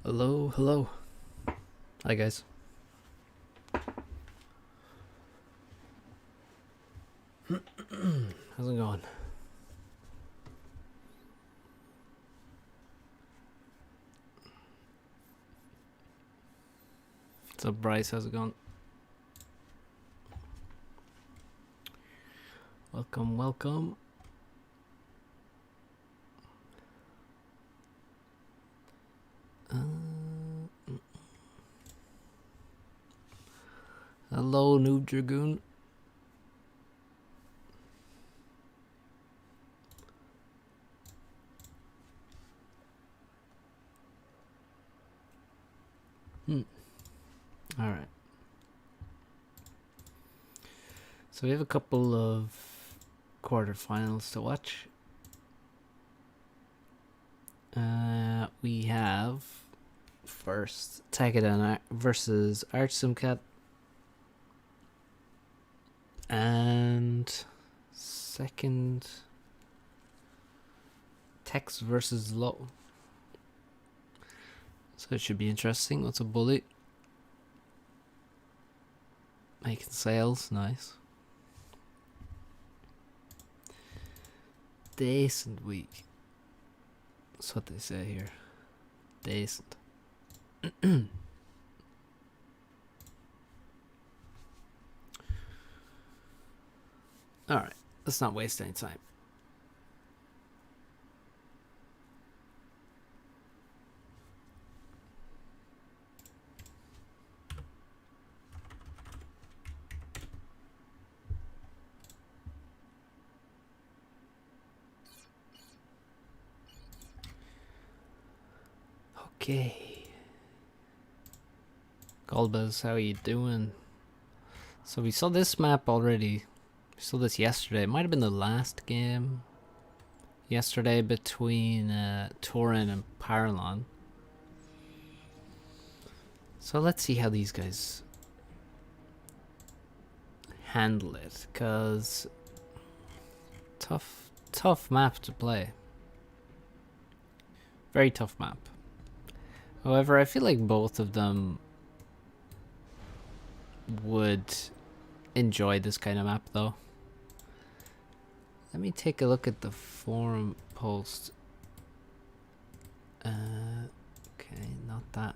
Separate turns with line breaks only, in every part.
Hello, hello. Hi guys. How's it going? What's up, Bryce? How's it going? Welcome, welcome. Hello, Noob Dragoon. Alright. So we have a couple of quarterfinals to watch. We have first Tagadan versus Archsimcat, and second Tex versus Low. So it should be interesting. What's a bully? Making sales, nice. Decent week. That's what they say here. Decent. Alright, let's not waste any time. Okay. Golbez, how are you doing? So we saw this map already. We saw this yesterday. It might have been the last game yesterday between Torin and Paralon. So let's see how these guys handle it, cause tough map to play. Very tough map. However, I feel like both of them would enjoy this kind of map though. Let me take a look at the forum post. Okay, not that.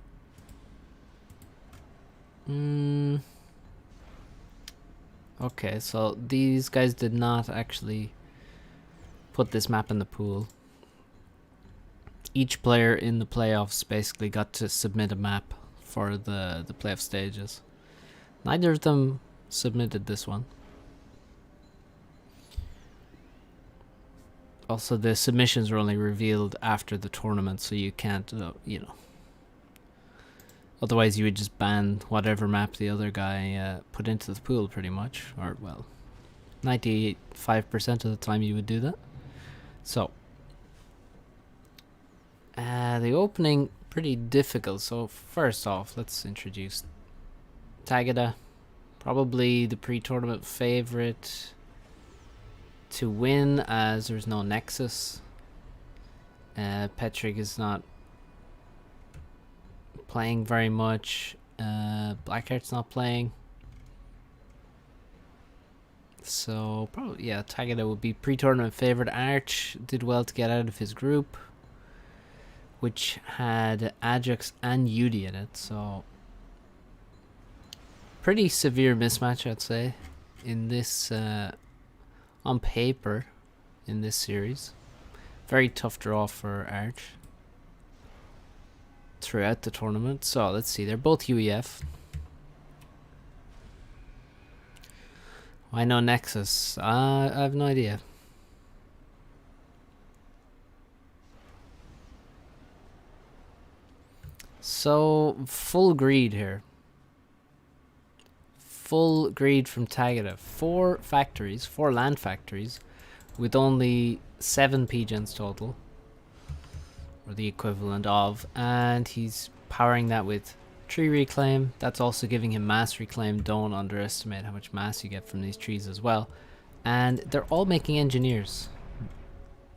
Okay, so these guys did not actually put this map in the pool. Each player in the playoffs basically got to submit a map for the playoff stages. Neither of them submitted this one. Also, the submissions were only revealed after the tournament, so you can't, you know. Otherwise, you would just ban whatever map the other guy put into the pool, pretty much. Or, well, 95% of the time you would do that. So, the opening, pretty difficult. So, first off, let's introduce Tagada. Probably the pre-tournament favorite to win, as there's no Nexus. Petrik is not playing very much. Blackheart's not playing. So, probably, yeah, Tagada would be pre-tournament favorite. Arch did well to get out of his group, which had Ajax and Yudi in it, so pretty severe mismatch, I'd say, in this, on paper, in this series. Very tough draw for Arch throughout the tournament. So let's see, they're both UEF. Why no Nexus? I have no idea. So, full greed here. Full greed from Tagada. 4 factories, 4 land factories, with only 7 PGens total, or the equivalent of, and he's powering that with tree reclaim. That's also giving him mass reclaim. Don't underestimate how much mass you get from these trees as well. And they're all making engineers.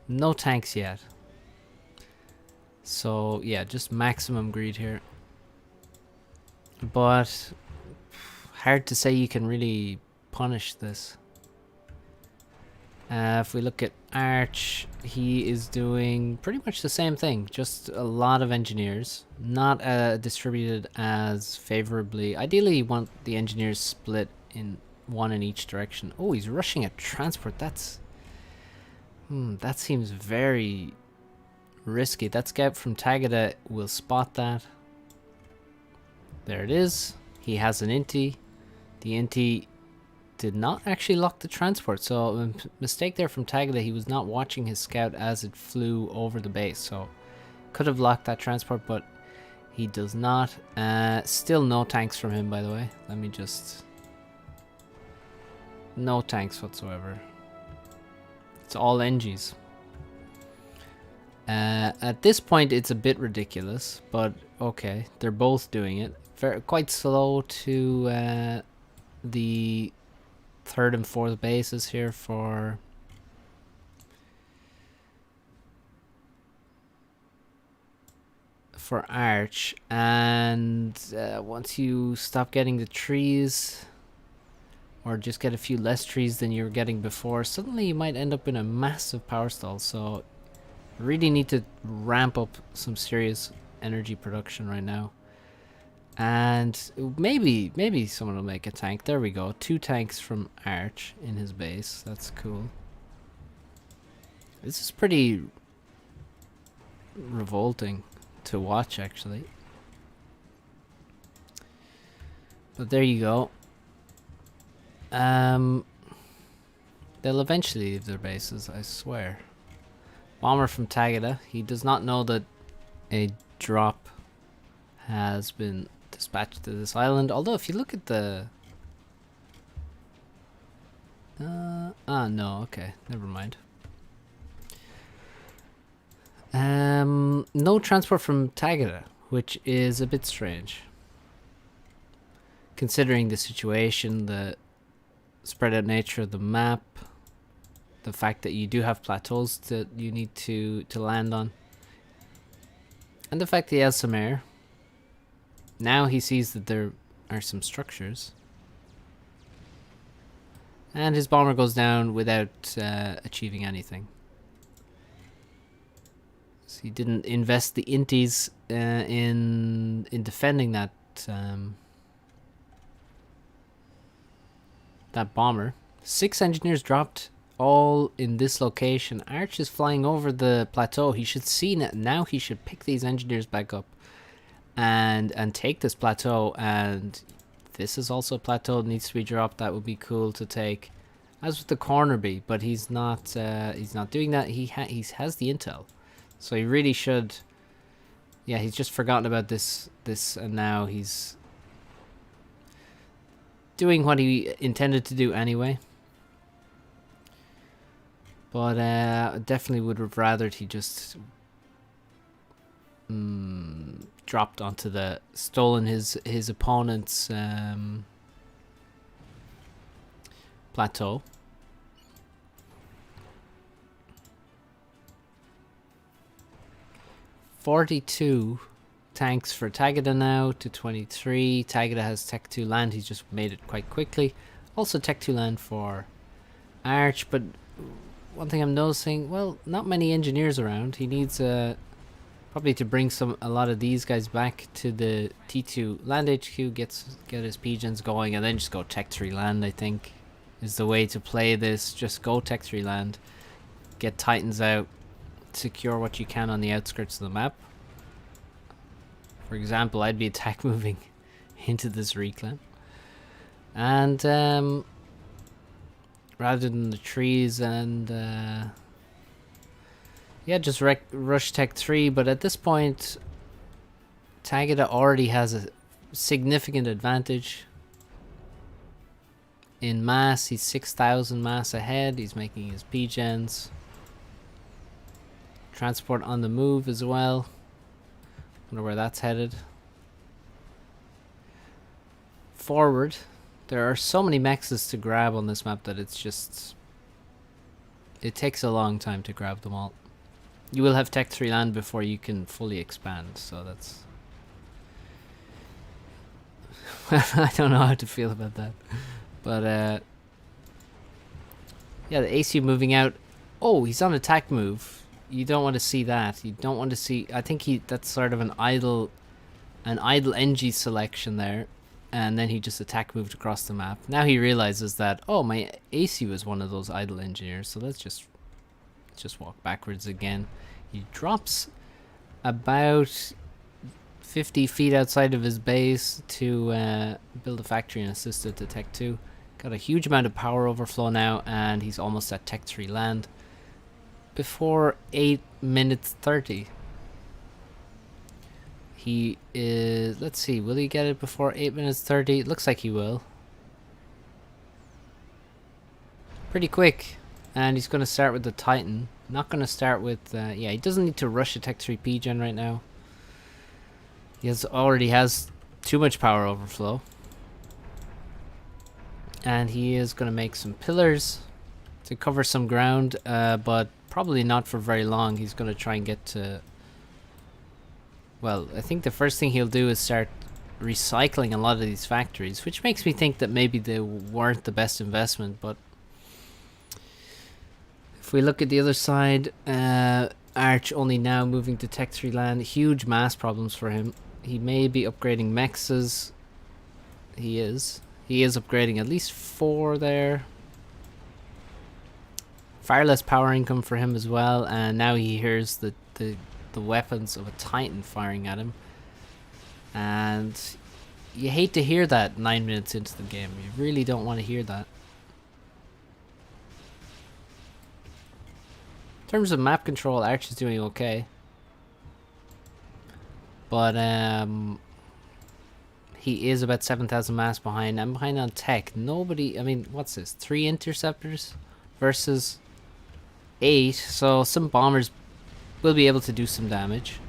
No tanks yet. So yeah, just maximum greed here. But hard to say you can really punish this. If we look at Arch, he is doing pretty much the same thing, just a lot of engineers, not distributed as favorably. Ideally, you want the engineers split in one in each direction. Oh, he's rushing a transport. That seems very risky. That scout from Tagada will spot that. There it is. He has an Inti. The Inti did not actually lock the transport, so a mistake there from Tagada. He was not watching his scout as it flew over the base, so could have locked that transport, but he does not. Still no tanks from him, by the way. Let me just... No tanks whatsoever. It's all NGs. At this point, it's a bit ridiculous, but okay, they're both doing it. Quite slow to the third and fourth bases here for Arch, and once you stop getting the trees, or just get a few less trees than you were getting before, suddenly you might end up in a massive power stall. So really need to ramp up some serious energy production right now. And maybe someone will make a tank. There we go. 2 tanks from Arch in his base. That's cool. This is pretty revolting to watch, actually. But there you go. They'll eventually leave their bases, I swear. Bomber from Tagada. He does not know that a drop has been dispatched to this island. Although if you look at the... no, okay. Never mind. No transport from Tagada, which is a bit strange. Considering the situation, the spread out nature of the map, the fact that you do have plateaus that you need to land on, and the fact that he has some air. Now he sees that there are some structures, and his bomber goes down without achieving anything. So he didn't invest the inties in defending that that bomber. 6 engineers dropped, all in this location. Arch is flying over the plateau. He should see now. He should pick these engineers back up and take this plateau. And this is also a plateau that needs to be dropped. That would be cool to take, as with the corner B. But he's not doing that. He has the intel, so he really should. Yeah, he's just forgotten about this, and now he's doing what he intended to do anyway. But definitely would have rathered he just dropped onto the... stolen his opponent's plateau. $42 tanks for Tagada now to 23. Tagada has Tech 2 land. He's just made it quite quickly. Also Tech 2 land for Arch, but one thing I'm noticing, well, not many engineers around. He needs probably to bring a lot of these guys back to the T2 land HQ, get his pigeons going, and then just go Tech 3 land, I think, is the way to play this. Just go Tech 3 land, get Titans out, secure what you can on the outskirts of the map. For example, I'd be attack moving into this reclaim. And rather than the trees and yeah, just rush Tech 3. But at this point, Tagada already has a significant advantage in mass. He's 6,000 mass ahead. He's making his P-gens. Transport on the move as well. Wonder where that's headed. Forward. There are so many mexes to grab on this map that it's just... it takes a long time to grab them all. You will have Tech 3 land before you can fully expand, so that's... I don't know how to feel about that. But, yeah, the AC moving out. Oh, he's on attack move. You don't want to see that. You don't want to see... I think that's sort of an idle NG selection there. And then he just attack moved across the map. Now he realizes that, oh, my AC was one of those idle engineers, so let's just walk backwards again. He drops about 50 feet outside of his base to build a factory and assist it to Tech 2. Got a huge amount of power overflow now, and he's almost at Tech 3 land. Before 8 minutes 30. He is... Let's see, will he get it before 8 minutes 30? It looks like he will. Pretty quick. And he's going to start with the Titan. Not going to start with... yeah, he doesn't need to rush a Tech 3 P-Gen right now. He already has too much power overflow. And he is going to make some pillars to cover some ground, but probably not for very long. He's going to try and get to... Well, I think the first thing he'll do is start recycling a lot of these factories, which makes me think that maybe they weren't the best investment, but... If we look at the other side, Arch only now moving to Tech 3 land. Huge mass problems for him. He may be upgrading mexes. He is. He is upgrading at least 4 there. Far less power income for him as well, and now he hears the weapons of a Titan firing at him. And you hate to hear that 9 minutes into the game. You really don't want to hear that. In terms of map control, Arch is doing okay. But he is about 7,000 mass behind. I'm behind on tech. Nobody, I mean, what's this? 3 interceptors versus 8. So some bombers will be able to do some damage.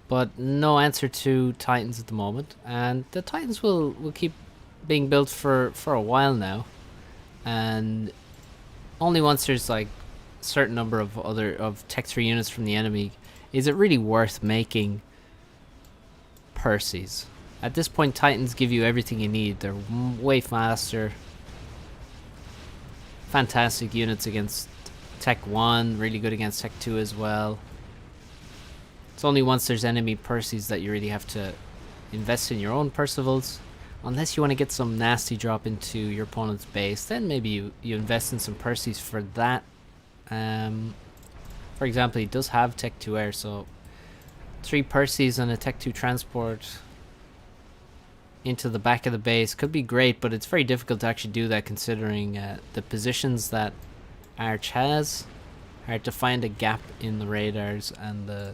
But no answer to Titans at the moment. And the Titans will keep being built for a while now. And only once there's like a certain number of Tech 3 units from the enemy is it really worth making Perseus. At this point, Titans give you everything you need. They're way faster. Fantastic units against Tech 1, really good against Tech 2 as well. It's only once there's enemy Perseus that you really have to invest in your own Percivals. Unless you want to get some nasty drop into your opponent's base, then maybe you invest in some Perseus for that. For example, he does have Tech 2 air, so 3 Perseus and a Tech 2 transport into the back of the base could be great, but it's very difficult to actually do that considering the positions that Arch has. Hard to find a gap in the radars and the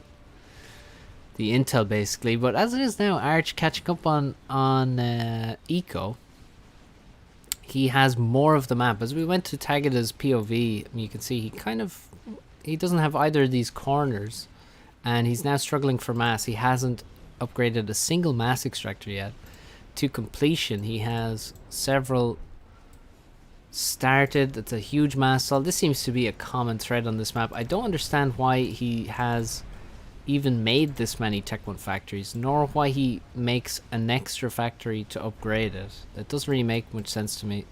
intel basically. But as it is now, Arch catching up on Eco. He has more of the map. As we went to tag it as POV, you can see he doesn't have either of these corners, and he's now struggling for mass. He hasn't upgraded a single mass extractor yet. To completion, he has several started. It's a huge mass stall. This seems to be a common thread on this map. I don't understand why he has even made this many Tech 1 factories, nor why he makes an extra factory to upgrade it. That doesn't really make much sense to me.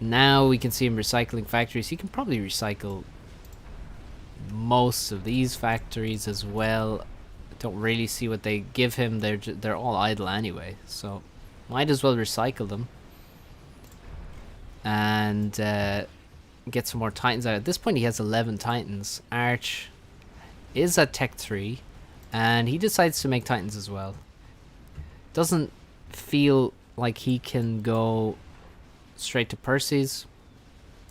Now we can see him recycling factories. He can probably recycle most of these factories as well. Don't really see what they give him. They're all idle anyway, so might as well recycle them and get some more Titans out. At this point he has 11 Titans. Arch is at Tech 3 and he decides to make Titans as well. Doesn't feel like he can go straight to Perseus.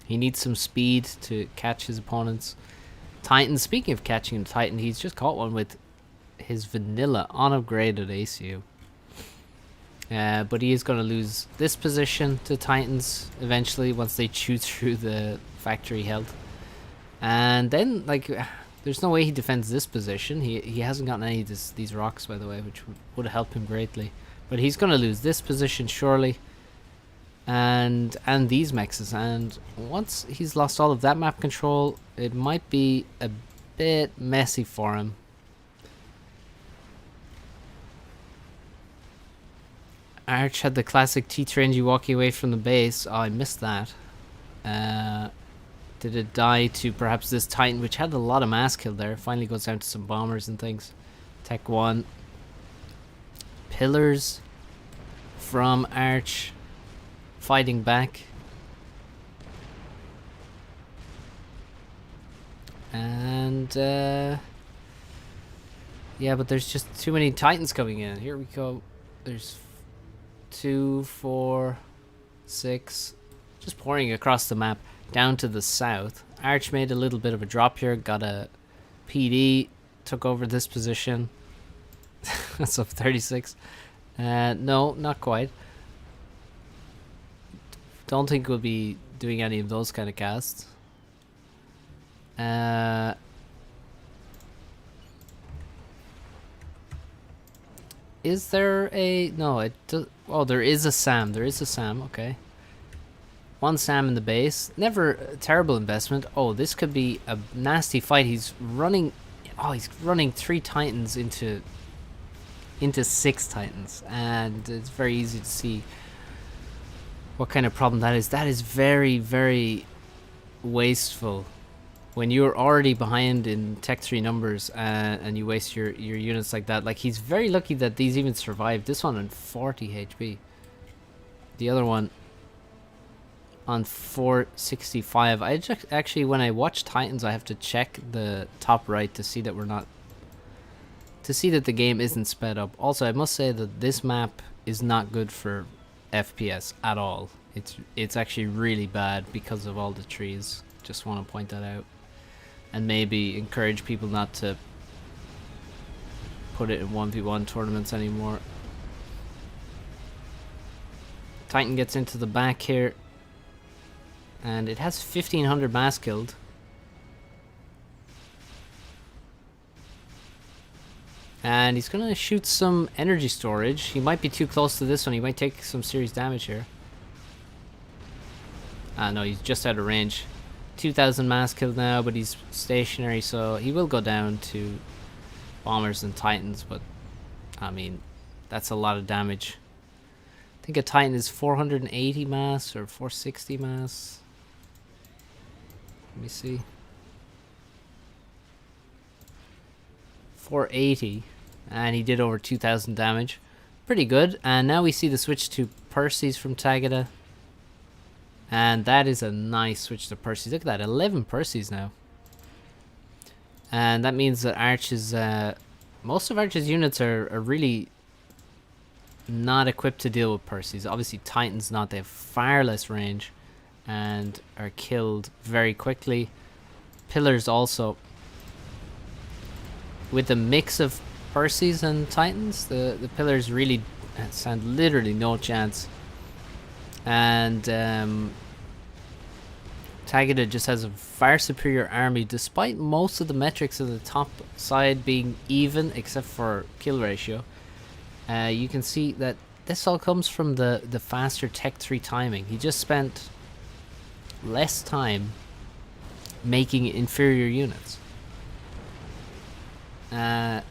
He needs some speed to catch his opponents. Titans, speaking of catching a Titan, he's just caught one with his vanilla unupgraded ACU. But he is going to lose this position to Titans eventually once they chew through the factory health. And then, like, there's no way he defends this position. He hasn't gotten any of these rocks, by the way, which would help him greatly. But he's going to lose this position surely. and these mexes. And once he's lost all of that map control, it might be a bit messy for him. Arch had the classic T-Rangy walking away from the base. Oh, I missed that. Did it die to perhaps this Titan, which had a lot of mass kill there? Finally goes down to some bombers and things. Tech 1. Pillars from Arch fighting back. And yeah, but there's just too many Titans coming in. Here we go. There's 2, 4, 6, just pouring across the map down to the south. Arch made a little bit of a drop here, got a PD, took over this position. That's up 36. No, not quite. Don't think we'll be doing any of those kind of casts. Is there a... No, it does... Oh, there is a SAM. There is a SAM, okay. One SAM in the base. Never a terrible investment. Oh, this could be a nasty fight. He's running... Oh, he's running 3 Titans into 6 Titans. And it's very easy to see what kind of problem that is. That is very, very wasteful. When you're already behind in Tech 3 numbers and you waste your units like that. Like, he's very lucky that these even survived. This one on 40 HP. The other one on 465. I just, actually, when I watch Titans, I have to check the top right to see that we're not... To see that the game isn't sped up. Also, I must say that this map is not good for FPS at all. It's actually really bad because of all the trees. Just want to point that out. And maybe encourage people not to put it in 1v1 tournaments anymore. Titan gets into the back here. And it has 1500 mass killed. And he's going to shoot some energy storage. He might be too close to this one. He might take some serious damage here. Ah, no, he's just out of range. 2000 mass killed now, but he's stationary, so he will go down to bombers and Titans, but I mean, that's a lot of damage. I think a Titan is 480 mass or 460 mass. Let me see. 480, and he did over 2000 damage. Pretty good. And now we see the switch to Percy's from Tagada. And that is a nice switch to Percy's. Look at that, 11 Percy's now. And that means that Arch's, most of Arch's units are really not equipped to deal with Percy's. Obviously Titan's not, they have far less range and are killed very quickly. Pillars also. With a mix of Percy's and Titans, the Pillars really stand literally no chance. And Tagada just has a far superior army, despite most of the metrics of the top side being even, except for kill ratio. You can see that this all comes from the faster Tech 3 timing. He just spent less time making inferior units. And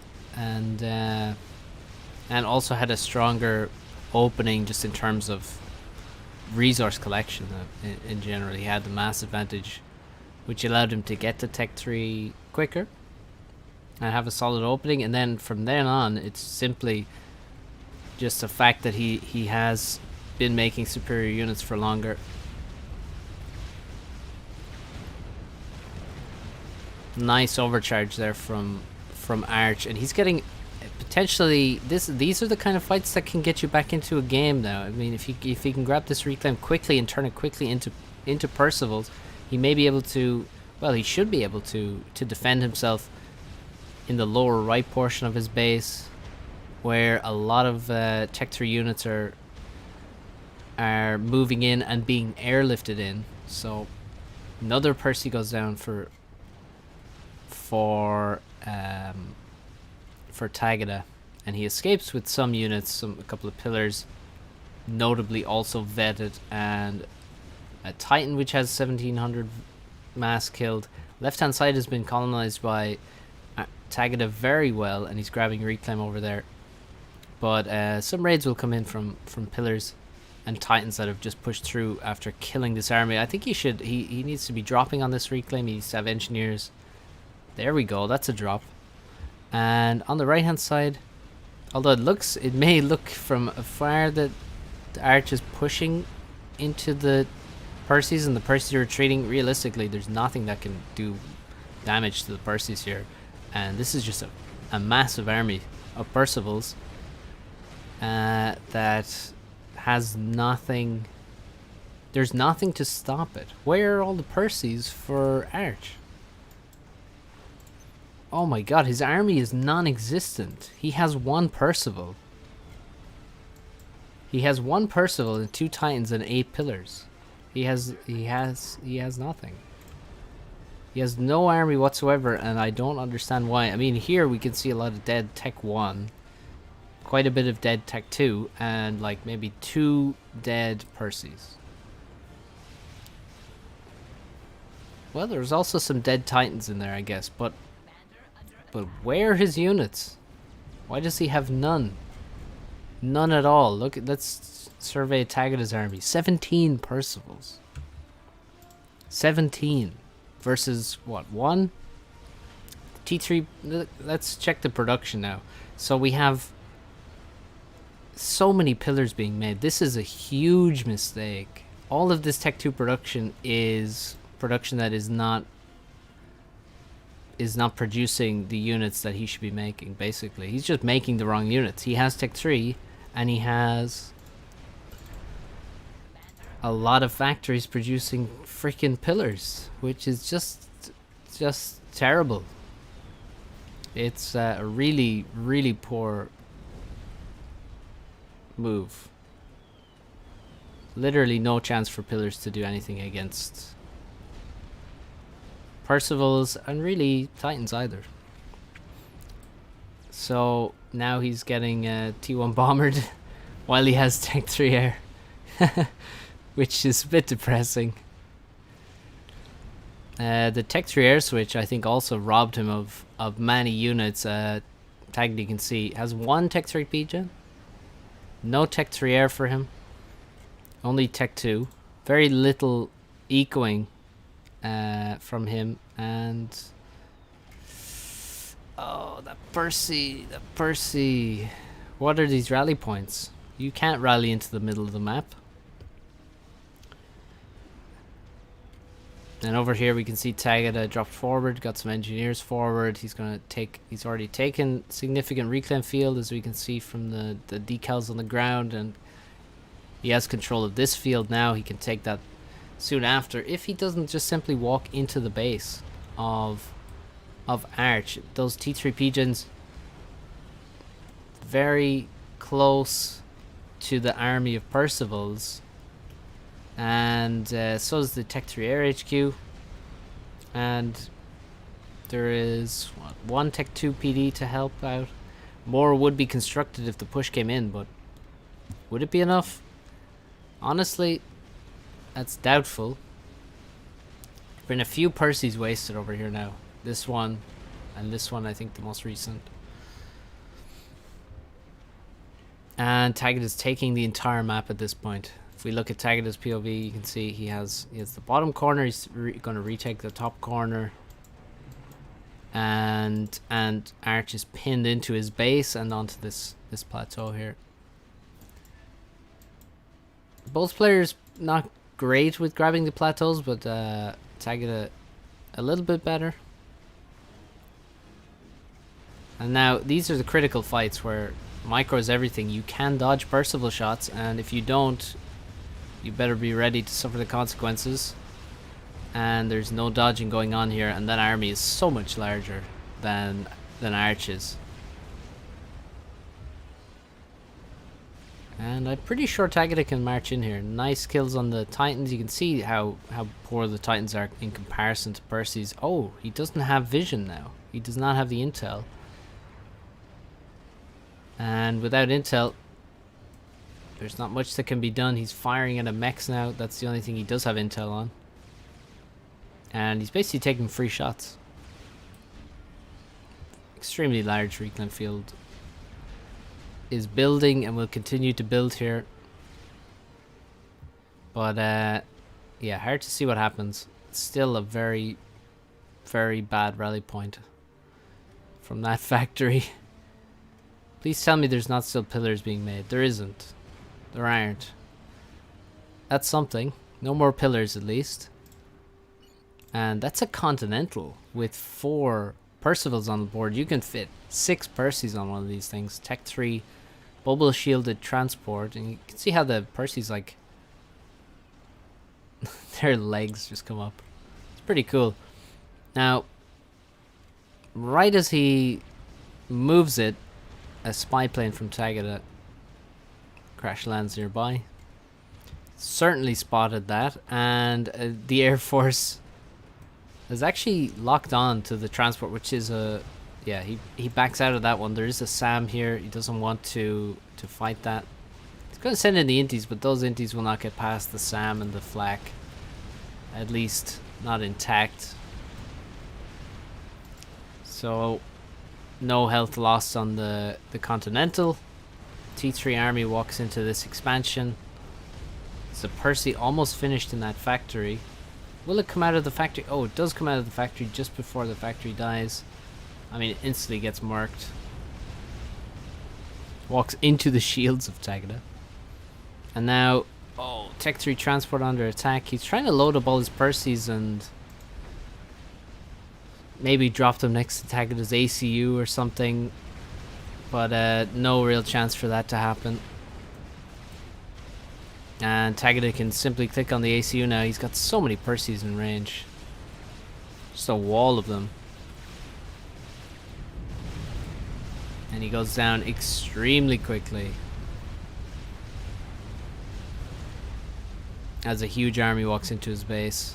also had a stronger opening just in terms of resource collection. In general, he had the mass advantage, which allowed him to get to Tech 3 quicker and have a solid opening. And then from then on, it's simply just the fact that he has been making superior units for longer. Nice overcharge there from Arch, and he's getting potentially these are the kind of fights that can get you back into a game now. I mean, if he can grab this reclaim quickly and turn it quickly into Percival's, he may be able to, well, he should be able to defend himself in the lower right portion of his base, where a lot of Tech 3 units are moving in and being airlifted in. So another Percy goes down for Tagada, and he escapes with some units, a couple of pillars. notably also vetted, and a Titan which has 1700 mass killed. Left hand side has been colonized by Tagada very well, and he's grabbing reclaim over there. But some raids will come in from pillars and Titans that have just pushed through after killing this army. I think he needs to be dropping on this reclaim. He needs to have engineers. There we go, that's a drop. And on the right hand side, although it may look from afar that the Arch is pushing into the Percies and the Percies are retreating, realistically there's nothing that can do damage to the Percies here. And this is just a massive army of Percivals that has nothing. There's nothing to stop it. Where are all the Percies for Arch? Oh my god, his army is non-existent. He has one Percival. He has one Percival and 2 Titans and 8 pillars. He has nothing. He has no army whatsoever, and I don't understand why. I mean, here we can see a lot of dead Tech 1, quite a bit of dead Tech 2, and like maybe 2 dead Percies. Well, there's also some dead Titans in there, I guess, but where are his units? Why does he have none? None at all. Look, let's survey Tagada's army. 17 Percivals. 17 versus what? 1? T3. Let's check the production now. So we have so many pillars being made. This is a huge mistake. All of this Tech 2 production is production that is not producing the units that he should be making. Basically, he's just making the wrong units. He has Tech 3 and he has a lot of factories producing freaking pillars, which is just terrible. It's a really, really poor move. Literally no chance for pillars to do anything against Percivals, and really Titans either. So now he's getting T1 bombered while he has Tech 3 air, which is a bit depressing. The Tech 3 air switch, I think, also robbed him of many units. Tagged, you can see, has 1 Tech 3 P-Gen. No Tech 3 air for him. Only Tech 2. Very little ecoing from him. And oh, that Percy. What are these rally points? You can't rally into the middle of the map. And over here we can see Tagada dropped forward, got some engineers forward. He's already taken significant reclaim field, as we can see from the decals on the ground, and he has control of this field now. He can take that soon after, if he doesn't just simply walk into the base of Arch. Those T3 Pigeons very close to the army of Percivals. And so is the Tech 3 Air HQ, and there is what, 1 Tech 2 PD to help out. More would be constructed if the push came in, but would it be enough? Honestly, that's doubtful. Been a few Percies wasted over here now. This one, and this one, I think the most recent. And Tagged is taking the entire map at this point. If we look at Tagada's POV, you can see he has the bottom corner. He's going to retake the top corner, and Arch is pinned into his base and onto this plateau here. Both players not great with grabbing the plateaus, but Tagada a little bit better. And now these are the critical fights where micro is everything. You can dodge Percival shots, and if you don't, you better be ready to suffer the consequences. And there's no dodging going on here, and that army is so much larger than Arch's. And I'm pretty sure Tagada can march in here. Nice kills on the Titans. You can see how poor the Titans are in comparison to Percy's. Oh, he doesn't have vision now. He does not have the intel. And without intel, There's not much that can be done. He's firing at a mechs now. That's the only thing he does have intel on. And he's basically taking free shots. Extremely large recon field is building and will continue to build here. But yeah, hard to see what happens. It's still a very, very bad rally point from that factory. Please tell me there's not still pillars being made. There isn't. There aren't. That's something. No more pillars at least. And that's a Continental with 4 Percivals on the board. You can fit 6 Percys on one of these things. Tech 3 bubble shielded transport. And you can see how the Percy's like... their legs just come up. It's pretty cool. Now, right as he moves it, a spy plane from Tagada crash lands nearby. Certainly spotted that, and the Air Force is actually locked on to the transport, which is a... yeah, he backs out of that one. There is a SAM here. He doesn't want to fight that. He's going to send in the inties, but those inties will not get past the SAM and the flak. At least not intact. So no health lost on the Continental. T3 army walks into this expansion. So Percy almost finished in that factory. Will it come out of the factory? Oh, it does come out of the factory just before the factory dies. I mean, it instantly gets marked. Walks into the shields of Tagada. And now, oh, Tech 3 transport under attack. He's trying to load up all his Percys and maybe drop them next to Tagada's ACU or something. But no real chance for that to happen. And Tagada can simply click on the ACU now. He's got so many Percys in range. Just a wall of them. And he goes down extremely quickly. As a huge army walks into his base.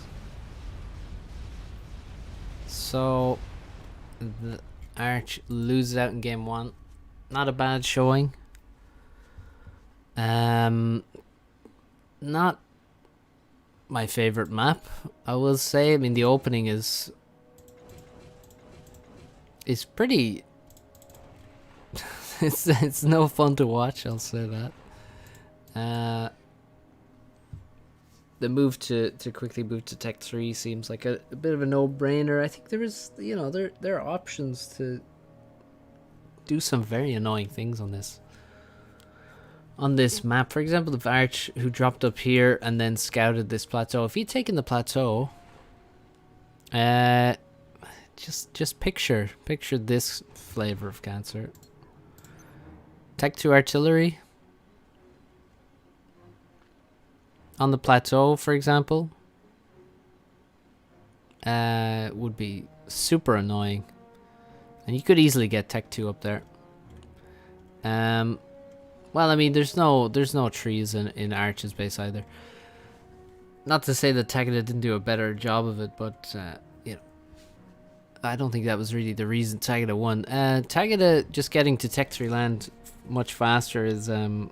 So the Arch loses out in game 1. Not a bad showing. Not my favorite map, I will say. I mean, the opening is pretty it's no fun to watch, I'll say that. The move to quickly move to Tech 3 seems like a bit of a no-brainer. I think there is, you know, there are options to do some very annoying things on this map. For example, the Arch who dropped up here and then scouted this plateau. If he'd taken the plateau, just picture this flavor of cancer. Tech 2 artillery on the plateau, for example, would be super annoying, and you could easily get Tech 2 up there. Well, I mean, there's no trees in Arch's base either. Not to say that Tagada didn't do a better job of it, but you know, I don't think that was really the reason Tagada won. Tagada just getting to Tech 3 land much faster is the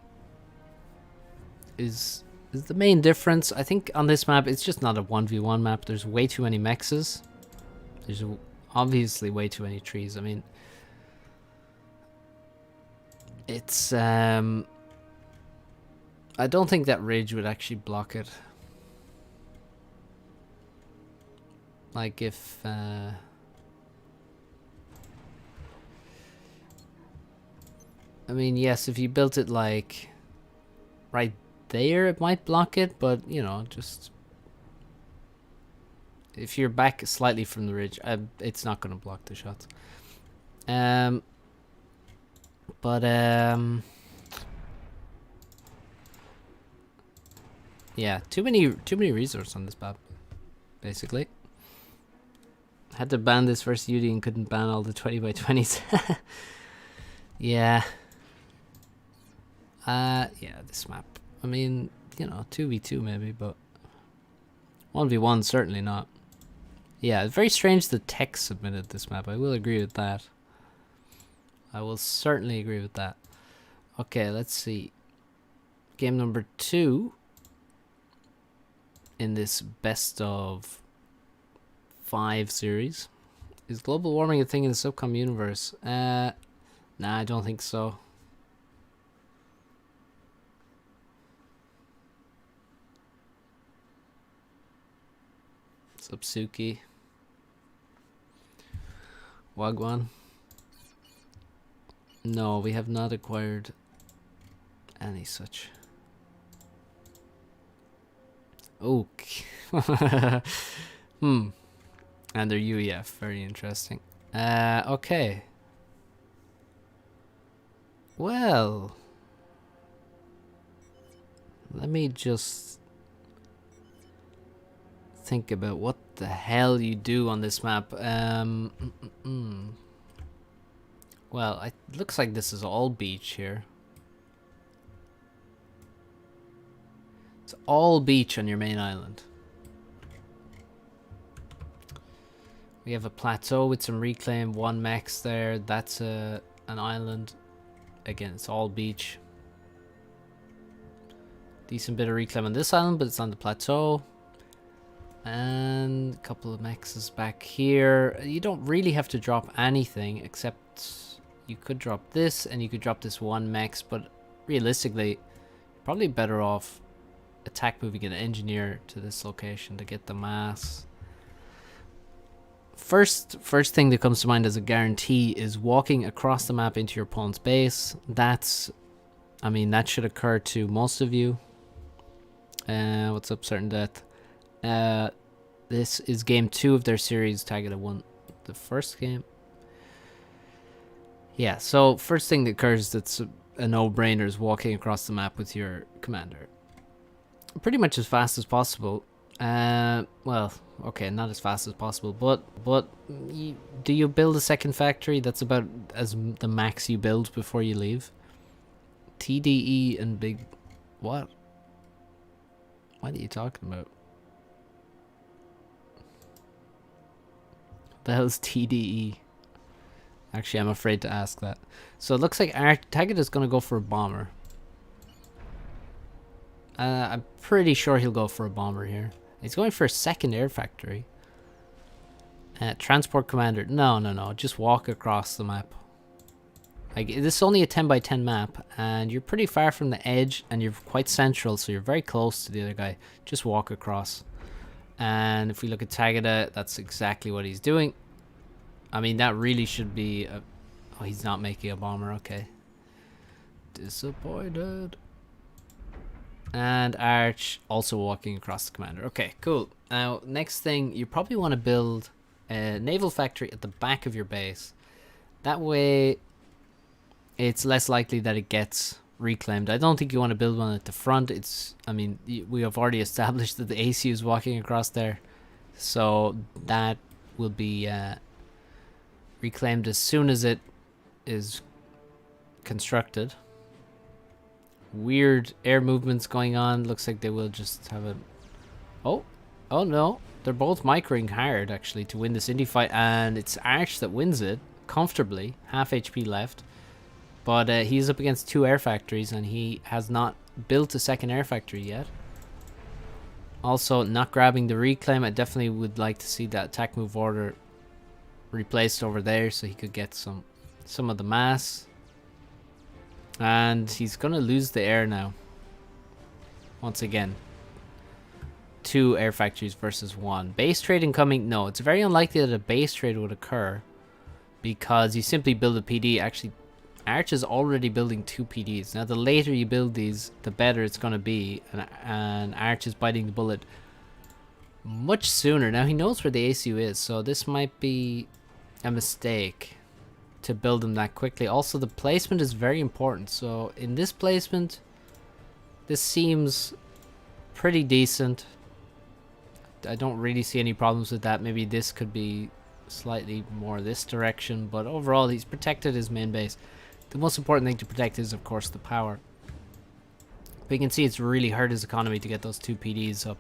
main difference. I think on this map, it's just not a 1v1 map. There's way too many mexes. There's obviously way too many trees. I mean, it's I don't think that ridge would actually block it. Like if I mean, yes, if you built it like right there, it might block it, but you know, just if you're back slightly from the ridge, it's not going to block the shots. Yeah, too many resources on this map, basically. Had to ban this first UD and couldn't ban all the 20x20s. Yeah. Yeah, this map. I mean, you know, 2v2 maybe, but 1v1 certainly not. Yeah, it's very strange the tech submitted this map. I will agree with that. I will certainly agree with that. Okay, let's see. game number 2 in this best of 5 series. Is global warming a thing in the SubCom universe? Nah, I don't think so. Subsuki. Wagwan. No, we have not acquired any such. Okay. And they're UEF. Very interesting. Okay. Well, let me just think about what the hell you do on this map. Well, it looks like this is all beach here. It's all beach on your main island. We have a plateau with some reclaim, 1 max there. That's an island. Again, it's all beach. Decent bit of reclaim on this island, but it's on the plateau. And a couple of maxes back here. You don't really have to drop anything, except you could drop this and you could drop this 1 max, but realistically, probably better off attack moving an engineer to this location to get the mass. First thing that comes to mind as a guarantee is walking across the map into your opponent's base. That should occur to most of you. What's up, Certain Death? This is game 2 of their series. Tagada won the first game. Yeah, so first thing that occurs that's a no-brainer is walking across the map with your commander. Pretty much as fast as possible. Well, okay, not as fast as possible, but do you build a second factory? That's about as the max you build before you leave. TDE and big... What? What are you talking about? The hell's TDE? Actually, I'm afraid to ask that. So it looks like Tagada's gonna go for a bomber. I'm pretty sure he'll go for a bomber here. He's going for a second air factory. Transport commander. No. Just walk across the map. Like, this is only a 10 by 10 map, and you're pretty far from the edge, and you're quite central, so you're very close to the other guy. Just walk across. And if we look at Tagada, that's exactly what he's doing. I mean, that really should be a... Oh, he's not making a bomber. Okay. Disappointed. And Arch also walking across the commander. Okay, cool. Now, next thing, you probably want to build a naval factory at the back of your base. That way, it's less likely that it gets reclaimed. I don't think you want to build one at the front. We have already established that the ACU is walking across there. So that will be reclaimed as soon as it is constructed. Weird air movements going on. Looks like they will just have a... Oh no. They're both microing hard, actually, to win this indie fight. And it's Arch that wins it comfortably. Half HP left. But he's up against 2 air factories, and he has not built a second air factory yet. Also, not grabbing the reclaim. I definitely would like to see that attack move order replaced over there, so he could get some of the mass. And he's gonna lose the air now. Once again. 2 air factories versus 1. Base trade incoming. No, it's very unlikely that a base trade would occur, because you simply build a PD. Actually, Arch is already building 2 PDs. Now, the later you build these, the better it's gonna be. And Arch is biting the bullet much sooner. Now, he knows where the ACU is, so this might be a mistake to build them that quickly. Also, the placement is very important. So in this placement, this seems pretty decent. I don't really see any problems with that. Maybe this could be slightly more this direction, but overall he's protected his main base. The most important thing to protect is, of course, the power. But you can see it's really hurt his economy to get those 2 PDs up.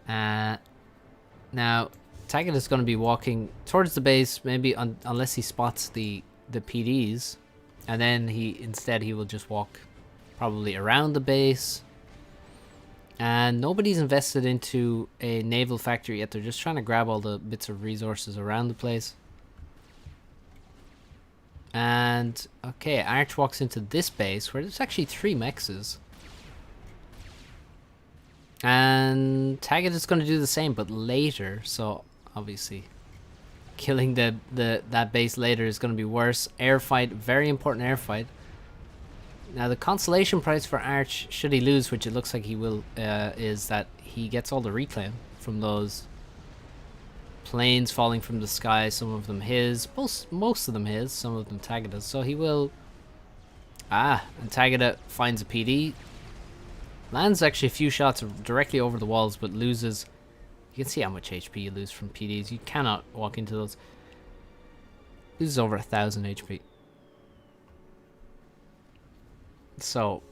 Now Taggart is going to be walking towards the base, maybe unless he spots the PDs, and then he will just walk probably around the base. And nobody's invested into a naval factory yet. They're just trying to grab all the bits of resources around the place. And, okay, Arch walks into this base where there's actually 3 mexes. And Taggart is going to do the same, but later. So, obviously, killing that base later is going to be worse. Air fight, very important air fight. Now, the consolation prize for Arch, should he lose, which it looks like he will, is that he gets all the reclaim from those planes falling from the sky. Some of them his, most of them his, some of them Tagada's. So he will... and Tagada finds a PD. Lands actually a few shots directly over the walls, but loses... You can see how much HP you lose from PDs. You cannot walk into those. Loses over 1,000 HP. So,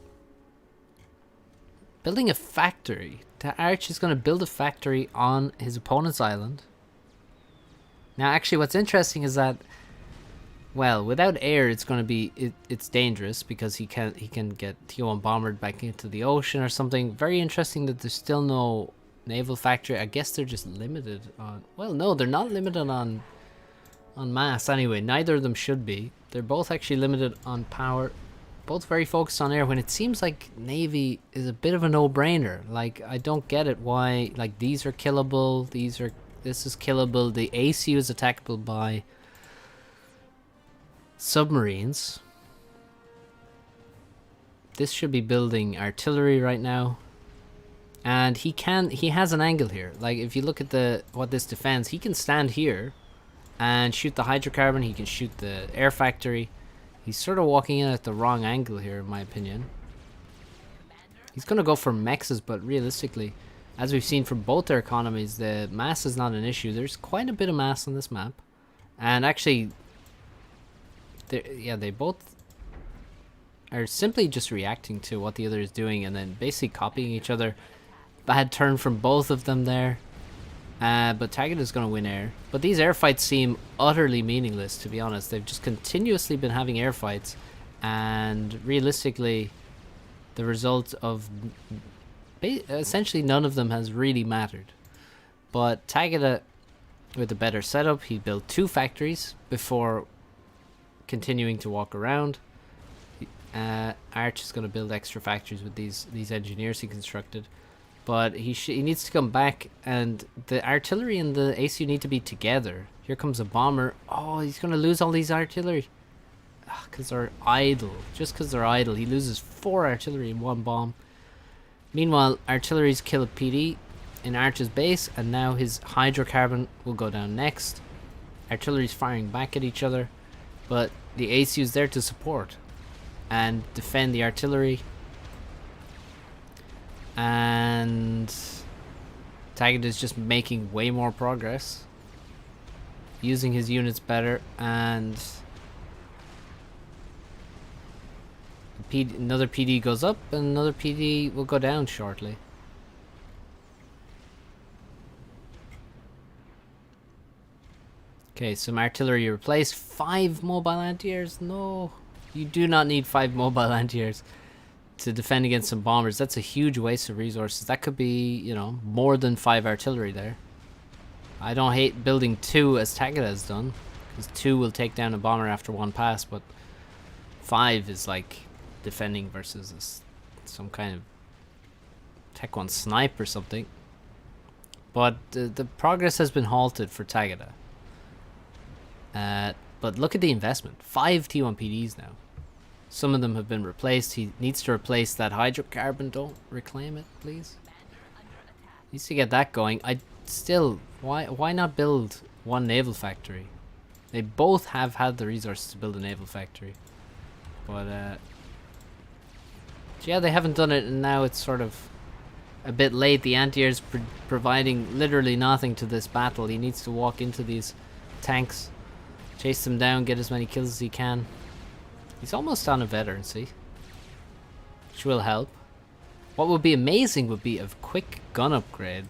building a factory. The Arch is going to build a factory on his opponent's island. Now, actually, what's interesting is that, well, without air, it's going to be it's dangerous because he can get T1 bombered back into the ocean or something. Very interesting that there's still no naval factory. I guess they're just limited on. Well, no, they're not limited on mass anyway. Neither of them should be. They're both actually limited on power. Both very focused on air, when it seems like Navy is a bit of a no-brainer. Like, I don't get it why, like, these are killable, this is killable, the ACU is attackable by submarines. This should be building artillery right now. And he has an angle here. Like, if you look at what this defends, he can stand here and shoot the hydrocarbon, he can shoot the air factory. He's sort of walking in at the wrong angle here, in my opinion. He's going to go for mexes, but realistically, as we've seen from both their economies, the mass is not an issue. There's quite a bit of mass on this map. And actually, they both are simply just reacting to what the other is doing and then basically copying each other. Bad turn from both of them there. But Taggart is going to win air. But these air fights seem utterly meaningless, to be honest. They've just continuously been having air fights. And realistically, the result of... essentially none of them has really mattered. But Taggart, with a better setup, he built 2 factories before continuing to walk around. Arch is going to build extra factories with these engineers he constructed. But he needs to come back, and the artillery and the ACU need to be together. Here comes a bomber. Oh, he's going to lose all these artillery. Because they're idle. Just because they're idle. He loses 4 artillery in 1 bomb. Meanwhile, artillery's killed a PD in Arch's base, and now his hydrocarbon will go down next. Artillery's firing back at each other, but the ACU's there to support and defend the artillery. And Taggart is just making way more progress, using his units better, and another PD goes up and another PD will go down shortly. Okay, some artillery replaced. 5 mobile anti-airs? No, you do not need 5 mobile anti-airs to defend against some bombers. That's a huge waste of resources. That could be, you know, more than 5 artillery there. I don't hate building 2 as Taggart has done, because 2 will take down a bomber after 1 pass, but 5 is like defending versus some kind of Tech 1 snipe or something. But the progress has been halted for Taggart. But look at the investment. 5 T1 PDs now. Some of them have been replaced. He needs to replace that hydrocarbon. Don't reclaim it, please. Needs to get that going. Why not build 1 naval factory? They both have had the resources to build a naval factory. But yeah, they haven't done it, and now it's sort of a bit late. The anti-air's providing literally nothing to this battle. He needs to walk into these tanks, chase them down, get as many kills as he can. He's almost on a veterancy, which will help. What would be amazing would be a quick gun upgrade.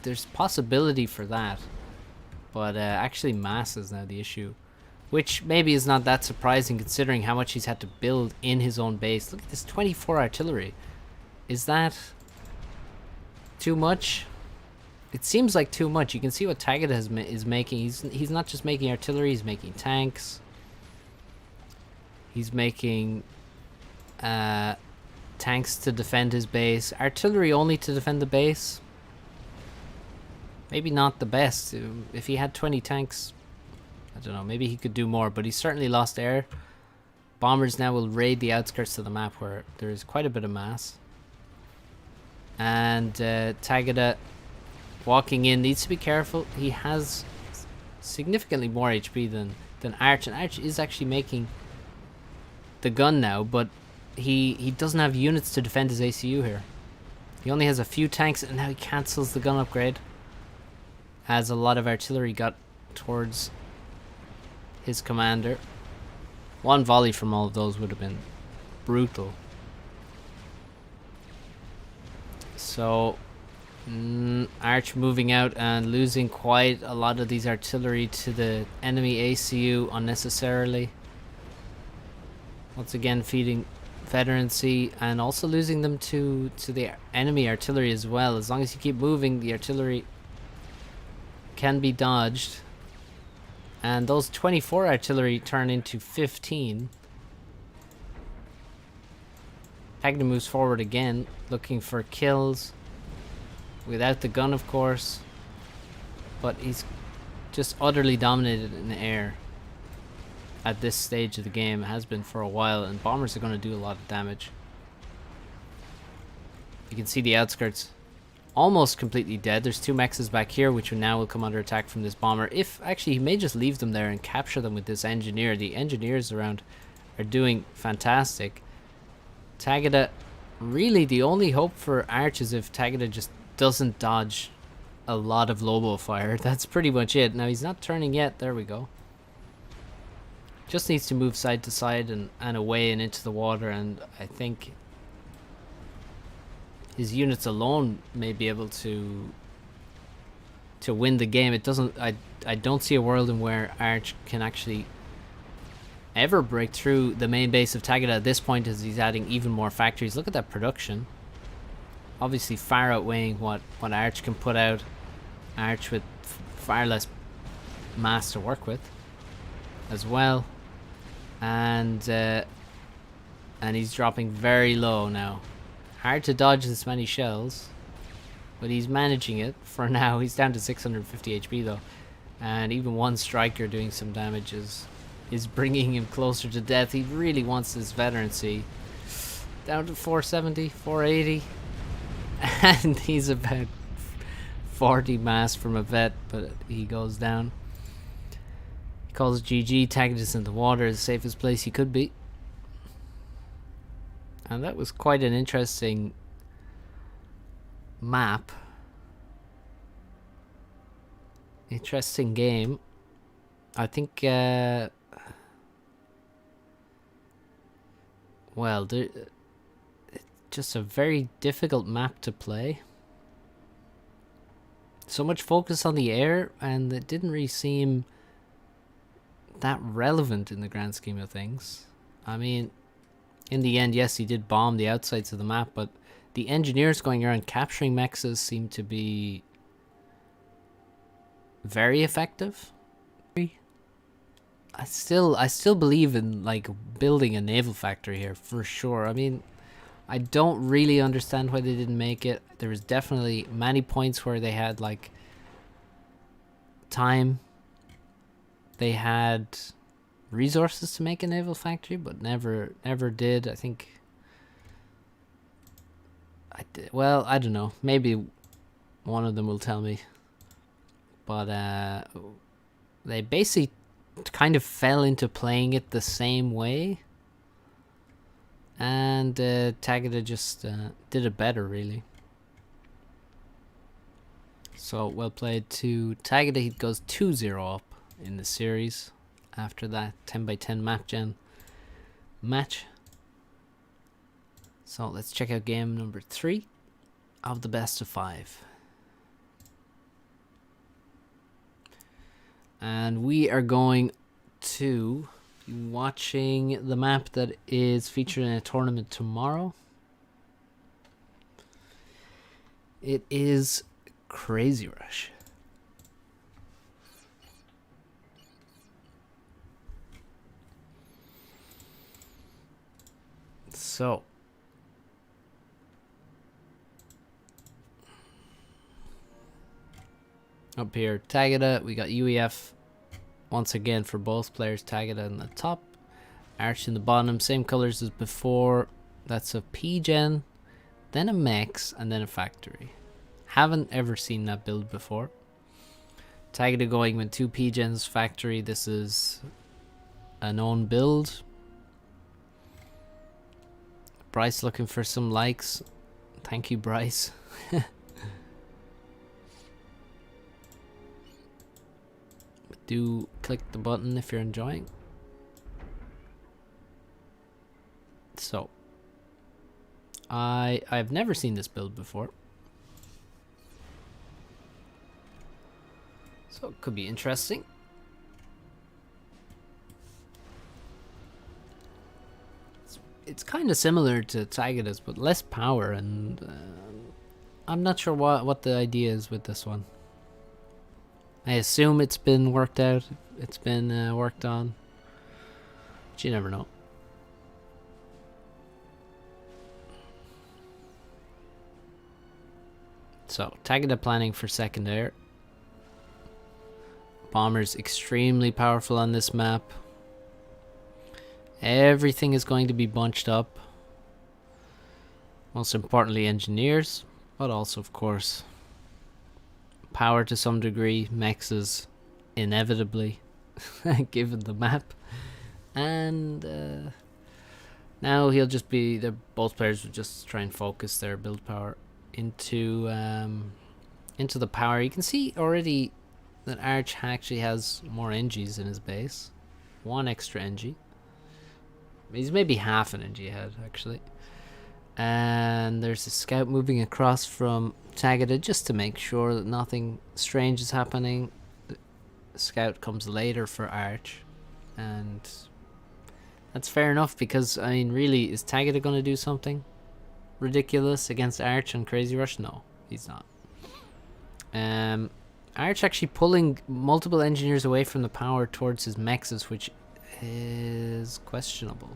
There's possibility for that, but actually mass is now the issue. which maybe is not that surprising considering how much he's had to build in his own base. Look at this 24 artillery. Is that too much? It seems like too much. You can see what Tagada is making. He's not just making artillery, he's making tanks. He's making tanks to defend his base. Artillery only to defend the base. Maybe not the best. If he had 20 tanks, I don't know, maybe he could do more, but he's certainly lost air. Bombers now will raid the outskirts of the map where there is quite a bit of mass. And Tagada walking in needs to be careful. He has significantly more HP than Arch, and Arch is actually making the gun now, but he doesn't have units to defend his ACU here. He only has a few tanks, and now he cancels the gun upgrade as a lot of artillery got towards his commander. One volley from all of those would have been brutal. So Arch moving out and losing quite a lot of these artillery to the enemy ACU unnecessarily. Once again feeding veterancy and also losing them to the enemy artillery as well. As long as you keep moving, the artillery can be dodged. And those 24 artillery turn into 15. Tagada moves forward again, looking for kills. Without the gun, of course. But he's just utterly dominated in the air at this stage of the game. It has been for a while, and bombers are going to do a lot of damage. You can see the outskirts almost completely dead. There's two mexes back here, which now will come under attack from this bomber. If actually, he may just leave them there and capture them with this engineer. The engineers around are doing fantastic. Tagada, really the only hope for Arch is if Tagada just doesn't dodge a lot of Lobo fire. That's pretty much it. Now he's not turning yet. There we go. Just needs to move side to side and away and into the water, and I think his units alone may be able to win the game. It doesn't. I don't see a world in where Arch can actually ever break through the main base of Tagada at this point, as he's adding even more factories. Look at that production. Obviously far outweighing what Arch can put out. Arch with far less mass to work with as well. And he's dropping very low now. Hard to dodge this many shells, but he's managing it for now. He's down to 650 HP though, and even one striker doing some damage is bringing him closer to death. He really wants this veterancy. Down to 470, 480, and he's about 40 mass from a vet, but he goes down. He calls GG. Tagada's in the water, the safest place he could be. And that was quite an interesting map. Interesting game. I think, well, it's just a very difficult map to play. So much focus on the air, and it didn't really seem that relevant in the grand scheme of things. I mean, in the end, yes, he did bomb the outsides of the map, but the engineers going around capturing mexes seem to be very effective. I still believe in like building a naval factory here for sure. I mean, I don't really understand why they didn't make it. There was definitely many points where they had like time. They had resources to make a naval factory, but never did. I think I did. Well, I don't know. Maybe one of them will tell me. But they basically kind of fell into playing it the same way, and Tagada just did it better, really. So well played to Tagada. He goes 2-0 up in the series after that 10x10 map gen match. So let's check out game number 3 of the best of 5. And we are going to be watching the map that is featured in a tournament tomorrow. It is Crazy Rush. So, up here, Tagada, we got UEF once again for both players. Tagada in the top, Arch in the bottom, same colors as before. That's a P-Gen, then a Mex, and then a Factory. Haven't ever seen that build before. Tagada going with 2 P-Gens, Factory. This is a known build. Bryce looking for some likes. Thank you, Bryce. Do click the button if you're enjoying. So, I've never seen this build before. So it could be interesting. It's kind of similar to Tagada's, but less power, and I'm not sure what the idea is with this one. I assume it's been worked out, it's been worked on, but you never know. So, Tagada planning for second air. Bomber's extremely powerful on this map. Everything is going to be bunched up. Most importantly, engineers, but also, of course, power to some degree. Mexes, inevitably, given the map. And now he'll just be... both players will just try and focus their build power into the power. You can see already that Arch actually has more NGs in his base. 1 extra NG. He's maybe half an NG ahead, actually. And there's a scout moving across from Tagada just to make sure that nothing strange is happening. The scout comes later for Arch. And that's fair enough, because, I mean, really, is Tagada going to do something ridiculous against Arch and Crazy Rush? No, he's not. Arch actually pulling multiple engineers away from the power towards his mexes, which is questionable.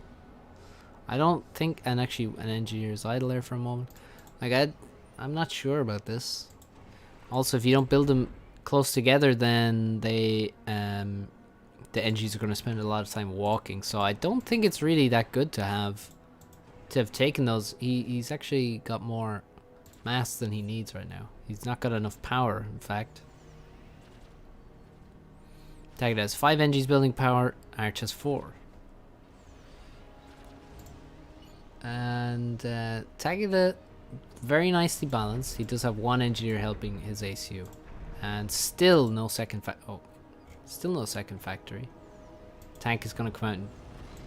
I don't think, and actually an engineer is idle there for a moment. Like, I'm not sure about this. Also, if you don't build them close together, then they the NGs are going to spend a lot of time walking. So I don't think it's really that good to have taken those. He's actually got more mass than he needs right now. He's not got enough power, in fact. Tagada has 5 NGs building power. Arch has 4. And Tagada, very nicely balanced. He does have 1 engineer helping his ACU. And still no second still no second factory. Tank is going to come out and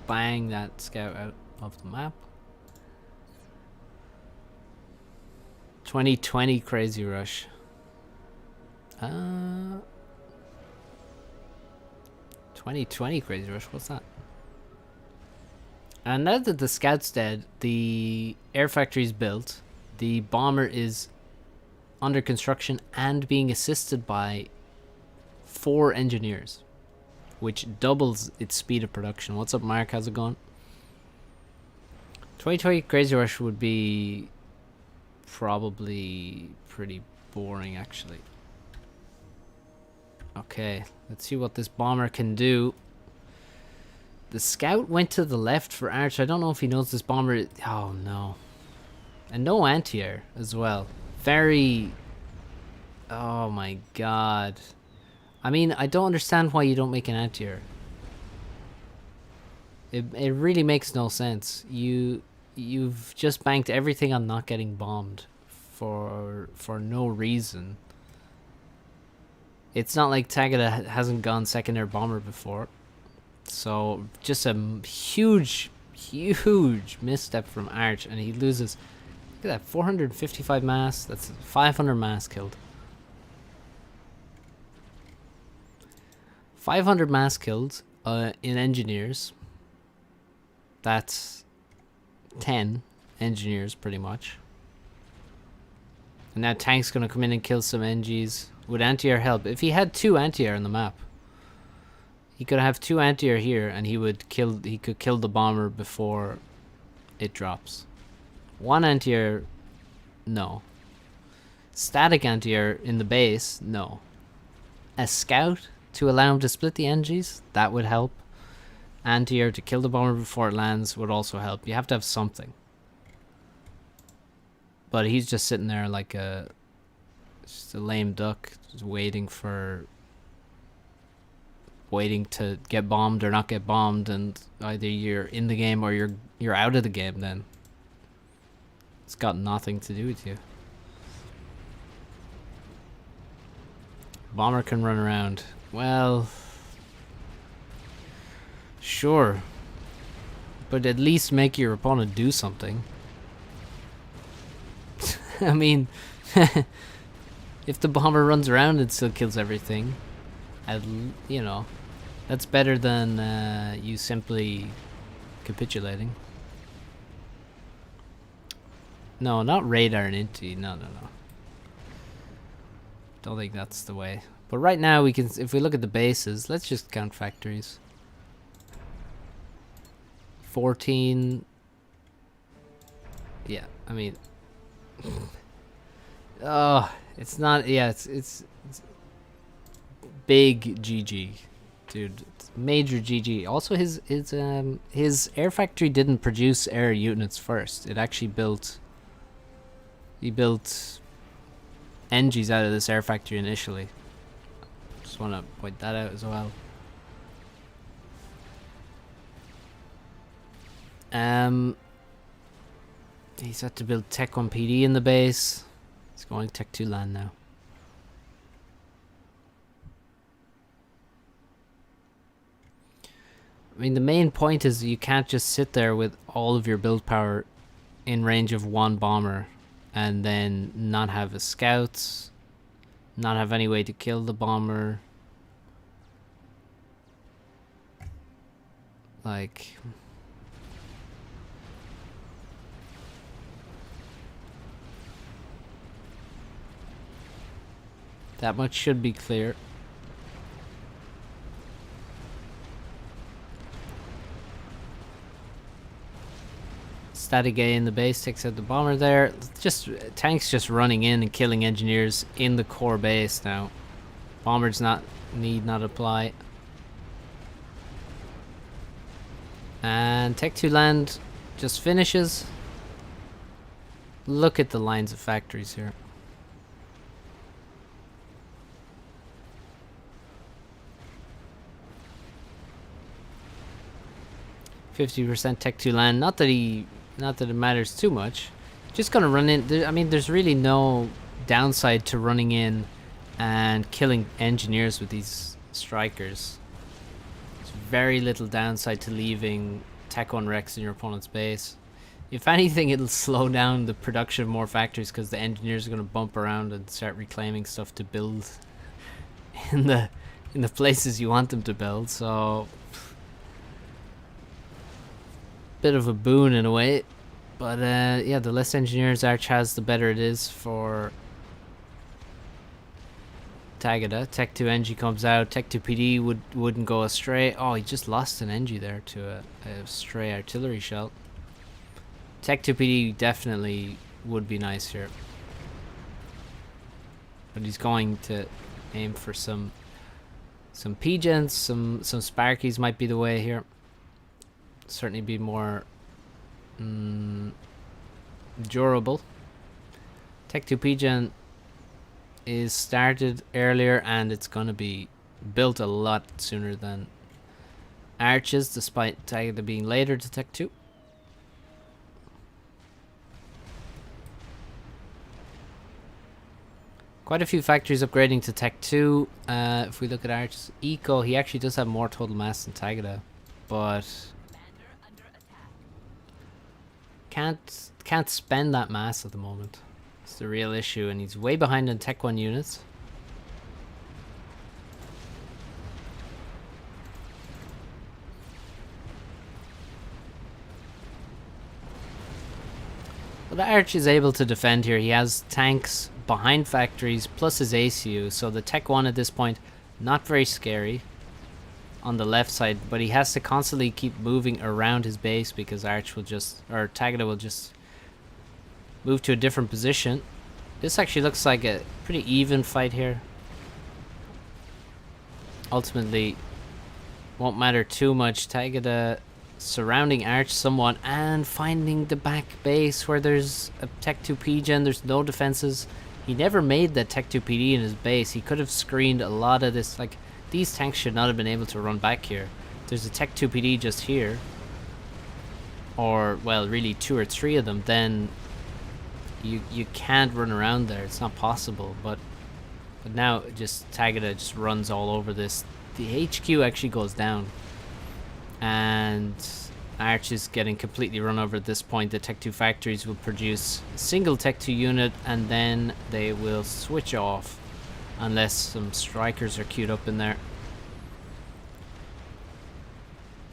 bang that scout out of the map. 2020 Crazy Rush. 2020 Crazy Rush, what's that? And now that the scout's dead, the air factory is built, the bomber is under construction and being assisted by 4 engineers, which doubles its speed of production. What's up, Mark? How's it going? 2020 Crazy Rush would be probably pretty boring, actually. Okay, let's see what this bomber can do. The scout went to the left for Arch. I don't know if he knows this bomber. Oh, no. And no anti-air as well. Very... Oh, my God. I mean, I don't understand why you don't make an anti-air. It really makes no sense. You've just banked everything on not getting bombed for no reason. It's not like Tagada hasn't gone second air bomber before. So just a huge misstep from Arch, and he loses. Look at that, 455 mass. That's 500 mass killed. 500 mass killed, in engineers. That's 10 engineers pretty much. And now tank's gonna come in and kill some NGs with anti-air help. If he had 2 anti-air on the map, he could have 2 anti-air here, and he could kill the bomber before it drops. 1 anti-air, no. Static anti-air in the base, no. A scout to allow him to split the NGs, that would help. Anti-air to kill the bomber before it lands would also help. You have to have something. But he's just sitting there like just a lame duck, just waiting to get bombed or not get bombed, and either you're in the game or you're out of the game then. It's got nothing to do with you. Bomber can run around. Well, sure. But at least make your opponent do something. I mean, if the bomber runs around and still kills everything, you know, that's better than you simply capitulating. No, not radar and inti. No. Don't think that's the way. But right now we can, if we look at the bases, let's just count factories. 14. Yeah, I mean, oh, it's not. Yeah, it's big GG, dude. It's major GG. Also, his air factory didn't produce air units first. It actually built. He built NGs out of this air factory initially. Just want to point that out as well. He's had to build Tech 1 PD in the base. He's going Tech 2 land now. I mean, the main point is you can't just sit there with all of your build power in range of 1 bomber and then not have a scouts, not have any way to kill the bomber. Like, that much should be clear. Static A in the base takes out the bomber there. Just tanks just running in and killing engineers in the core base now. Bombers need not apply. And Tech 2 land just finishes. Look at the lines of factories here. %, Tech 2 land. Not that it matters too much. Just gonna run in. I mean, there's really no downside to running in and killing engineers with these strikers. There's very little downside to leaving Tech 1 Rex in your opponent's base. If anything, it'll slow down the production of more factories because the engineers are gonna bump around and start reclaiming stuff to build in the places you want them to build. So, bit of a boon in a way, but yeah, the less engineers Arch has, the better it is for Tagada. Tech 2 NG comes out. Tech 2 PD wouldn't go astray. Oh, he just lost an NG there to a stray artillery shell. Tech 2 PD definitely would be nice here, but he's going to aim for some P-gens, some Sparkies might be the way here. Certainly be more durable. Tech 2 P-gen is started earlier and it's gonna be built a lot sooner than Arches, despite Tagada being later to Tech 2. Quite a few factories upgrading to Tech 2. If we look at Arch's Eco, he actually does have more total mass than Tagada, but can't spend that mass at the moment. It's the real issue, and he's way behind on Tech 1 units. But the Arch is able to defend here. He has tanks behind factories plus his ACU, so the Tech 1 at this point, not very scary on the left side, but he has to constantly keep moving around his base because Arch will just, or Tagada will just move to a different position. This actually looks like a pretty even fight here. Ultimately, won't matter too much. Tagada surrounding Arch somewhat and finding the back base where there's a Tech 2 PGen. There's no defenses. He never made that Tech 2 PD in his base. He could have screened a lot of this. Like, these tanks should not have been able to run back here. There's a Tech 2 PD just here, or well, really 2 or 3 of them, then you can't run around there. It's not possible. But now just Tagada just runs all over this. The HQ actually goes down, and Arch is getting completely run over at this point. The Tech 2 factories will produce a single Tech 2 unit, and then they will switch off unless some strikers are queued up in there.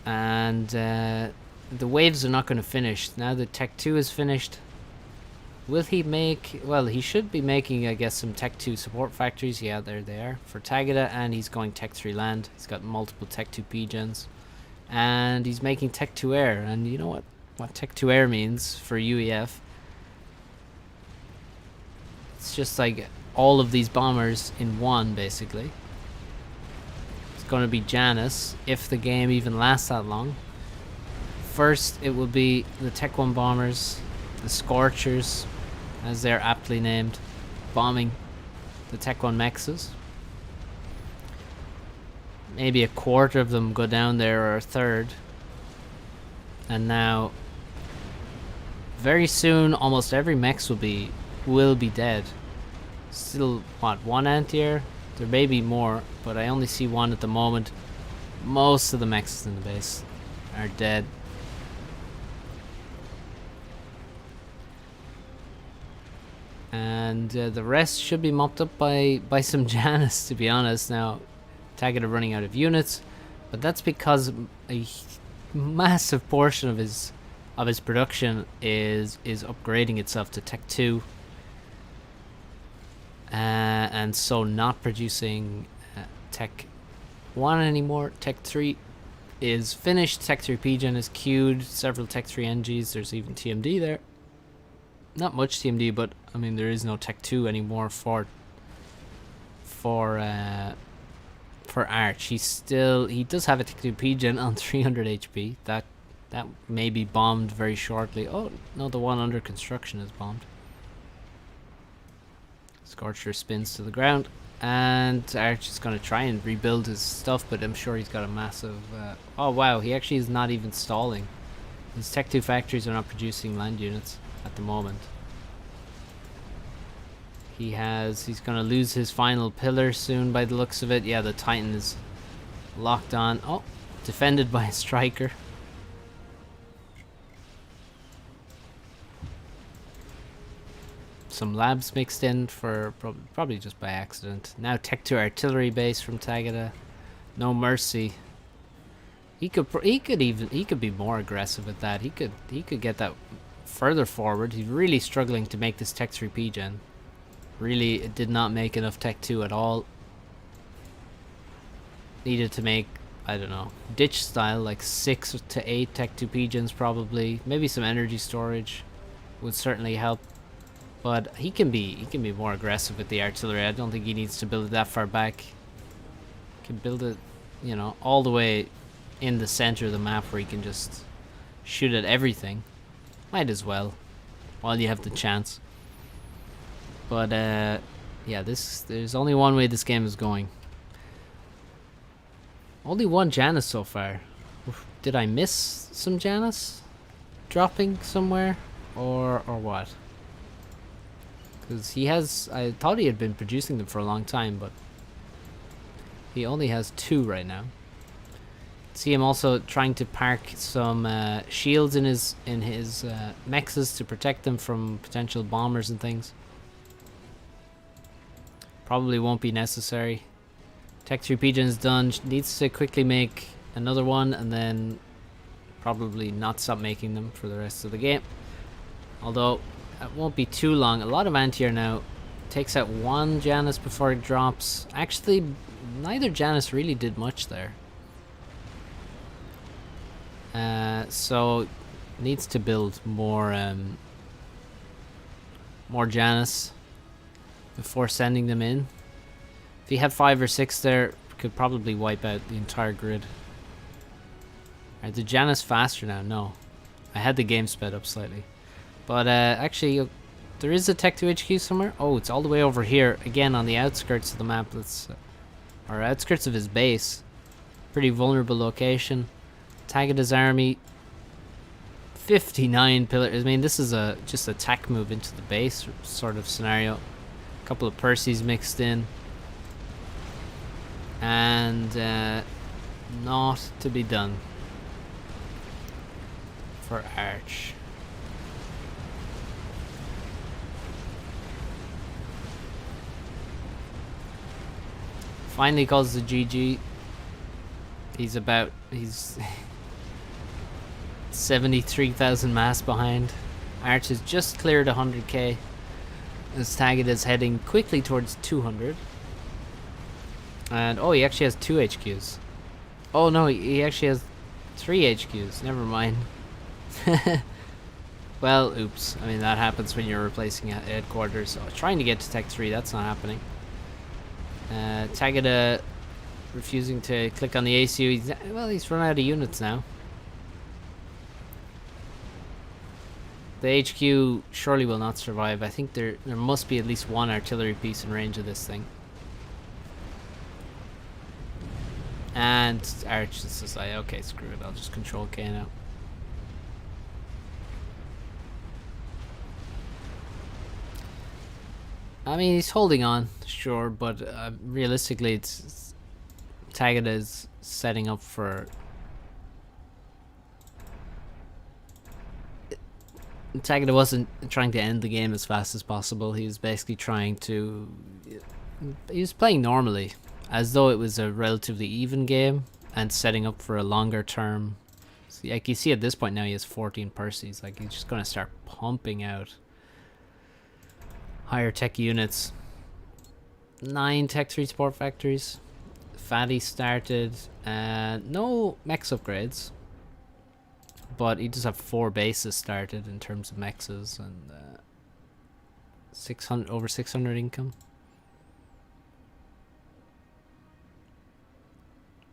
And the waves are not going to finish. Now that Tech 2 is finished, will he make... Well, he should be making, I guess, some Tech 2 support factories. Yeah, there they are for Tagada, and he's going Tech 3 land. He's got multiple Tech 2 PGens. And he's making Tech 2 air. And you know what Tech 2 air means for UEF? It's just like all of these bombers in one, basically. It's going to be Janus, if the game even lasts that long. First, it will be the Tech 1 bombers, the Scorchers, as they're aptly named, bombing the Tech 1 mexes. Maybe a quarter of them go down there, or a third. And now, very soon, almost every mex will be dead. Still, what, 1 anti-air? There may be more, but I only see 1 at the moment. Most of the mexes in the base are dead. And the rest should be mopped up by some Janus, to be honest. Now, Tagada running out of units, but that's because a massive portion of his production is upgrading itself to Tech 2, and so not producing Tech 1 anymore. Tech 3 is finished. Tech 3 PGen is queued. Several Tech 3 NGs. There's even TMD there. Not much TMD, but I mean there is no Tech 2 anymore for Arch. He does have a Tech 2 PGen on 300 HP. That may be bombed very shortly. Oh no, the one under construction is bombed. Scorcher spins to the ground, and Arch is going to try and rebuild his stuff, but I'm sure he's got a massive... oh wow, he actually is not even stalling. His Tech 2 factories are not producing land units at the moment. He's going to lose his final pillar soon by the looks of it. Yeah, the Titan is locked on. Oh, defended by a striker. Some labs mixed in for probably just by accident. Now Tech 2 artillery base from Tagada. No mercy. He could be more aggressive with that. He could get that further forward. He's really struggling to make this Tech 3 PGen. Really, it did not make enough Tech 2 at all. Needed to make, I don't know, ditch style, like 6 to 8 Tech 2 PGens probably. Maybe some energy storage would certainly help. But he can be more aggressive with the artillery. I don't think he needs to build it that far back. He can build it, you know, all the way in the center of the map where he can just shoot at everything. Might as well, while you have the chance. But yeah, there's only one way this game is going. Only one Janus so far. Did I miss some Janus dropping somewhere, or what? Because I thought he had been producing them for a long time, but he only has 2 right now. See him also trying to park some shields in his mexes to protect them from potential bombers and things. Probably won't be necessary. Tech 3 PGen is done. Needs to quickly make another one, and then probably not stop making them for the rest of the game. Although That won't be too long. A lot of anti-air now. Takes out one Janus before it drops. Actually, neither Janus really did much there. So needs to build more Janus before sending them in. If he had 5 or 6 there, could probably wipe out the entire grid. Alright, the Janus faster now? No. I had the game sped up slightly. But actually, there is a Tech 2 HQ somewhere. Oh, it's all the way over here. Again, on the outskirts of the map. That's or outskirts of his base. Pretty vulnerable location. Tagada's army. 59 pillars. I mean, this is just a tech move into the base sort of scenario. A couple of Percys mixed in. And not to be done for Arch. Finally calls the GG. He's 73,000 mass behind. Arch has just cleared 100k. As Tagada is heading quickly towards 200. And oh, he actually has 2 HQs. Oh no, he actually has 3 HQs. Never mind. Well, oops. I mean, that happens when you're replacing a headquarters. So trying to get to Tech 3, that's not happening. Tagada refusing to click on the ACU. He's run out of units now. The HQ surely will not survive. I think there must be at least one artillery piece in range of this thing. And Arch is like, okay, screw it. I'll just control K now. I mean, he's holding on, sure, but realistically, it's Tagada is setting up for. Tagada wasn't trying to end the game as fast as possible. He was basically trying to. He was playing normally, as though it was a relatively even game, and setting up for a longer term. So, like you see at this point now, he has 14 Percys. Like, he's just going to start pumping out higher tech units. 9 Tech 3 support factories. Fatty started. No mechs upgrades. But he does have 4 bases started in terms of mexes and 600 over 600 income.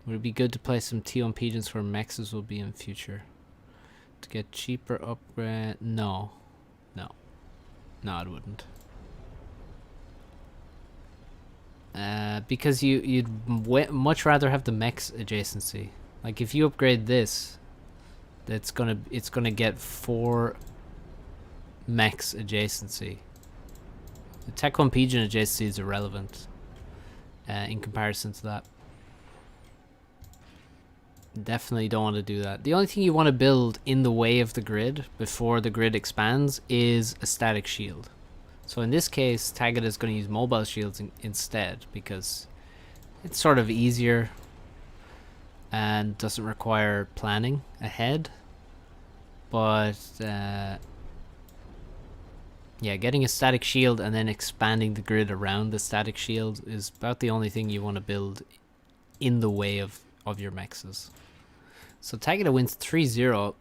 Would it be good to play some T1 pigeons where mexes will be in future? To get cheaper upgrade? No. No, it wouldn't. Because you'd much rather have the mechs adjacency. Like if you upgrade this, it's gonna get 4 mechs adjacency. The Tech 1 pigeon adjacency is irrelevant in comparison to that. Definitely don't want to do that. The only thing you want to build in the way of the grid before the grid expands is a static shield. So in this case, Tagada is going to use mobile shields instead because it's sort of easier and doesn't require planning ahead. But yeah, getting a static shield and then expanding the grid around the static shield is about the only thing you want to build in the way of your mexes. So Tagada wins 3-0.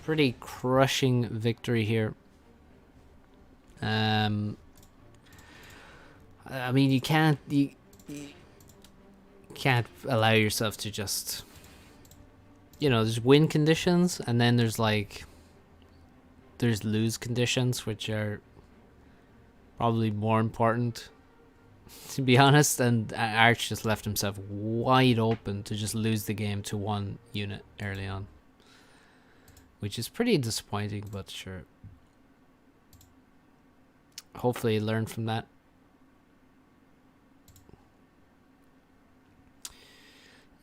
Pretty crushing victory here. I mean, you can't allow yourself to just, there's win conditions and then there's lose conditions, which are probably more important, to be honest. And Arch just left himself wide open to just lose the game to 1 unit early on, which is pretty disappointing, but sure. Hopefully learn from that.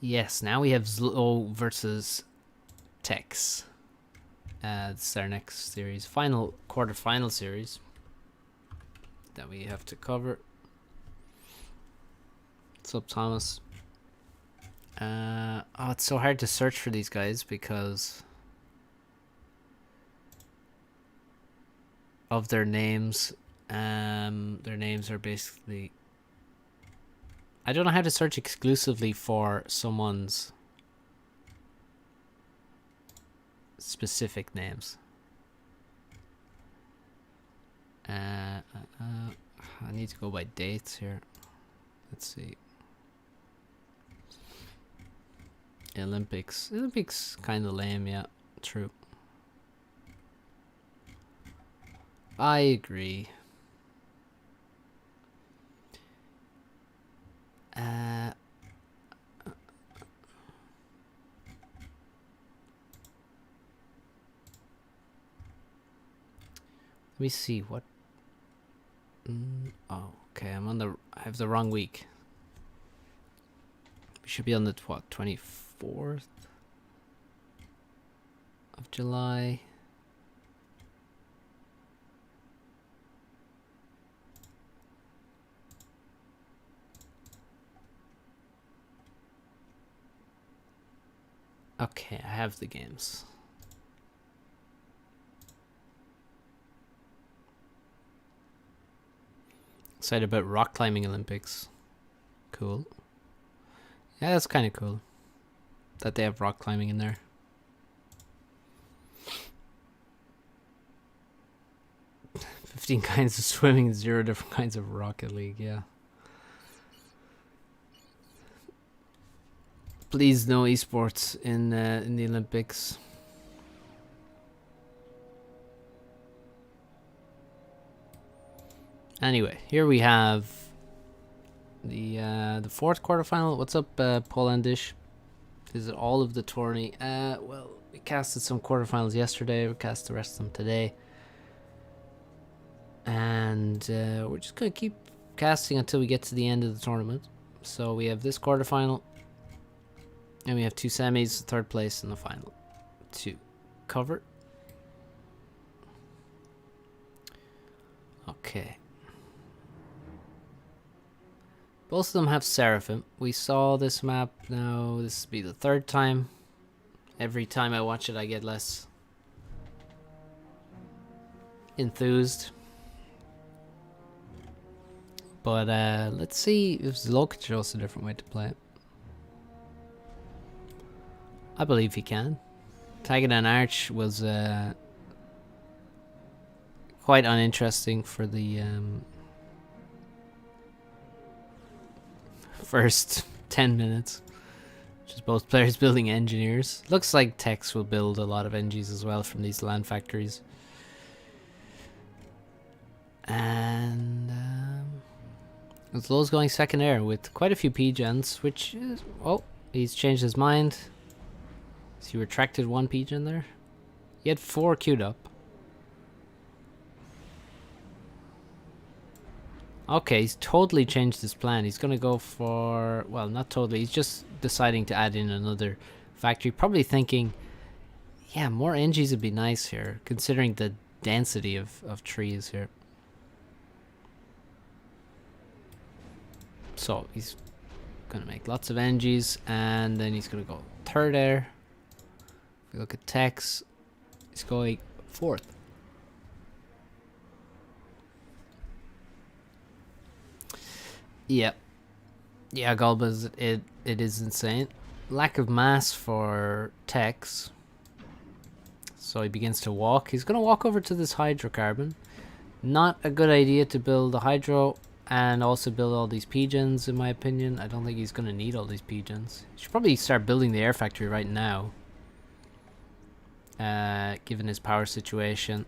Yes, now we have Zlo versus Tex. This is our next series, quarter-final series that we have to cover. What's up, Thomas? Oh, it's so hard to search for these guys because of their names. Their names are basically... I don't know how to search exclusively for someone's specific names. I need to go by dates here. Let's see. Olympics. Olympics kind of lame, yeah. True. I agree. Let me see what. Oh, okay. I have the wrong week. We should be on the what? 24th of July. Okay, I have the games. Excited about rock climbing Olympics. Cool. Yeah, that's kind of cool that they have rock climbing in there. "15 kinds of swimming, 0 different kinds of Rocket League." Yeah. Please, no esports in the Olympics. Anyway, here we have the fourth quarterfinal. What's up, Polandish? Is it all of the tourney? Well, we casted some quarterfinals yesterday. We cast the rest of them today, and we're just gonna keep casting until we get to the end of the tournament. So we have this quarterfinal, and we have 2 semis, third place, and the final to cover. Okay. Both of them have Seraphim. We saw this map now. This will be the 3rd time. Every time I watch it, I get less enthused. But let's see if Zlo could show us a different way to play it. I believe he can. Tagadan Arch was quite uninteresting for the first 10 minutes. Just both players building engineers. Looks like Tex will build a lot of NGs as well from these land factories. And Zlo's going second air with quite a few P-gens, which is... Oh, he's changed his mind. So he retracted 1 P-gen there. He had 4 queued up. Okay, he's totally changed his plan. He's gonna go for... Well, not totally. He's just deciding to add in another factory. Probably thinking, yeah, more NGs would be nice here, considering the density of trees here. So he's gonna make lots of NGs, and then he's gonna go 3rd air. If we look at Tex, he's going 4th. Yep. Yeah, Galba's it is insane. Lack of mass for Tex. So he begins to walk. He's gonna walk over to this hydrocarbon. Not a good idea to build a hydro and also build all these P-gens, in my opinion. I don't think he's gonna need all these P-gens. He should probably start building the air factory right now. Given his power situation.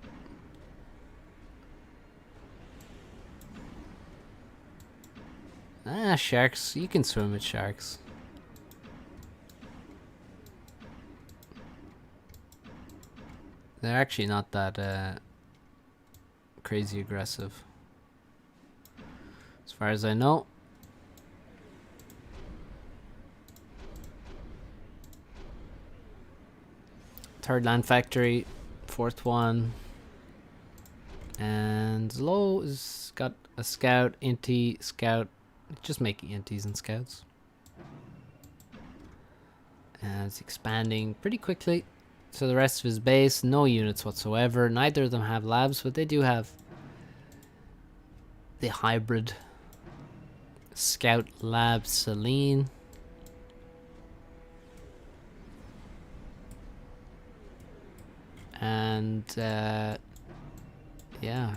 Ah, sharks. You can swim with sharks. They're actually not that crazy aggressive, as far as I know. Third land factory, 4th one. And Zlo has got a scout, inti, scout. Just making intis and scouts. And it's expanding pretty quickly. So the rest of his base, no units whatsoever. Neither of them have labs, but they do have the hybrid Scout Lab Celine. And yeah.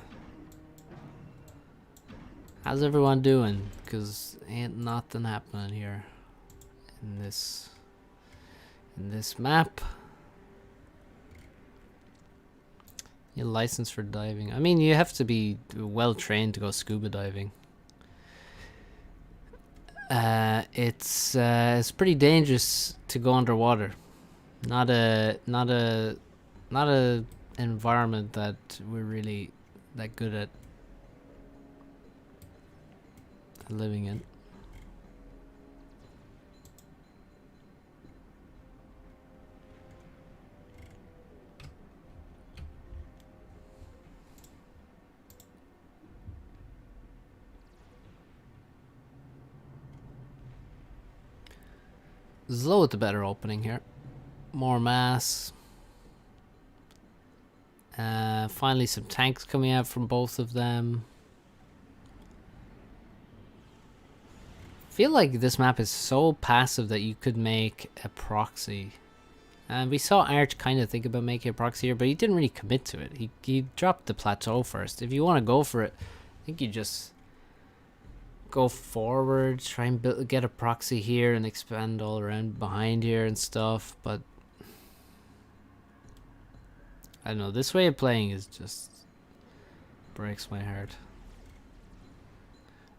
How's everyone doing? Because ain't nothing happening here in this map. Your license for diving. I mean, you have to be well trained to go scuba diving. It's pretty dangerous to go underwater. Not a environment that we're really that good at living in. Slow with the better opening here. More mass. Finally some tanks coming out from both of them. Feel like this map is so passive that you could make a proxy. And we saw Arch kind of think about making a proxy here, but he didn't really commit to it. He dropped the plateau first. If you want to go for it, I think you just go forward, try and get a proxy here and expand all around behind here and stuff, but I don't know, this way of playing is just breaks my heart.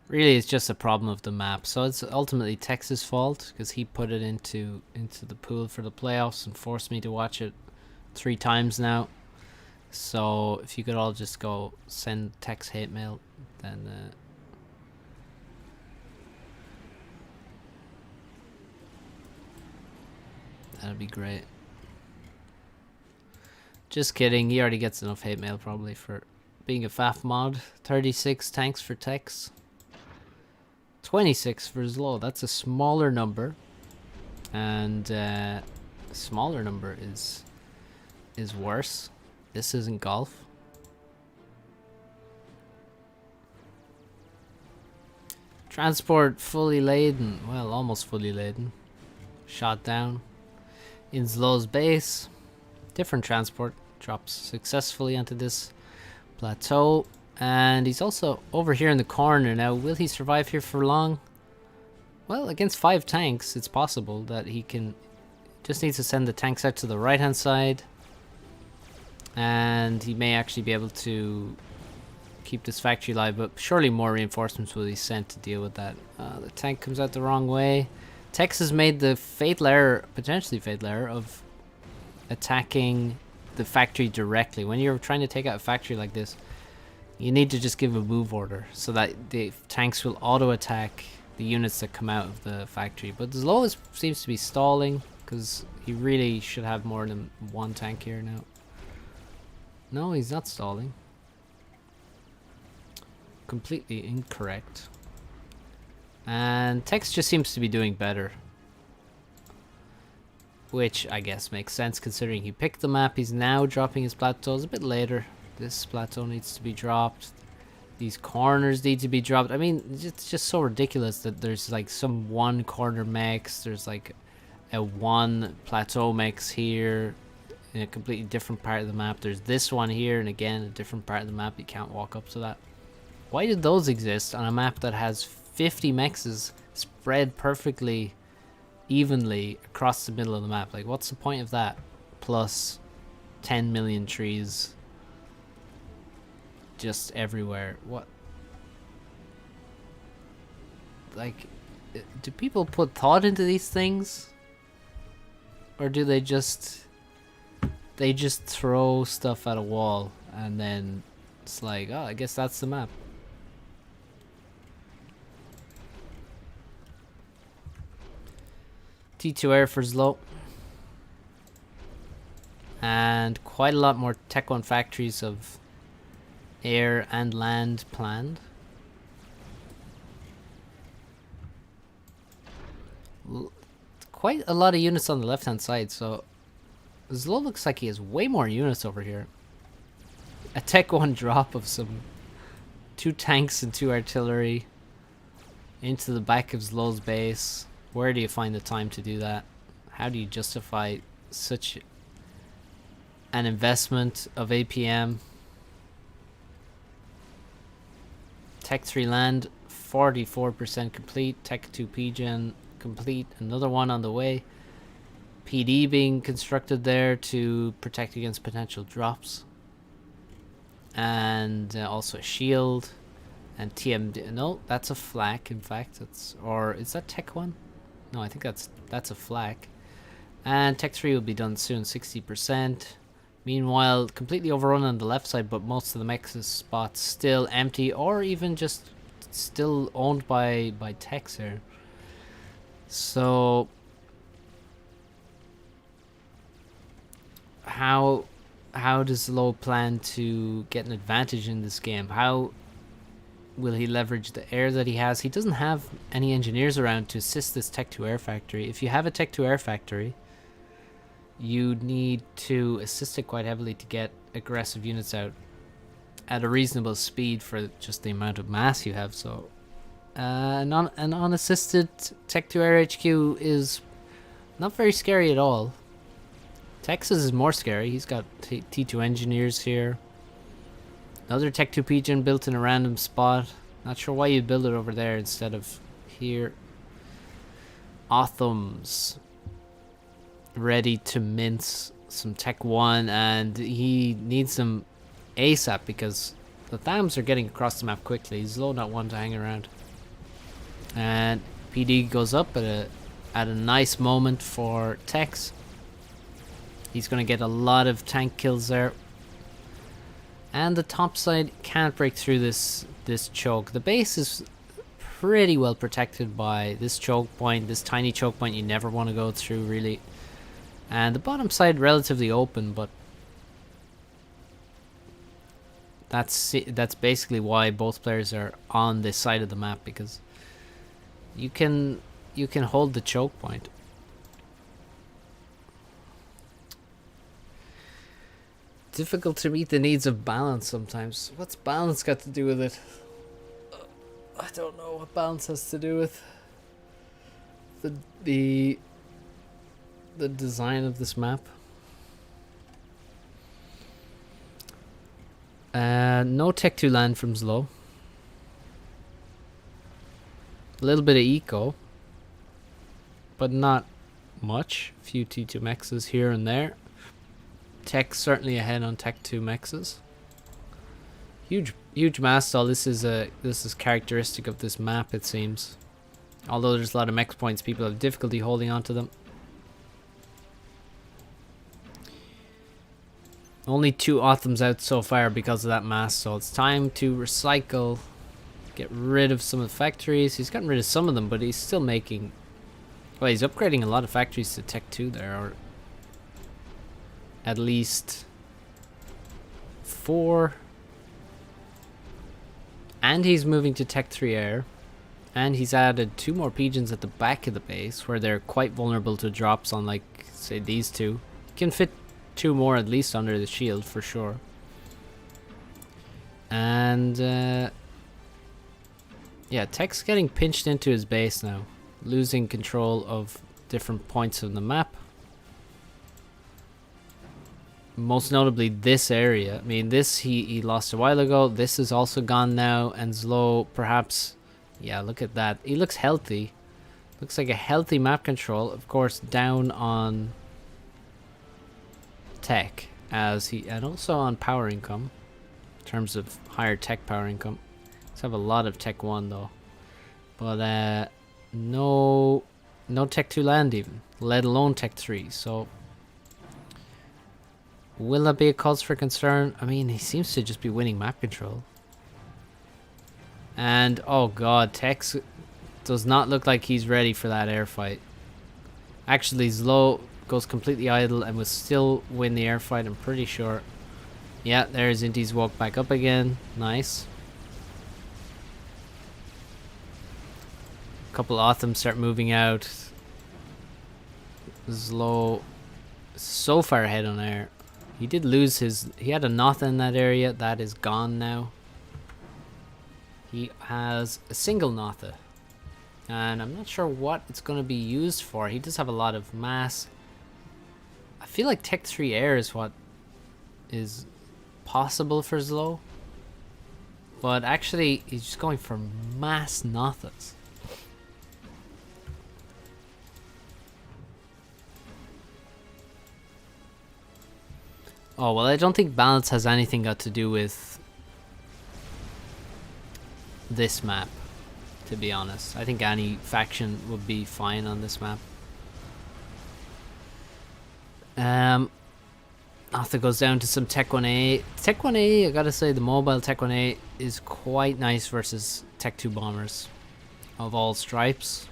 Really, it's just a problem of the map. So it's ultimately Tex's fault because he put it into the pool for the playoffs and forced me to watch it 3 times now. So if you could all just go send Tex hate mail, then that'd be great. Just kidding. He already gets enough hate mail probably for being a FAF mod. 36 tanks for Tex. 26 for Zlo. That's a smaller number, and a smaller number is worse. This isn't golf. Transport fully laden. Well, almost fully laden. Shot down. In Zlo's base. Different transport. Drops successfully onto this plateau. And he's also over here in the corner now. Will he survive here for long? Well, against 5 tanks, it's possible that he can. Just needs to send the tanks out to the right hand side. And he may actually be able to keep this factory alive, but surely more reinforcements will be sent to deal with that. The tank comes out the wrong way. Tex has made the fatal error, potentially fatal error, of attacking the factory directly. When you're trying to take out a factory like this, you need to just give a move order so that the tanks will auto-attack the units that come out of the factory. But Zlo seems to be stalling because he really should have more than 1 tank here now. No, he's not stalling. Completely incorrect. And Tex just seems to be doing better. Which I guess makes sense considering he picked the map. He's now dropping his plateaus a bit later. This plateau needs to be dropped. These corners need to be dropped. I mean, it's just so ridiculous that there's like some 1 corner mix. There's like a 1 plateau mix here in a completely different part of the map. There's this one here, and again, a different part of the map. You can't walk up to that. Why did those exist on a map that has 50 mexes spread perfectly evenly across the middle of the map? Like, what's the point of that? Plus 10 million trees just everywhere. What? Like, do people put thought into these things? Or do they just throw stuff at a wall and then it's like, oh, I guess that's the map. T2 air for Zlo. And quite a lot more Tech 1 factories of air and land planned. Quite a lot of units on the left hand side, so Zlo looks like he has way more units over here. A Tech 1 drop of some 2 tanks and 2 artillery into the back of Zlo's base. Where do you find the time to do that? How do you justify such an investment of APM? Tech 3 land, 44% complete. Tech 2 Pigeon complete. Another one on the way. PD being constructed there to protect against potential drops. And also a shield. And TMD. No, that's a flak, in fact. Or is that Tech 1? No, I think that's a flak. And Tech 3 will be done soon, 60%. Meanwhile, completely overrun on the left side, but most of the Mex's spots still empty, or even just still owned by techs here. So how does Lowe plan to get an advantage in this game? How will he leverage the air that he has? He doesn't have any engineers around to assist this Tech 2 air factory. If you have a Tech 2 air factory, you need to assist it quite heavily to get aggressive units out at a reasonable speed for just the amount of mass you have. So an unassisted Tech 2 air HQ is not very scary at all. Texas is more scary. He's got T2 engineers here. Another Tech 2 Pigeon built in a random spot. Not sure why you'd build it over there instead of here. Othams ready to mince some Tech 1, and he needs them ASAP because the Thams are getting across the map quickly. He's low, not one to hang around. And PD goes up at a nice moment for Tex. He's going to get a lot of tank kills there. And the top side can't break through this choke. The base is pretty well protected by this choke point, this tiny choke point you never want to go through, really. And the bottom side relatively open, but that's basically why both players are on this side of the map, because you can hold the choke point. Difficult to meet the needs of balance sometimes. What's balance got to do with it? I don't know what balance has to do with the design of this map. No Tech 2 land from Zlo. A little bit of eco, but not much. A few T2 mexes here and there. Tech certainly ahead on Tech 2 mexes. Huge mass stall. This is characteristic of this map, it seems. Although there's a lot of mex points, people have difficulty holding on to them. Only 2 Othams out so far because of that mass, so it's time to recycle. Get rid of some of the factories. He's gotten rid of some of them, but he's still making... Well, he's upgrading a lot of factories to Tech 2 there, or at least 4. And he's moving to Tech 3 Air. And he's added 2 more Pigeons at the back of the base, where they're quite vulnerable to drops on, like, say, these 2. You can fit 2 more at least under the shield for sure. And yeah, Tech's getting pinched into his base now, losing control of different points of the map. Most notably this area. I mean, this he lost a while ago. This is also gone now, and Zlo perhaps... Yeah, look at that. He looks healthy. Looks like a healthy map control. Of course, down on Tech, and also on power income, in terms of higher Tech power income. Let's have a lot of Tech 1 though, but no Tech 2 land even, let alone Tech 3. So will that be a cause for concern? I mean, he seems to just be winning map control. And oh god, Tex does not look like he's ready for that air fight. Actually, Zlo goes completely idle and will still win the air fight, I'm pretty sure. Yeah, there's Inti's walk back up again. Nice. A couple Othams start moving out. Zlo So far ahead on air. He did lose his... He had a Notha in that area. That is gone now. He has a single Notha. And I'm not sure what it's going to be used for. He does have a lot of mass. I feel like Tech 3 Air is what is possible for Zlo. But actually, he's just going for mass Nothas. Oh, well, I don't think balance has anything got to do with this map, to be honest. I think any faction would be fine on this map. Arthur goes down to some Tech 1A. Tech 1A, I gotta say, the mobile Tech 1A is quite nice versus Tech 2 bombers of all stripes.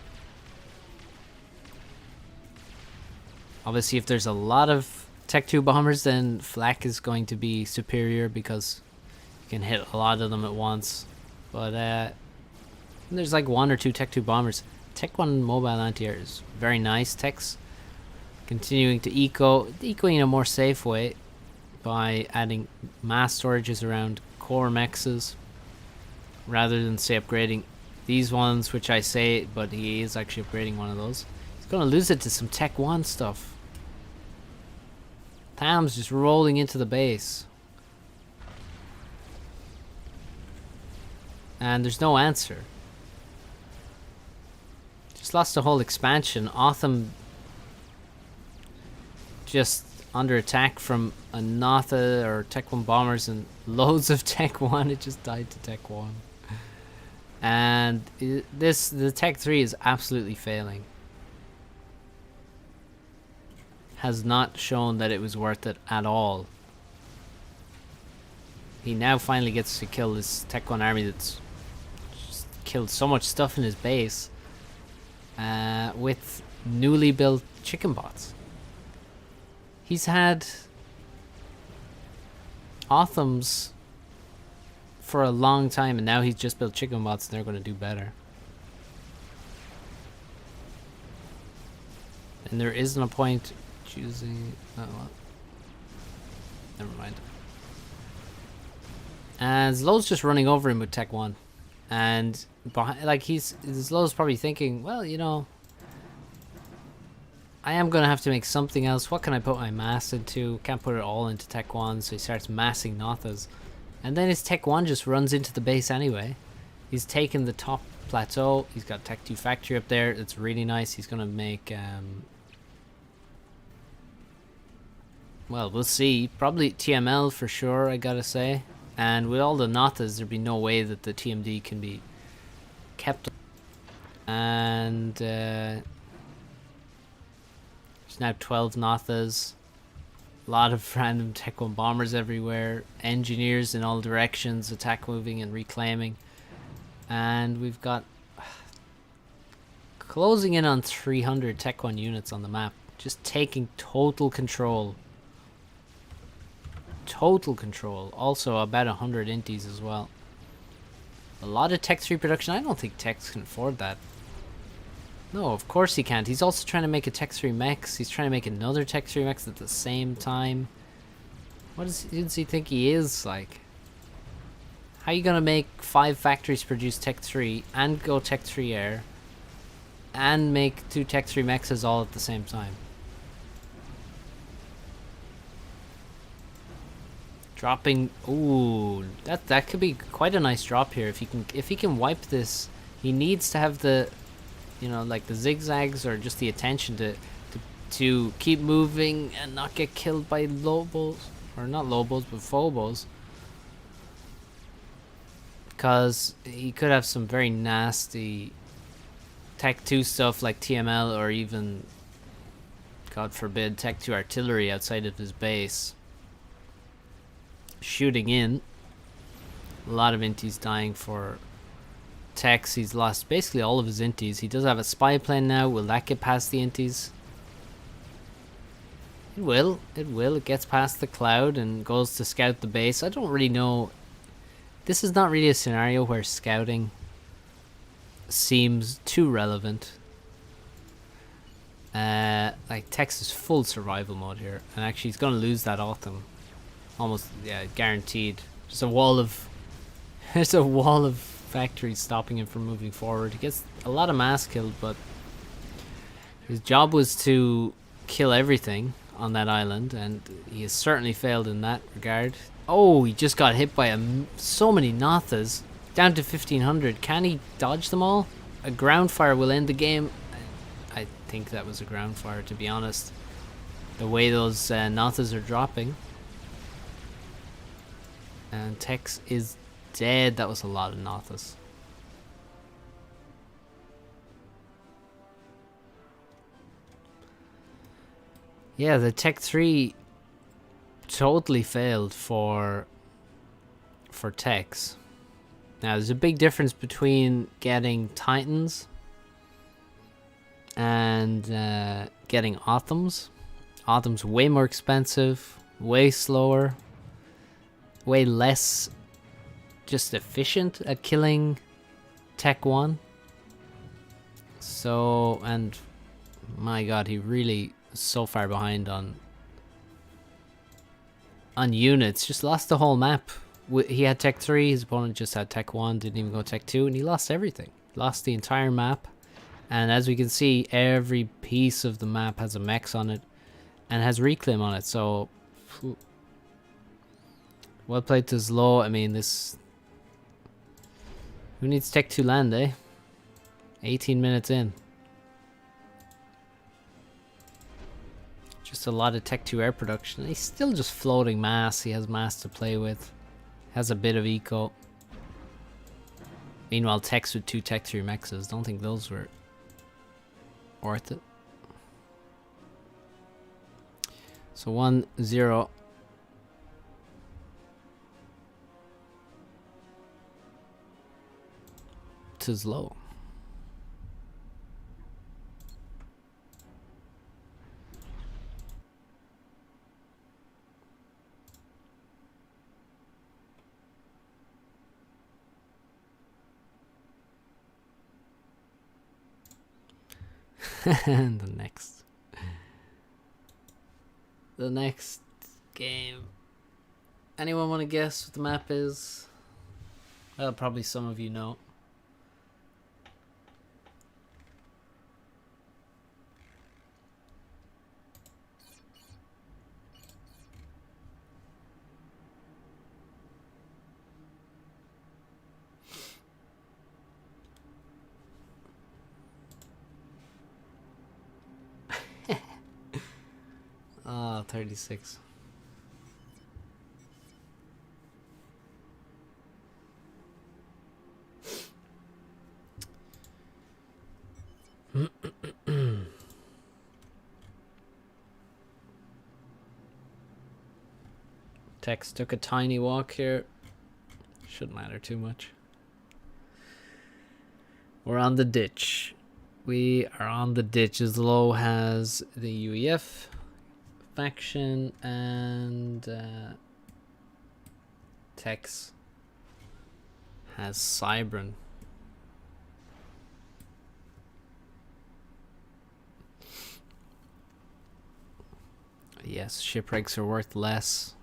Obviously, if there's a lot of Tech 2 bombers, then Flak is going to be superior because you can hit a lot of them at once. But there's like 1 or 2 Tech 2 bombers. Tech 1 mobile anti-air is very nice. Tech's continuing to eco in a more safe way by adding mass storages around core mexes rather than say upgrading these ones, which I say, but he is actually upgrading one of those. He's gonna lose it to some Tech 1 stuff. Tam's just rolling into the base. And there's no answer. Just lost the whole expansion. Otham just under attack from a Notha or Tech 1 bombers and loads of Tech 1. It just died to Tech 1. And the Tech 3 is absolutely failing. Has not shown that it was worth it at all. He now finally gets to kill this Tech 1 army that's just killed so much stuff in his base with newly built chicken bots. He's had Othams for a long time, and now he's just built chicken bots and they're going to do better. And there isn't a point choosing... Oh, well. Never mind. And Zlo's just running over him with Tech 1. And behind, like, Zlo's probably thinking, well, you know, I am going to have to make something else. What can I put my mass into? Can't put it all into Tech 1, so he starts massing Nothas. And then his Tech 1 just runs into the base anyway. He's taken the top plateau. He's got Tech 2 factory up there. It's really nice. He's going to make... well, we'll see. Probably TML for sure, I gotta say. And with all the Nothas, there'd be no way that the TMD can be kept. And there's now 12 Nothas. A lot of random Tech 1 bombers everywhere. Engineers in all directions, attack moving and reclaiming. And we've got closing in on 300 Tech 1 units on the map. Just taking total control. Total control. Also about 100 inties as well. A lot of Tech 3 production. I don't think Techs can afford that. No, of course he can't. He's also trying to make a Tech 3 mechs. He's trying to make another Tech 3 mechs at the same time. What does he think he is, like? How are you gonna make 5 factories produce Tech 3 and go Tech 3 Air and make 2 Tech 3 mechs all at the same time? Dropping, ooh, that could be quite a nice drop here if he can wipe this. He needs to have the, you know, like the zigzags or just the attention to keep moving and not get killed by Lobos, or not Lobos but Phobos, because he could have some very nasty Tech 2 stuff like TML, or even, God forbid, Tech 2 artillery outside of his base shooting in. A lot of inties dying for Techs. He's lost basically all of his inties. He does have a spy plane now. Will that get past the inties? It will. It will. It gets past the cloud and goes to scout the base. I don't really know. This is not really a scenario where scouting seems too relevant. Like like Tex is full survival mode here, and actually he's gonna lose that Autumn, almost, yeah, guaranteed. Just a wall of, there's a wall of factories stopping him from moving forward. He gets a lot of mass killed, but his job was to kill everything on that island, and he has certainly failed in that regard. Oh, he just got hit by so many Nothas, down to 1500. Can he dodge them all? A ground fire will end the game. I think that was a ground fire, to be honest. The way those Nothas are dropping. And Tex is dead. That was a lot of Nothas. Yeah, the Tech 3 totally failed for Tex. Now, there's a big difference between getting Titans and getting Autumns. Autumn's way more expensive, way slower, way less just efficient at killing Tech 1. So, and my god, he really is so far behind on units. Just lost the whole map. He had Tech 3, his opponent just had Tech 1, didn't even go Tech 2, and he lost everything. Lost the entire map. And as we can see, every piece of the map has a mechs on it and has reclaim on it. So, well played to Zlo. I mean, this... Who needs Tech 2 land, eh? 18 minutes in. Just a lot of Tech 2 air production. He's still just floating mass. He has mass to play with. Has a bit of eco. Meanwhile, Techs with 2 Tech 3 mexes. Don't think those were worth it. So 1-0. To Zlo. And the next game. Anyone want to guess what the map is? Well, probably some of you know. Ah, 36. Tex took a tiny walk here. Shouldn't matter too much. We're on the ditch. We are on the ditch. Zlo has the UEF faction and Tex has Cybran. Yes, shipwrecks are worth less.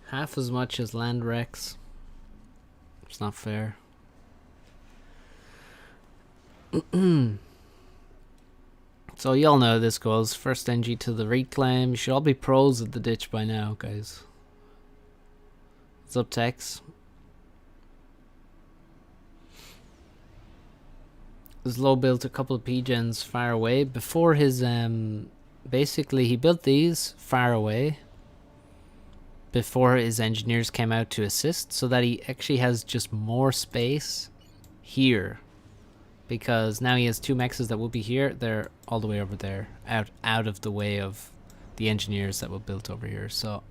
Half as much as land wrecks. It's not fair. So y'all know how this goes. First NG to the reclaim. You should all be pros at the ditch by now, guys. What's up, Tex? Zlo built a couple of P-gens far away. Before his, basically he built these far away before his engineers came out to assist, so that he actually has just more space here. Because now he has 2 mexes that will be here. They're all the way over there, out of the way of the engineers that were built over here. So,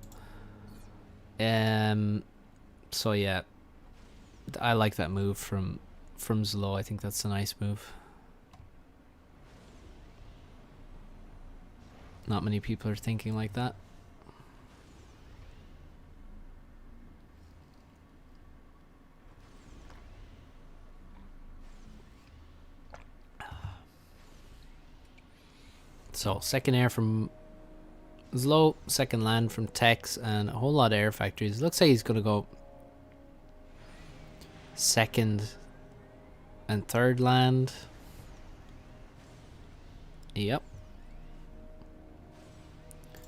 so yeah, I like that move from Zlo. I think that's a nice move. Not many people are thinking like that. So second air from Zlo, second land from Tex, and a whole lot of air factories. Looks like he's gonna go second and third land. Yep.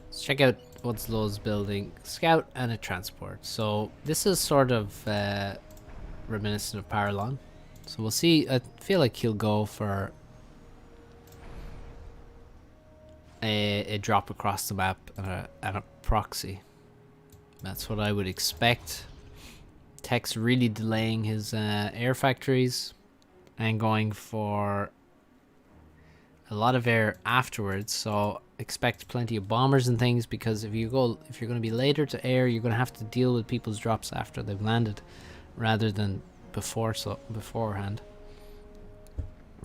Let's check out what Zlo's building. Scout and a transport. So this is sort of reminiscent of Paralon. So we'll see. I feel like he'll go for a drop across the map and a proxy. That's what I would expect. Tech's really delaying his air factories and going for a lot of air afterwards. So expect plenty of bombers and things, because if you're going to be later to air, you're going to have to deal with people's drops after they've landed rather than beforehand.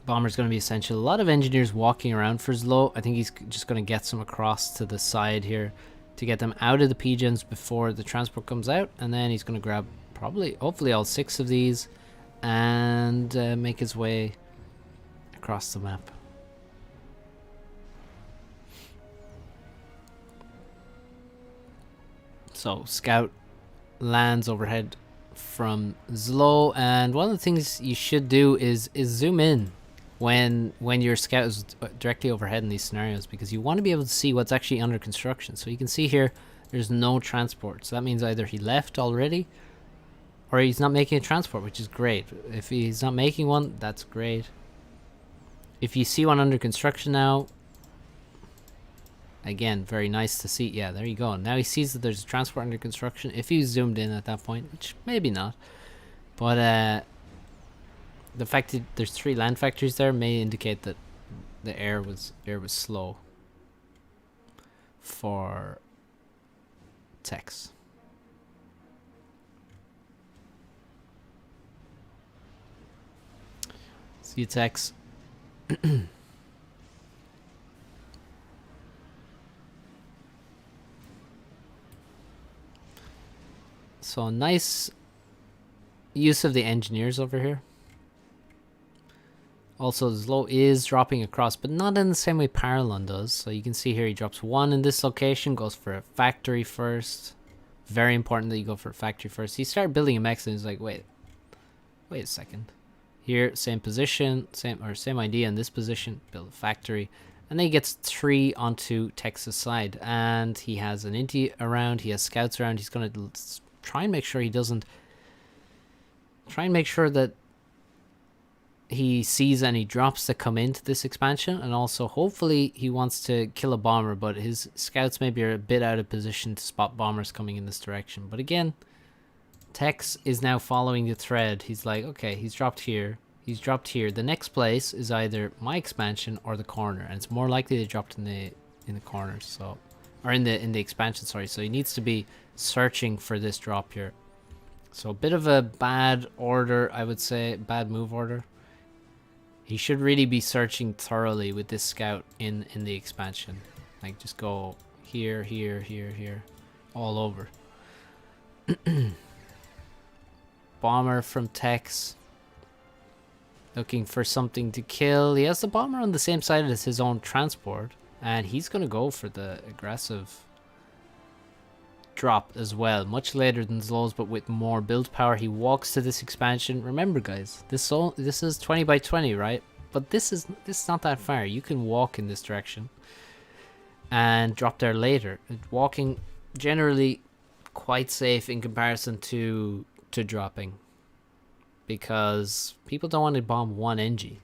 Bomber's going to be essential. A lot of engineers walking around for Zlo. I think he's just going to get some across to the side here to get them out of the P-gens before the transport comes out, and then he's going to grab hopefully all 6 of these and make his way across the map. So Scout lands overhead from Zlo, and one of the things you should do is zoom in when your scout is directly overhead in these scenarios, because you want to be able to see what's actually under construction. So you can see here there's no transport, so that means either he left already or he's not making a transport, which is great. If he's not making one, that's great. If you see one under construction now, again, very nice to see. Yeah, there you go. Now he sees that there's a transport under construction. If he zoomed in at that point, which maybe not, but the fact that there's 3 land factories there may indicate that the air was slow for Tex. See you, Tex. So nice use of the engineers over here. Also, Zlo is dropping across, but not in the same way Paralon does. So you can see here he drops 1 in this location, goes for a factory first. Very important that you go for a factory first. He started building a mech and he's like, wait a second. Here, same position, same idea in this position, build a factory. And then he gets 3 onto Texas side. And he has an Inti around, he has scouts around. He's going to try and make sure he doesn't... Try and make sure that he sees any drops that come into this expansion, and also hopefully he wants to kill a bomber, but his scouts maybe are a bit out of position to spot bombers coming in this direction. But again, Tex is now following the thread. He's like, okay, he's dropped here, he's dropped here. The next place is either my expansion or the corner, and it's more likely they dropped in the corners, so, or in the expansion, sorry. So he needs to be searching for this drop here. So a bit of a bad order, I would say, bad move order. He should really be searching thoroughly with this scout in the expansion. Like, just go here, here, here, here, all over. Bomber from Tex. Looking for something to kill. He has the bomber on the same side as his own transport, and he's going to go for the aggressive drop as well, much later than Zlo's, but with more build power. He walks to this expansion. Remember, guys, this is 20 by 20, right? But this is not that far. You can walk in this direction and drop there later. Walking generally quite safe in comparison to dropping, because people don't want to bomb one NG.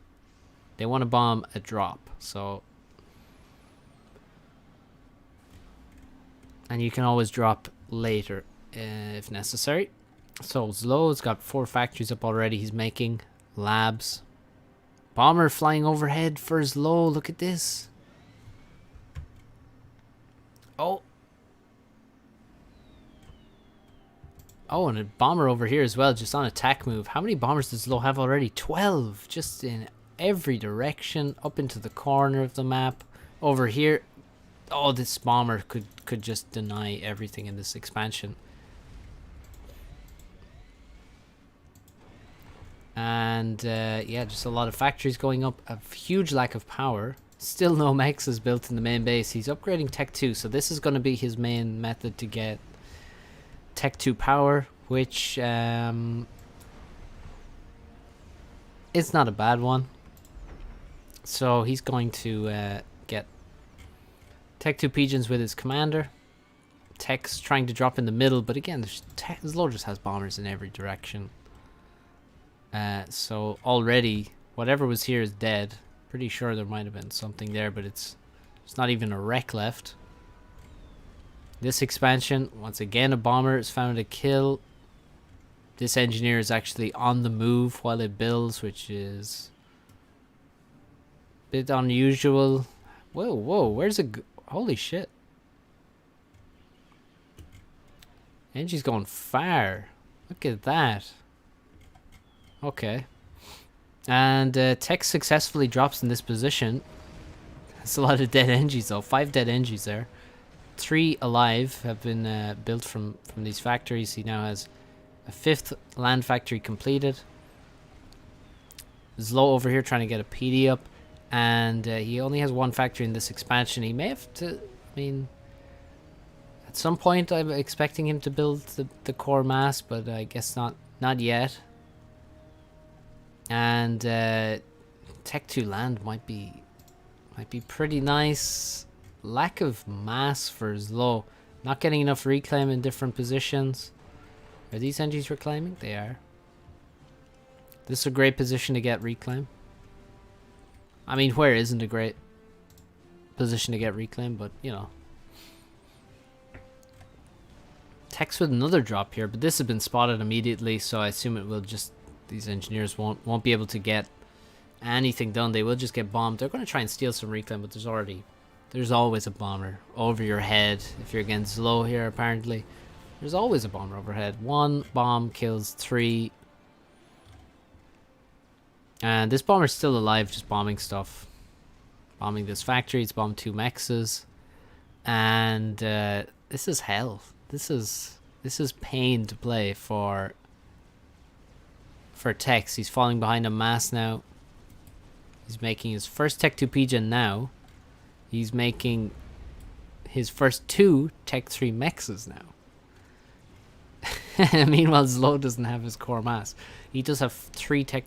They want to bomb a drop. So, and you can always drop later if necessary. So Zlo's got 4 factories up already. He's making labs. Bomber flying overhead for Zlo. Look at this. Oh, and a bomber over here as well, just on attack move. How many bombers does Zlo have already? 12, just in every direction, up into the corner of the map. Over here, oh, this bomber could just deny everything in this expansion. And yeah, just a lot of factories going up. A huge lack of power. Still no mechs is built in the main base. He's upgrading Tech 2, so this is going to be his main method to get Tech 2 power, which it's not a bad one. So he's going to get Tech 2 pigeons with his commander. Tech's trying to drop in the middle, but again, Zlo just has bombers in every direction. So already, whatever was here is dead. Pretty sure there might have been something there, but it's not even a wreck left. This expansion, once again, a bomber is found to kill. This engineer is actually on the move while it builds, which is a bit unusual. Whoa, whoa, where's it? Holy shit. Engie's going far. Look at that. Okay. And Tech successfully drops in this position. That's a lot of dead Engies though. 5 dead Engies there. 3 alive have been built from these factories. He now has a 5th land factory completed. Zlo over here trying to get a PD up. And he only has 1 factory in this expansion. He may have to... I mean... At some point I'm expecting him to build the core mass, but I guess not yet. And Tech 2 land might be pretty nice. Lack of mass for Zlo. Not getting enough reclaim in different positions. Are these engines reclaiming? They are. This is a great position to get reclaim. I mean, where isn't a great position to get reclaim, but you know. Tech's with another drop here, but this has been spotted immediately, so I assume it will just... These engineers won't be able to get anything done. They will just get bombed. They're going to try and steal some reclaim, but there's always a bomber over your head. If you're against Zlo here, apparently, there's always a bomber overhead. 1 bomb kills 3, and this bomber's still alive, just bombing stuff, bombing this factory. It's bombed 2 mexes, and this is hell. This is pain to play for Tex. He's falling behind a mass now. He's making his first Tech 2 pigeon now. He's making his first 2 Tech 3 mexes now. Meanwhile, Zlo doesn't have his core mass. He does have 3 Tech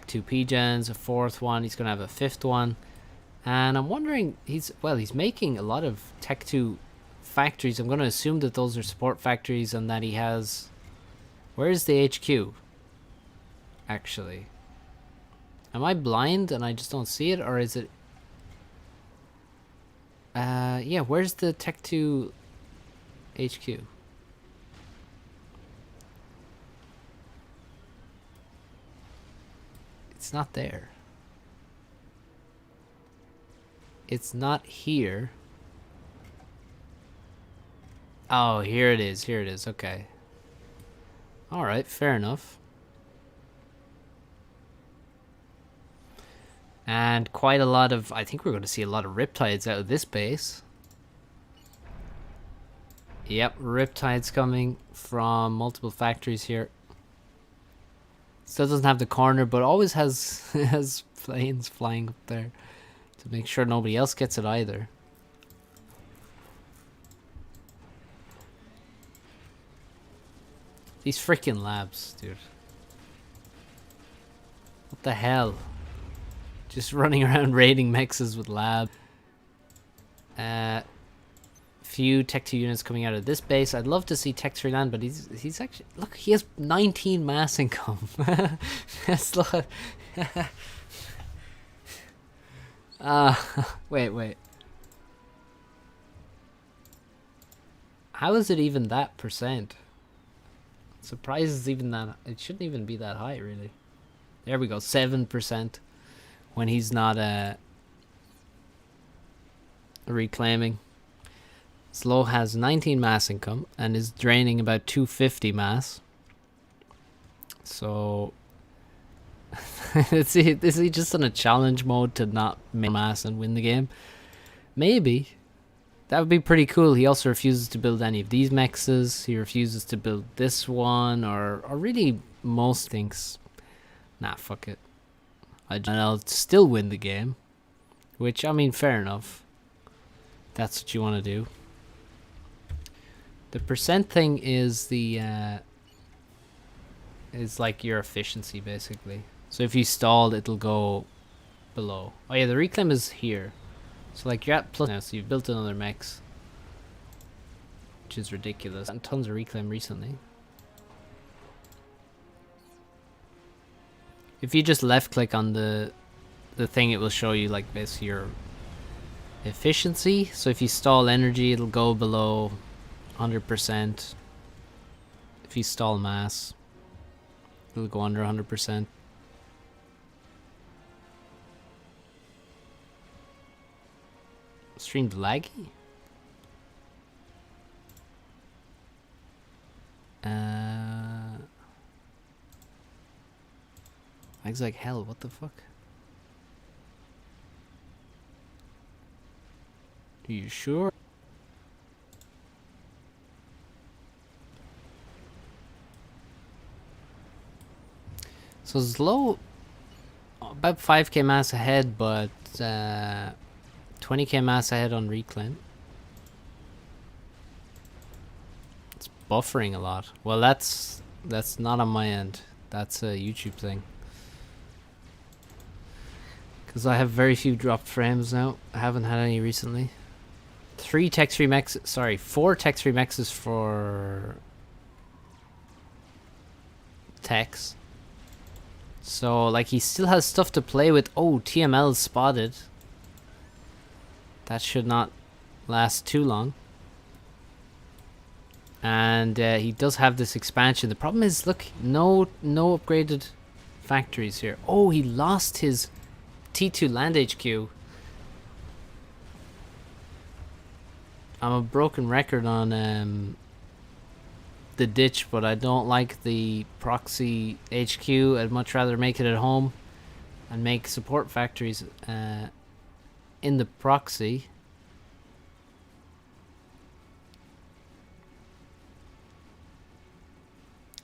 2 pigeons, a 4th one. He's going to have a 5th one. And I'm wondering, he's making a lot of Tech 2 factories. I'm going to assume that those are support factories and that he has... Where's the HQ? Actually. Am I blind and I just don't see it? Or is it... yeah, where's the Tech 2 HQ? It's not there. It's not here. Oh, here it is. Here it is. Okay. Alright, fair enough. And quite a lot of... I think we're going to see a lot of Riptides out of this base. Yep, Riptides coming from multiple factories here. Still doesn't have the corner, but always has planes flying up there to make sure nobody else gets it either. These freaking labs, dude. What the hell? Just running around raiding mexes with lab. Few Tech 2 units coming out of this base. I'd love to see Tech 3 land, but he's actually... Look, he has 19 mass income. That's lot. Wait. How is it even that percent? Surprises even that. It shouldn't even be that high, really. There we go, 7% when he's not reclaiming. Zlo has 19 mass income and is draining about 250 mass. So is he just on a challenge mode to not make mass and win the game? Maybe. That would be pretty cool. He also refuses to build any of these mexes. He refuses to build this one, or really most things. Nah, fuck it. and I'll still win the game. Which, I mean, fair enough. That's what you want to do. The percent thing is is like your efficiency, basically. So if you stalled, it'll go below. Oh yeah, the reclaim is here. So like you're at plus now, so you've built another mechs. Which is ridiculous. And tons of reclaim recently. If you just left click on the thing, it will show you like basically your efficiency. So if you stall energy, it'll go below 100%. If you stall mass, it'll go under 100%. Streamed laggy? Lags like hell, what the fuck? Are you sure? So it's low, about 5k mass ahead, but 20k mass ahead on reclaim. It's buffering a lot. Well, that's not on my end. That's a YouTube thing. Because I have very few dropped frames now. I haven't had any recently. 4 tech-free mexes for Tex. So, like, he still has stuff to play with. Oh, TML spotted. That should not last too long. And he does have this expansion. The problem is, look, no upgraded factories here. Oh, he lost his T2 land HQ. I'm a broken record on the ditch, but I don't like the proxy HQ. I'd much rather make it at home and make support factories in the proxy.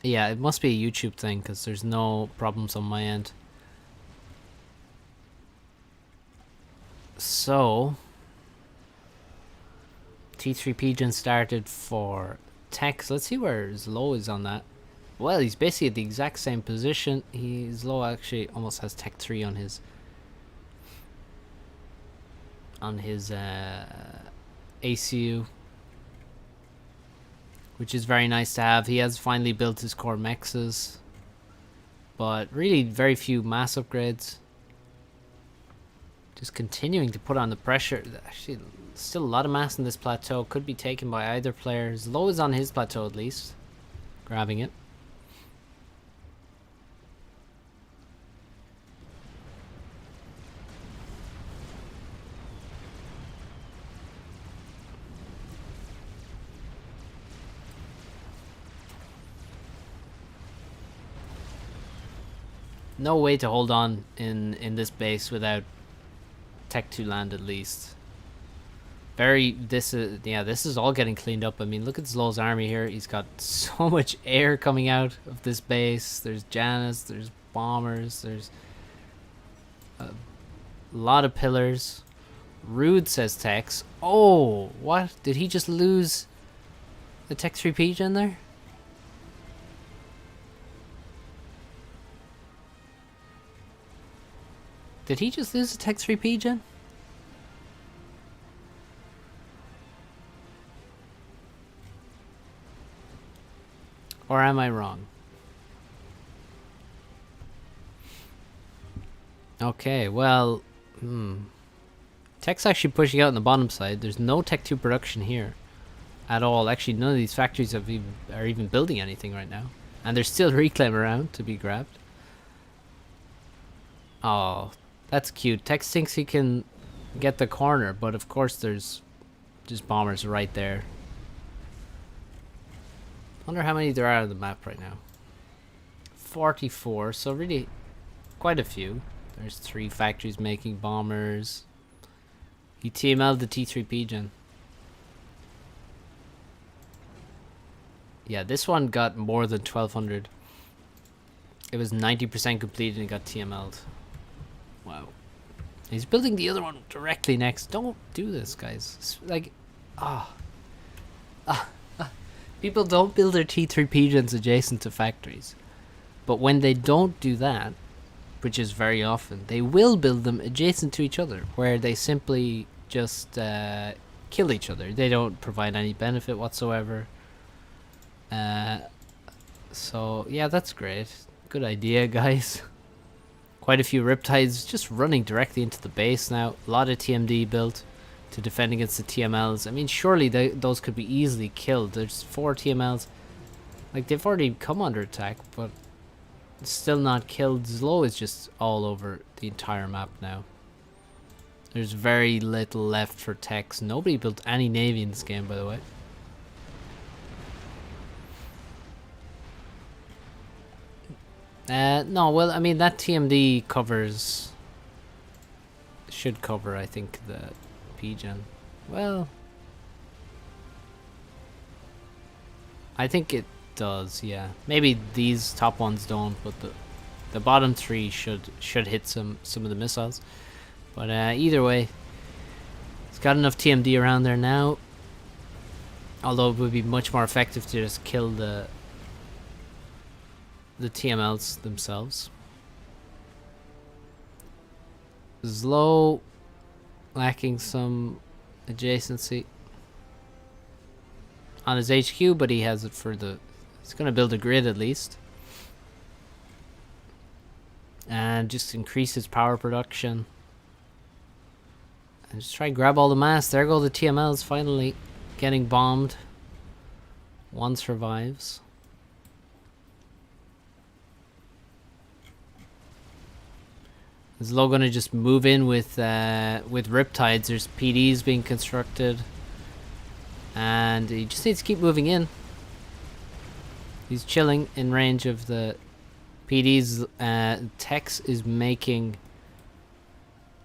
Yeah, it must be a YouTube thing because there's no problems on my end. So, T3 Pigeon started for Tex. Let's see where his low is on that. Well, he's basically at the exact same position. His low actually almost has Tech 3 on his ACU, which is very nice to have. He has finally built his core mexes, but really very few mass upgrades. Just continuing to put on the pressure. Actually, still a lot of mass in this plateau. Could be taken by either player. His low is on his plateau at least. Grabbing it. No way to hold on in this base without Tech 2 land at least. This is all getting cleaned up. I mean, look at Zlow's army here. He's got so much air coming out of this base. There's Janus, there's bombers, there's a lot of pillars. Rude, says Tex. Oh, what? Did he just lose the Tech 3 Pigeon there? Did he just lose the Tech 3 Pigeon? Or am I wrong? Okay, well, Tech's actually pushing out on the bottom side. There's no Tech 2 production here at all. Actually, none of these factories are even building anything right now. And there's still reclaim around to be grabbed. Oh, that's cute. Tex thinks he can get the corner, but of course there's just bombers right there. Wonder how many there are on the map right now. 44, so really quite a few. There's 3 factories making bombers. He TML'd the T3 Pigeon. Yeah, this one got more than 1200. It was 90% completed and it got TML'd. Wow. He's building the other one directly next. Don't do this, guys. It's like, ah. People don't build their T3 pigeons adjacent to factories. But when they don't do that, which is very often, they will build them adjacent to each other, where they simply just kill each other. They don't provide any benefit whatsoever. So, yeah, that's great. Good idea, guys. Quite a few Riptides just running directly into the base now. A lot of TMD built to defend against the TMLs. I mean, surely those could be easily killed. There's 4 TMLs. Like, they've already come under attack, but still not killed. Zlo is just all over the entire map now. There's very little left for techs. Nobody built any navy in this game, by the way. No, well, I mean, that TMD should cover, I think, the PGen. Well, I think it does, yeah. Maybe these top ones don't, but the bottom 3 should hit some of the missiles. But either way, it's got enough TMD around there now. Although it would be much more effective to just kill the TMLs themselves. Zlo lacking some adjacency on his HQ, but he has it for the... He's going to build a grid at least. And just increase his power production. And just try and grab all the mass. There go the TMLs finally getting bombed. One survives. Is Lo gonna just move in with Riptides? There's PDs being constructed, and he just needs to keep moving in. He's chilling in range of the PDs. Tex is making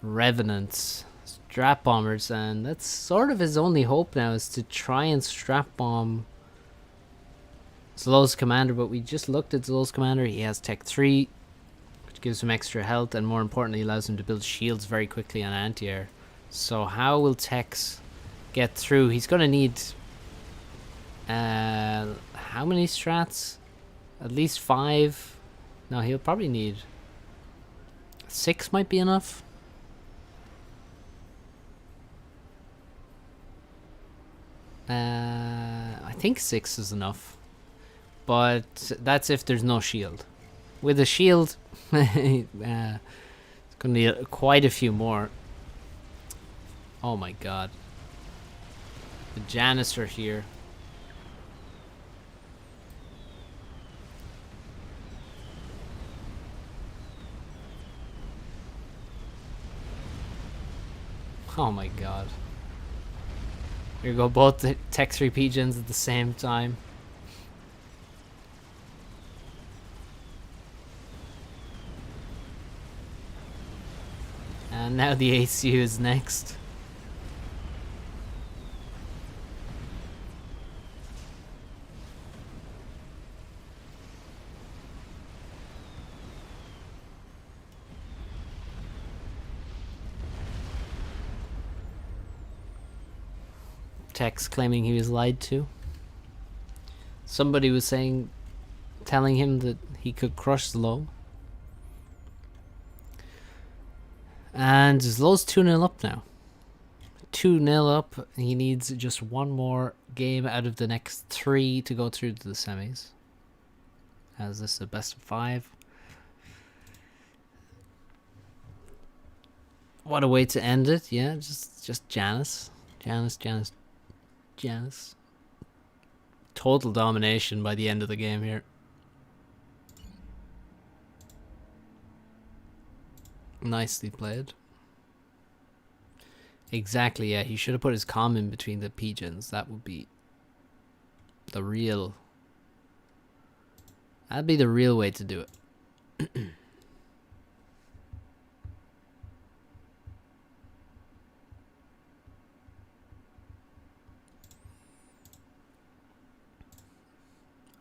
Revenants, strap bombers, and that's sort of his only hope now, is to try and strap bomb Zlo's commander. But we just looked at Zlo's commander. He has Tech 3. Gives him extra health, and more importantly allows him to build shields very quickly on anti-air. So how will Tex get through? He's gonna need how many strats? At least 5. No, he'll probably need 6. Might be enough. I think 6 is enough, but that's if there's no shield. With a shield, it's gonna need quite a few more. Oh my god. The Janus are here. Oh my god. Here go both the Tech 3 pigeons at the same time. And now the ACU is next. Tex claiming he was lied to. Somebody was telling him that he could crush Zlo. And Zlo's 2-0 up now. 2-0 up. He needs just one more game out of the next 3 to go through to the semis. As this is a best of 5. What a way to end it. Yeah, just Janus. Janus. Total domination by the end of the game here. Nicely played. Exactly, yeah. He should have put his comm in between the pigeons. That would be the real... That'd be the real way to do it.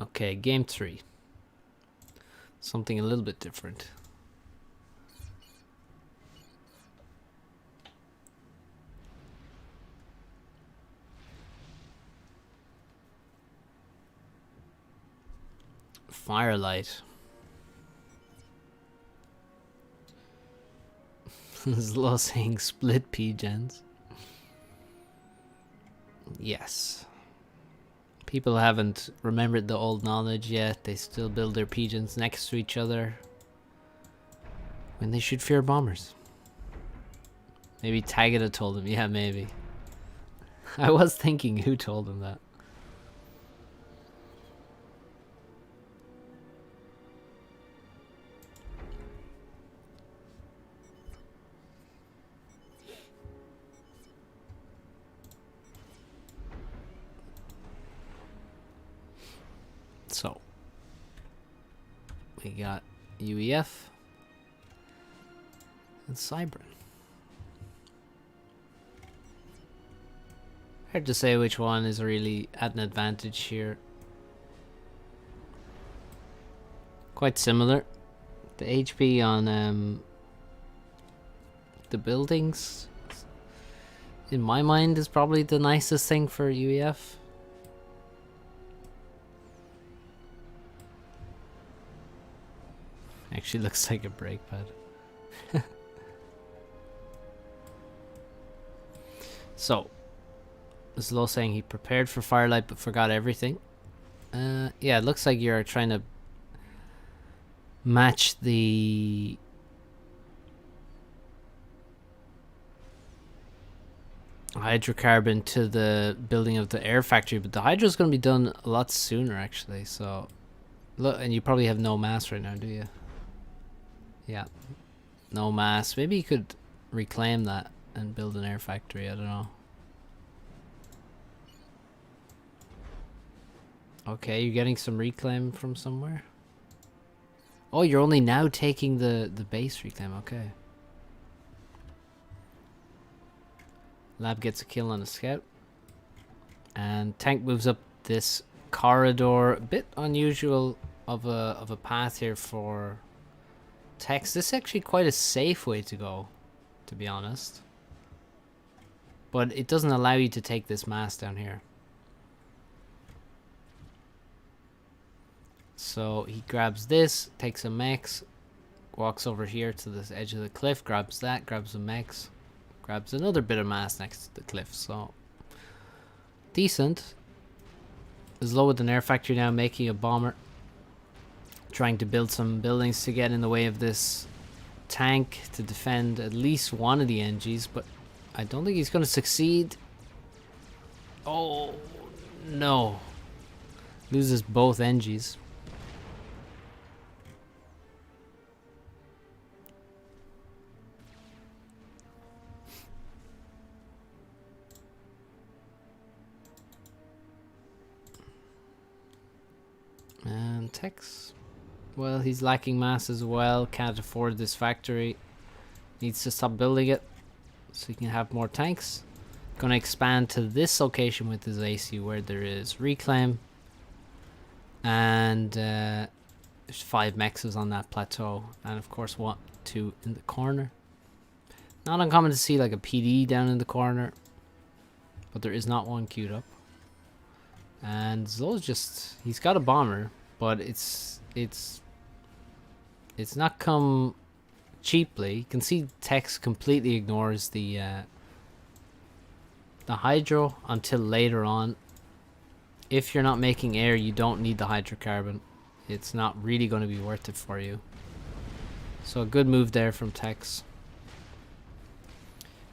Okay, game 3. Something a little bit different. Firelight. Zlo saying split pigeons. Yes. People haven't remembered the old knowledge yet. They still build their pigeons next to each other when they should fear bombers. Maybe Tagada told him. Yeah, maybe. I was thinking who told him that. So, we got UEF and Cybran. Hard to say which one is really at an advantage here. Quite similar. The HP on the buildings, in my mind, is probably the nicest thing for UEF. Actually looks like a brake pad. So, Zlo saying he prepared for Firelight but forgot everything. Yeah, it looks like you're trying to match the hydrocarbon to the building of the air factory, but the hydro is going to be done a lot sooner actually. So, look, and you probably have no mass right now, do you? Yeah, no mass. Maybe you could reclaim that and build an air factory. I don't know. Okay, you're getting some reclaim from somewhere. Oh, you're only now taking the base reclaim. Okay. Lab gets a kill on a scout, and tank moves up this corridor. A bit unusual of a path here for Tex. This is actually quite a safe way to go, to be honest. But it doesn't allow you to take this mass down here. So he grabs this, takes a mechs, walks over here to this edge of the cliff, grabs that, grabs a mechs, grabs another bit of mass next to the cliff. So decent. Is low with an air factory now, making a bomber, trying to build some buildings to get in the way of this tank to defend at least one of the NGs, but I don't think he's going to succeed. Oh no, loses both NGs. And Tex, well, he's lacking mass as well, can't afford this factory, needs to stop building it so he can have more tanks. Gonna expand to this location with his AC where there is reclaim, and there's 5 mexes on that plateau, and of course 2 in the corner. Not uncommon to see like a PD down in the corner, but there is not one queued up. And Zolo's just, he's got a bomber, but it's not come cheaply. You can see Tex completely ignores the hydro until later on. If you're not making air, you don't need the hydrocarbon. It's not really going to be worth it for you. So a good move there from Tex.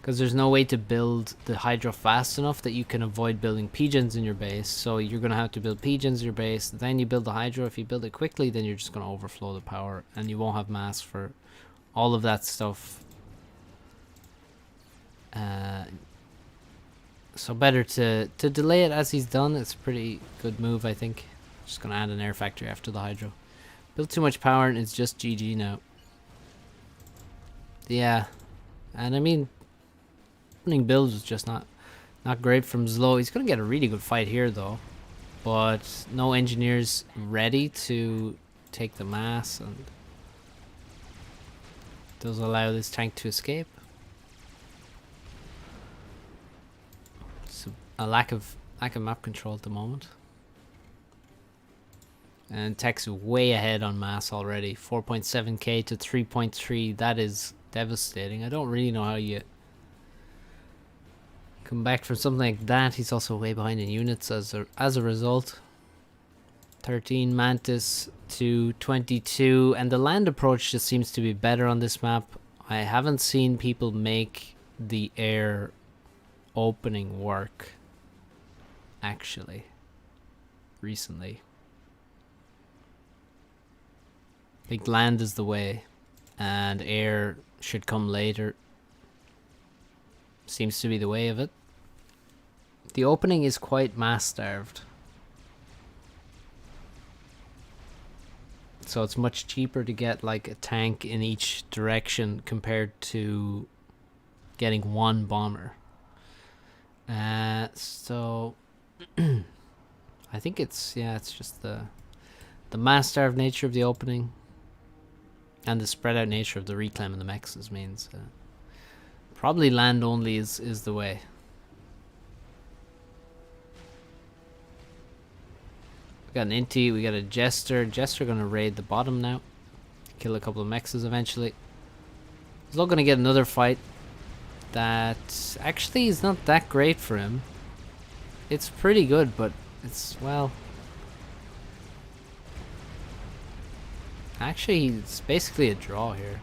Because there's no way to build the hydro fast enough that you can avoid building pigeons in your base. So you're going to have to build pigeons in your base. Then you build the hydro. If you build it quickly, then you're just going to overflow the power. And you won't have mass for all of that stuff. So better to delay it as he's done. It's a pretty good move, I think. Just going to add an air factory after the hydro. Built too much power and it's just GG now. Yeah. And I mean, opening build was just not great from Zlo. He's going to get a really good fight here though. But no engineers ready to take the mass, and does allow this tank to escape. It's a lack of map control at the moment. And tech's way ahead on mass already. 4.7k to 3.3. That is devastating. I don't really know how you come back from something like that. He's also way behind in units as a result. 13 Mantis to 22. And the land approach just seems to be better on this map. I haven't seen people make the air opening work, actually, recently. I think land is the way, and air should come later. Seems to be the way of it. The opening is quite mass starved, so it's much cheaper to get like a tank in each direction compared to getting one bomber. So I think it's just the mass starved nature of the opening and the spread out nature of the reclaim and the mexes means probably land only is the way. We got an Inti, we got a Jester. Jester gonna raid the bottom now. Kill a couple of mexes eventually. He's not gonna get another fight that actually is not that great for him. It's pretty good, but it's, well, actually it's basically a draw here.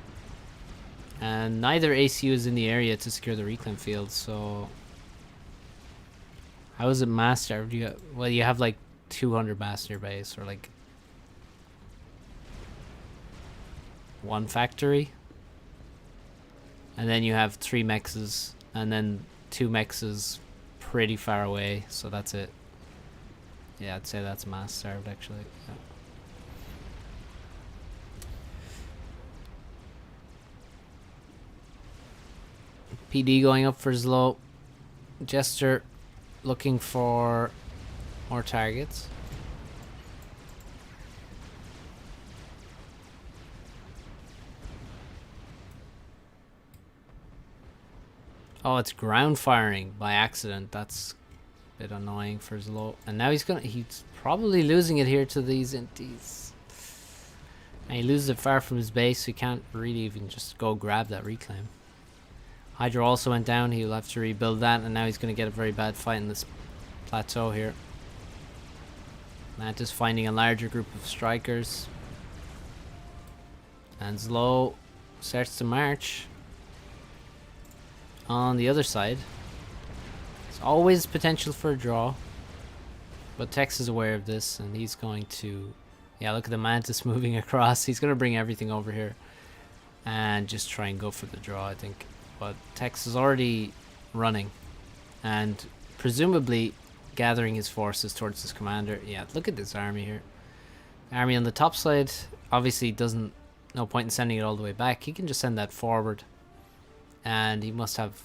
And neither ACU is in the area to secure the reclaim field, so how is it master? Well, you have like 200 master base, or like one factory, and then you have 3 mexes, and then 2 mexes pretty far away, so that's it. Yeah, I'd say that's mass served actually. Yeah. PD going up for Zlo. Jester looking for more targets. Oh, it's ground firing by accident. That's a bit annoying for Zlo. And now he's probably losing it here to these Intis. And he loses it far from his base, so he can't really even just go grab that reclaim. Hydra also went down. He'll have to rebuild that, and now he's going to get a very bad fight in this plateau here. Mantis finding a larger group of strikers. And Zlo starts to march on the other side. There's always potential for a draw, but Tex is aware of this, and he's going to, yeah, look at the Mantis moving across. He's going to bring everything over here and just try and go for the draw, I think. But Tex is already running and presumably gathering his forces towards his commander. Yeah, look at this army here. Army on the top side obviously no point in sending it all the way back. He can just send that forward, and he must have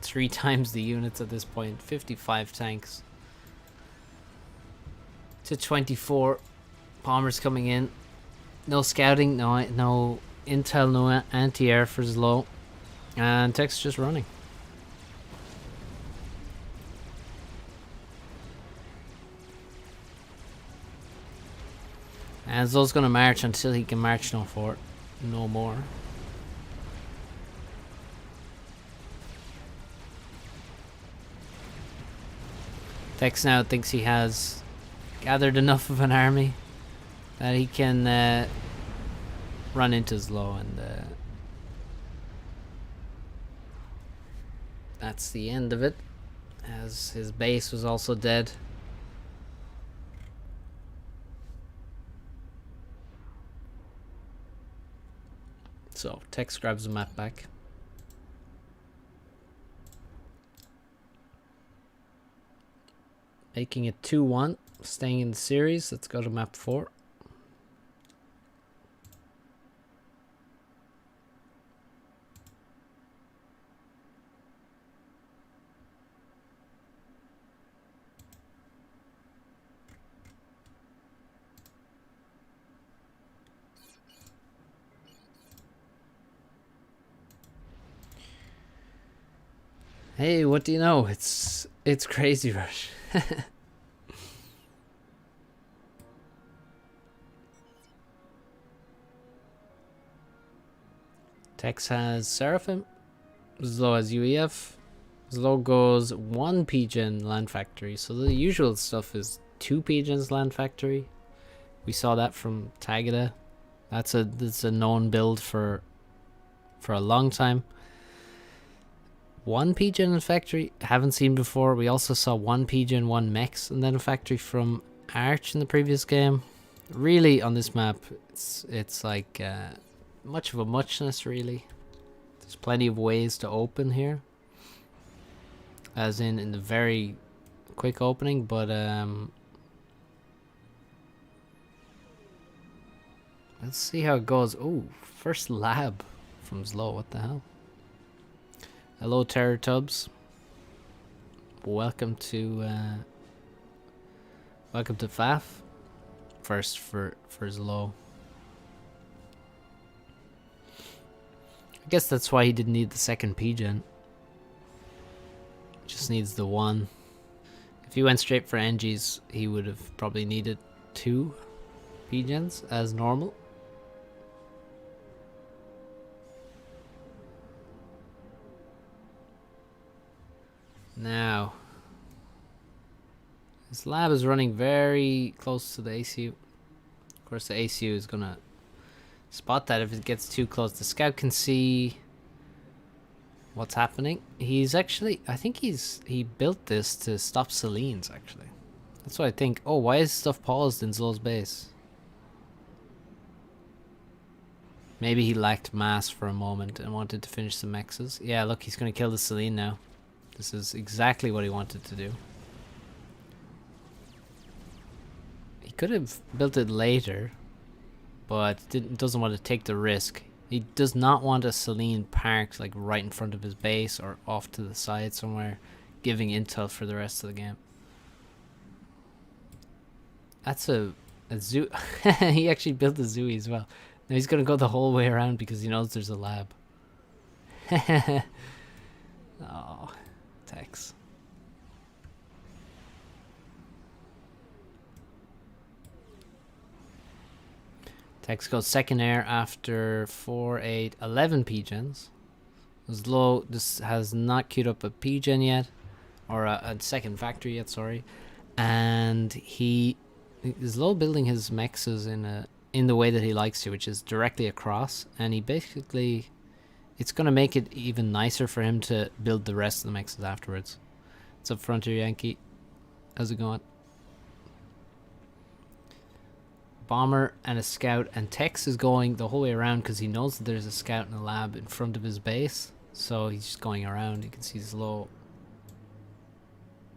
3 times the units at this point. 55 tanks to 24 bombers coming in. No scouting, no intel, no anti-air for Zlo. And Tex just running. And Zlo's gonna march until he can march no more. Tex now thinks he has gathered enough of an army that he can run into Zlo, and that's the end of it, as his base was also dead. So Tex grabs the map back. Making it 2-1, staying in the series. Let's go to map 4. Hey, what do you know? It's Crazy Rush. Tex has Seraphim. Zlo has UEF. Zlo goes 1 Pigeon Land Factory. So the usual stuff is 2 Pigeons Land Factory. We saw that from Tagada. That's a known build for a long time. 1 Pigeon in factory, haven't seen before. We also saw 1 Pigeon, 1 Mechs, and then a factory from Arch in the previous game. Really, on this map, it's like much of a muchness, really. There's plenty of ways to open here. As in the very quick opening, but let's see how it goes. Oh, first lab from Zlo, what the hell? Hello, Terror Tubs. Welcome to FAF. First for Zlo. I guess that's why he didn't need the second P-Gen. Just needs the 1. If he went straight for NGs, he would have probably needed 2 P-Gens as normal. Now, this lab is running very close to the ACU. Of course, the ACU is gonna spot that if it gets too close. The scout can see what's happening. He's actually, I think he built this to stop Selines, actually. That's what I think. Oh, why is stuff paused in Zlo's base? Maybe he lacked mass for a moment and wanted to finish some mexes. Yeah, look, he's gonna kill the Celine now. This is exactly what he wanted to do. He could have built it later, but doesn't want to take the risk. He does not want a Celine parked like right in front of his base or off to the side somewhere, giving intel for the rest of the game. That's a zoo. He actually built a zoo as well. Now he's gonna go the whole way around because he knows there's a lab. Oh, Tex. Tex goes second air after 4, 8, 11 P-Gens. Zlo this has not queued up a P-Gen yet, or a second factory yet, sorry. And he is Zlo building his mexes in the way that he likes to, which is directly across. And he basically, it's going to make it even nicer for him to build the rest of the mexes afterwards. What's up, Frontier Yankee? How's it going? Bomber and a scout, and Tex is going the whole way around because he knows that there's a scout in a lab in front of his base, so he's just going around. You can see Zlo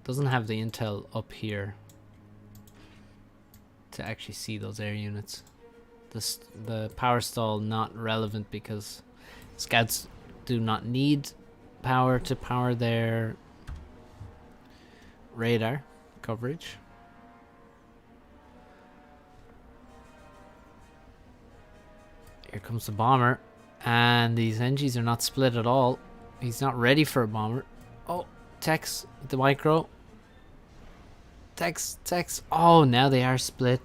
doesn't have the intel up here to actually see those air units. The power stall not relevant because scouts do not need power to power their radar coverage. Here comes the bomber, and these NGs are not split at all. He's not ready for a bomber. Oh, Tex with the micro. Tex. Oh, now they are split.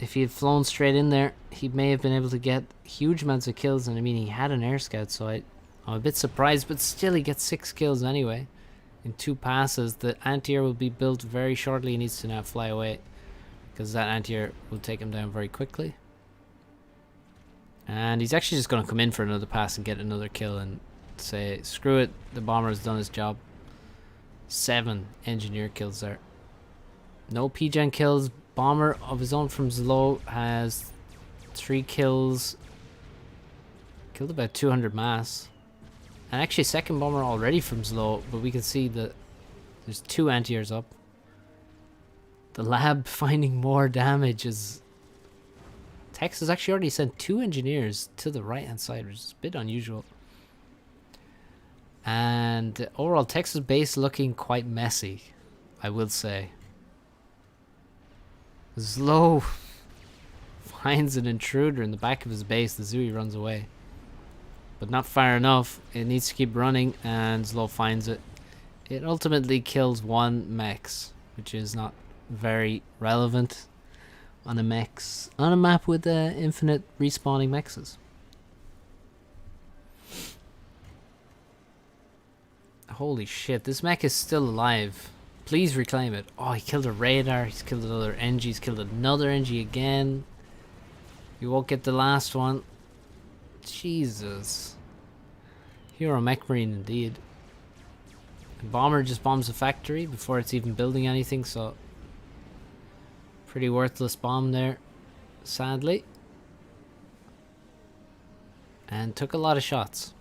If he had flown straight in there, he may have been able to get huge amounts of kills. And I mean, he had an air scout, so I'm a bit surprised, but still he gets 6 kills anyway in 2 passes. The anti-air will be built very shortly. He needs to now fly away because that anti-air will take him down very quickly. And he's actually just going to come in for another pass and get another kill and say, screw it, the bomber has done his job. 7 engineer kills there. No P-Gen kills. Bomber of his own from Zlo has 3 kills. Killed about 200 mass. And actually second bomber already from Zlo, but we can see that there's 2 anti-airs up. The lab finding more damage is... Tex has actually already sent 2 engineers to the right hand side, which is a bit unusual. And overall, Tex's base looking quite messy, I will say. Zlo finds an intruder in the back of his base. The Zooey runs away, but not far enough. It needs to keep running, and Zlo finds it. It ultimately kills 1 Mex, which is not very relevant on a map with infinite respawning mexes. Holy shit, this mech is still alive. Please reclaim it. Oh, he killed a radar, he's killed another NG, he's killed another NG again. You won't get the last one. Jesus. Hero mech marine indeed. The bomber just bombs the factory before it's even building anything, so pretty worthless bomb there, sadly. And took a lot of shots.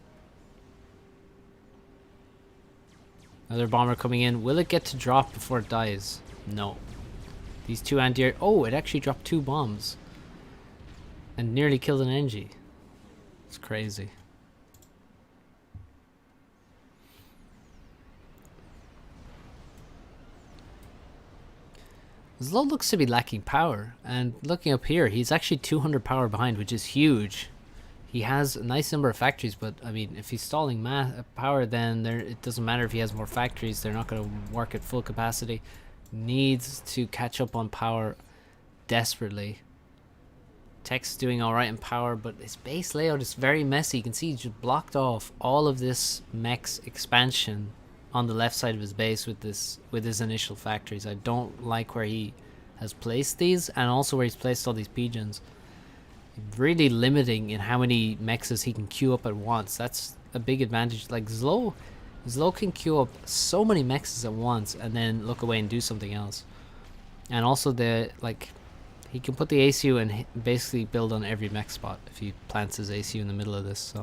Another bomber coming in. Will it get to drop before it dies? No. These two anti-air... Oh, it actually dropped 2 bombs. And nearly killed an NG. It's crazy. Zlo looks to be lacking power. And looking up here, he's actually 200 power behind, which is huge. He has a nice number of factories, but I mean, if he's stalling power, then it doesn't matter if he has more factories. They're not going to work at full capacity. Needs to catch up on power desperately. Tech's doing alright in power, but his base layout is very messy. You can see he just blocked off all of this mech's expansion on the left side of his base with his initial factories. I don't like where he has placed these, and also where he's placed all these pigeons. Really limiting in how many mexes he can queue up at once. That's a big advantage. Like Zlo can queue up so many mexes at once and then look away and do something else. And also he can put the ACU and basically build on every mech spot if he plants his ACU in the middle of this.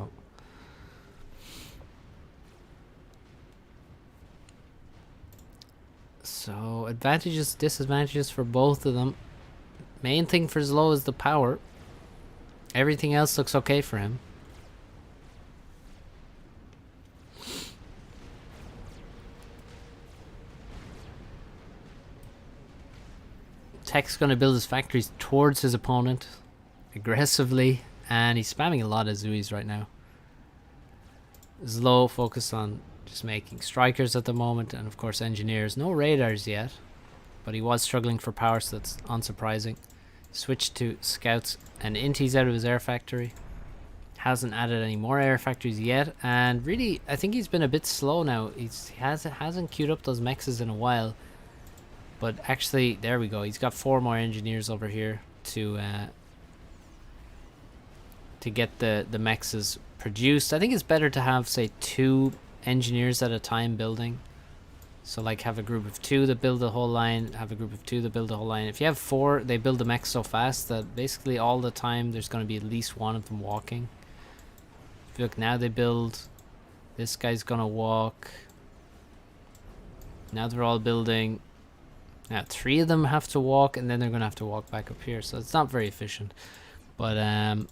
So advantages, disadvantages for both of them. Main thing for Zlo is the power. Everything else looks okay for him. Tech's going to build his factories towards his opponent aggressively, and he's spamming a lot of Zuis right now. Zlo focused on just making strikers at the moment, and of course engineers. No radars yet, but he was struggling for power, so that's unsurprising. Switched to scouts and inties out of his air factory. Hasn't added any more air factories yet, and really I think he's been a bit slow now. He hasn't queued up those mexes in a while, but actually there we go. He's got 4 more engineers over here to get the mexes produced. I think it's better to have, say, 2 engineers at a time building. So like have a group of 2 that build the whole line, have a group of 2 that build the whole line. If you have 4, they build the mech so fast that basically all the time there's going to be at least one of them walking. If you look now, they build, this guy's going to walk. Now they're all building. Now 3 of them have to walk, and then they're going to have to walk back up here. So it's not very efficient. But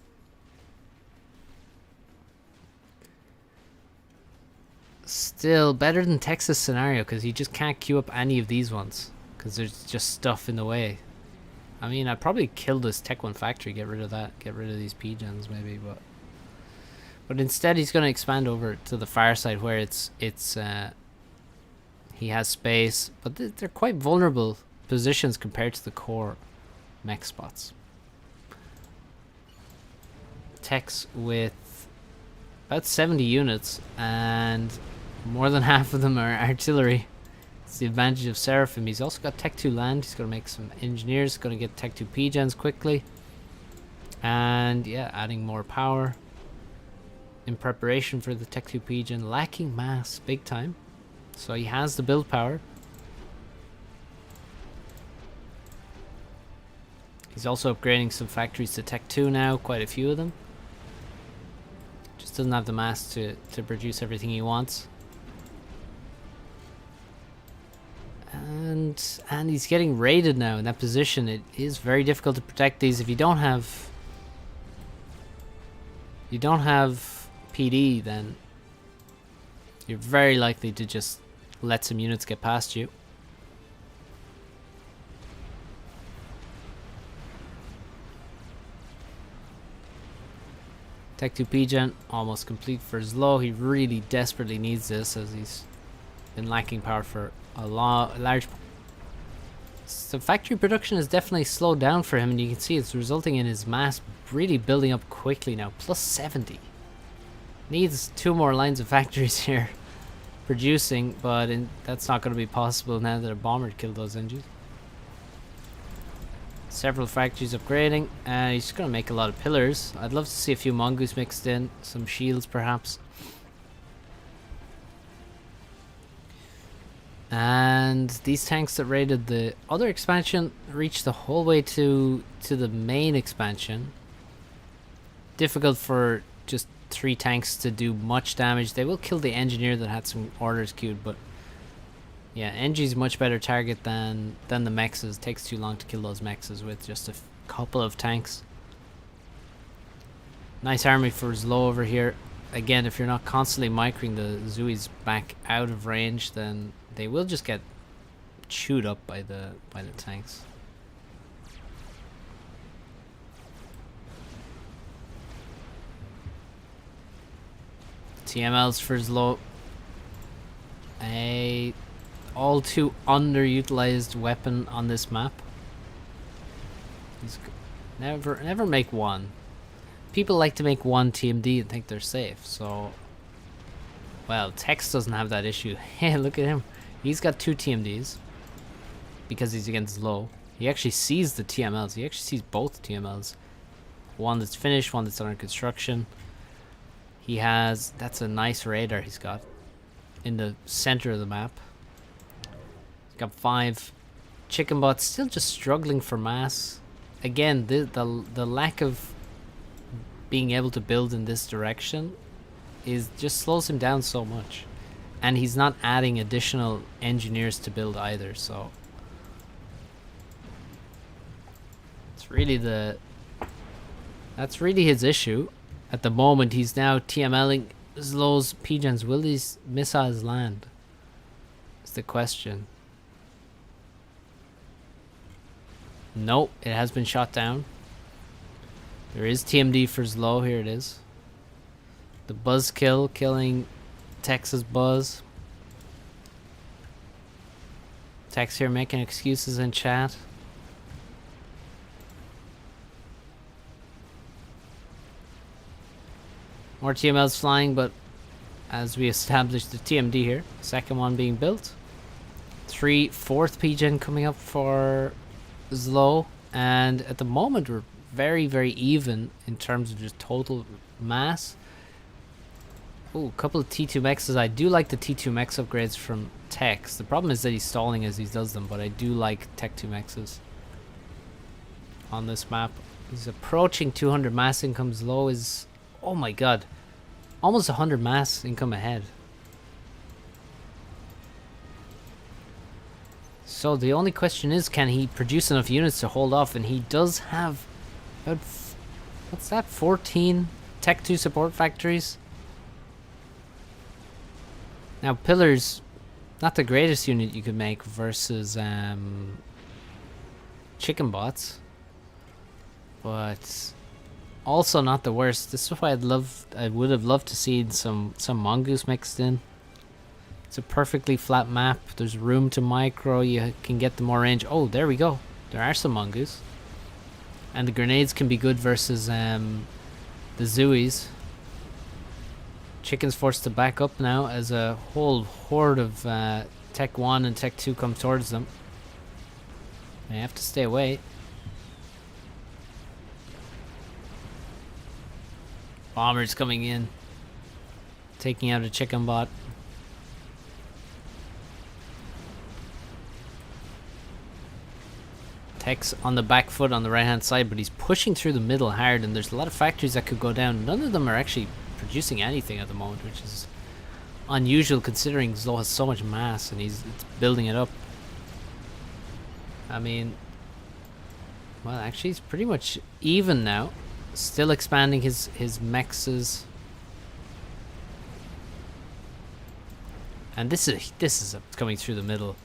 still better than Texas scenario, because you just can't queue up any of these ones because there's just stuff in the way. I mean, I'd probably kill this Tech 1 factory, get rid of that, get rid of these pigeons maybe, but instead he's going to expand over to the far side where he has space, but they're quite vulnerable positions compared to the core mech spots. Techs with about 70 units, and more than half of them are artillery. It's the advantage of Seraphim. He's also got Tech 2 land. He's going to make some engineers. Going to get Tech 2 P-gens quickly. And yeah, adding more power in preparation for the Tech 2 P-gen. Lacking mass big time. So he has the build power. He's also upgrading some factories to Tech 2 now. Quite a few of them. Just doesn't have the mass to produce everything he wants. And he's getting raided now in that position. It is very difficult to protect these if you don't have PD, then you're very likely to just let some units get past you. Tech 2 P-gen almost complete for Zlo. He really desperately needs this, as he's been lacking power for a large. So factory production has definitely slowed down for him, and you can see it's resulting in his mass really building up quickly now. Plus 70. Needs 2 more lines of factories here producing, but that's not going to be possible now that a bomber killed those engines. Several factories upgrading, and he's going to make a lot of pillars. I'd love to see a few mongoose mixed in, some shields perhaps. And these tanks that raided the other expansion reached the whole way to the main expansion. Difficult for just 3 tanks to do much damage. They will kill the engineer that had some orders queued, but yeah, NG's much better target than the mexes. It takes too long to kill those mexes with just a couple of tanks. Nice army for Zlo over here. Again, if you're not constantly microing the Zuis back out of range, then they will just get chewed up by the tanks. TMLs for Zlo. A all too underutilized weapon on this map. Never make one. People like to make one TMD and think they're safe, so... Well, Tex doesn't have that issue. Hey, look at him. He's got 2 TMDs. Because he's against Low. He actually sees the TMLs. He actually sees both TMLs. One that's finished, one that's under construction. He has... That's a nice radar he's got. In the center of the map. He's got 5 chicken bots. Still just struggling for mass. Again, the lack of being able to build in this direction is just slows him down so much, and he's not adding additional engineers to build either, so it's really that's really his issue at the moment. He's now TMLing Zlo's PGens. Will these missiles land? Is the question. Nope, it has been shot down. There is TMD for Zlo. Here it is. The buzzkill killing Texas Buzz. Tex here making excuses in chat. More TMLs flying, but as we established the TMD here, second one being built. 4th PGen coming up for Zlo, and at the moment we're very, very even in terms of just total mass. Ooh, a couple of T2 mexes. I do like the T2 mex upgrades from Tex. The problem is that he's stalling as he does them, but I do like Tech 2 mexes on this map. He's approaching 200 mass income. Zlo is, oh my god, almost 100 mass income ahead. So the only question is, can he produce enough units to hold off? And he does have about, what's that, 14 Tech 2 support factories? Now pillars, not the greatest unit you could make versus chicken bots, but also not the worst. This is why I would have loved to see some mongoose mixed in. It's a perfectly flat map. There's room to micro. You can get the more range. Oh, there we go. There are some mongoose. And the grenades can be good versus the Zuis. Chicken's forced to back up now as a whole horde of Tech 1 and Tech 2 come towards them. They have to stay away. Bombers coming in. Taking out a chicken bot. Tech's on the back foot on the right hand side, but he's pushing through the middle hard, and there's a lot of factories that could go down. None of them are actually producing anything at the moment, which is unusual considering Zlo has so much mass and it's building it up. I mean, well, actually he's pretty much even now. Still expanding his mexes. And this is coming through the middle.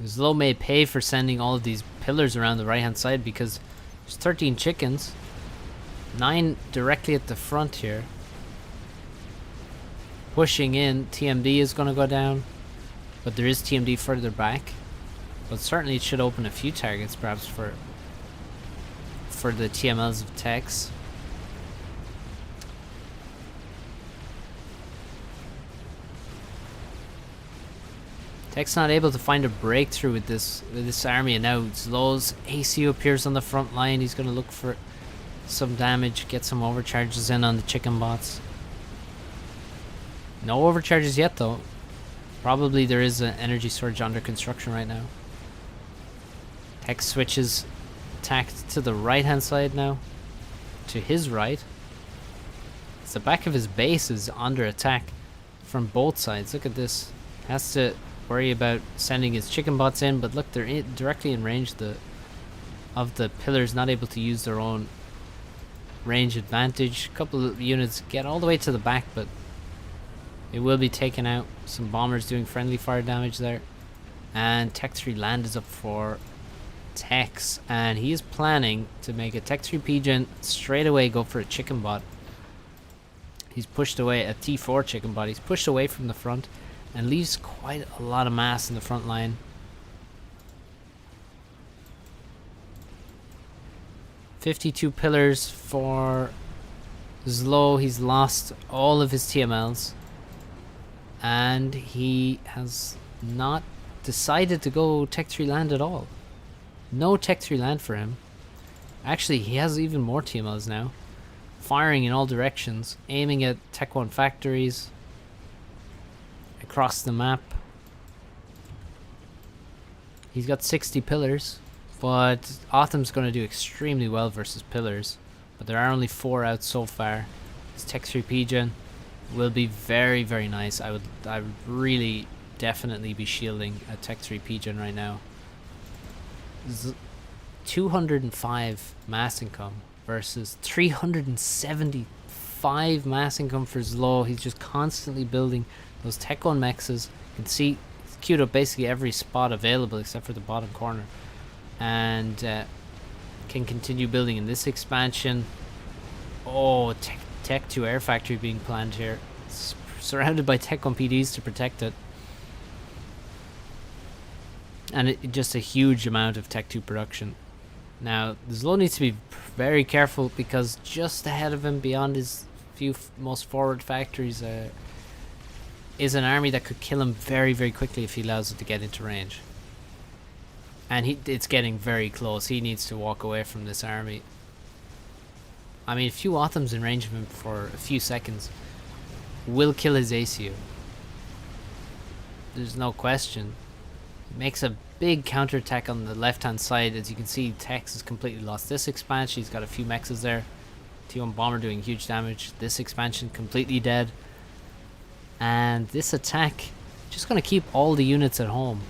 Zlo may pay for sending all of these pillars around the right hand side because there's 13 chickens. 9 directly at the front here. Pushing in, TMD is going to go down, but there is TMD further back. But certainly it should open a few targets perhaps for the TMLs of Tex. Tech's not able to find a breakthrough with this army, and now Zlow's ACU appears on the front line. He's going to look for some damage, get some overcharges in on the chicken bots. No overcharges yet though. Probably there is an energy storage under construction right now. Tech switches attack to the right hand side now. To his right. It's the back of his base is under attack from both sides. Look at this. Has to worry about sending his chicken bots in, but look, they're directly in range of the pillars, not able to use their own range advantage. A couple of units get all the way to the back, but it will be taken out. Some bombers doing friendly fire damage there. And Tech 3 land is up for Tex, and he is planning to make a Tech 3 Pigeon straight away go for a chicken bot. He's pushed away a T4 chicken bot. He's pushed away from the front and leaves quite a lot of mass in the front line. $52 pillars for Zlow. He's lost all of his TMLs. And he has not decided to go Tech 3 land at all. No Tech 3 land for him. Actually, he has even more TMLs now. Firing in all directions. Aiming at Tech 1 factories. Across the map. He's got 60 pillars. But Autumn's going to do extremely well versus pillars. But there are only 4 out so far. His Tech 3 Pigeon will be very, very nice. I would really definitely be shielding a Tech 3 Pigeon right now. 205 mass income versus 375 mass income for Zlow. He's just constantly building those Tech 1 mexes. You can see he's queued up basically every spot available except for the bottom corner. And can continue building in this expansion. Oh, Tech 2 air factory being planned here. It's surrounded by Tech 1 PDs to protect it. And just a huge amount of Tech 2 production. Now, Zlow needs to be very careful because just ahead of him, beyond his few most forward factories, is an army that could kill him very, very quickly if he allows it to get into range. And it's getting very close. He needs to walk away from this army. I mean, a few Autumns in range of him for a few seconds will kill his ACU. There's no question. It makes a big counterattack on the left-hand side. As you can see, Tex has completely lost this expansion. He's got a few mexes there. T1 Bomber doing huge damage. This expansion completely dead. And this attack just going to keep all the units at home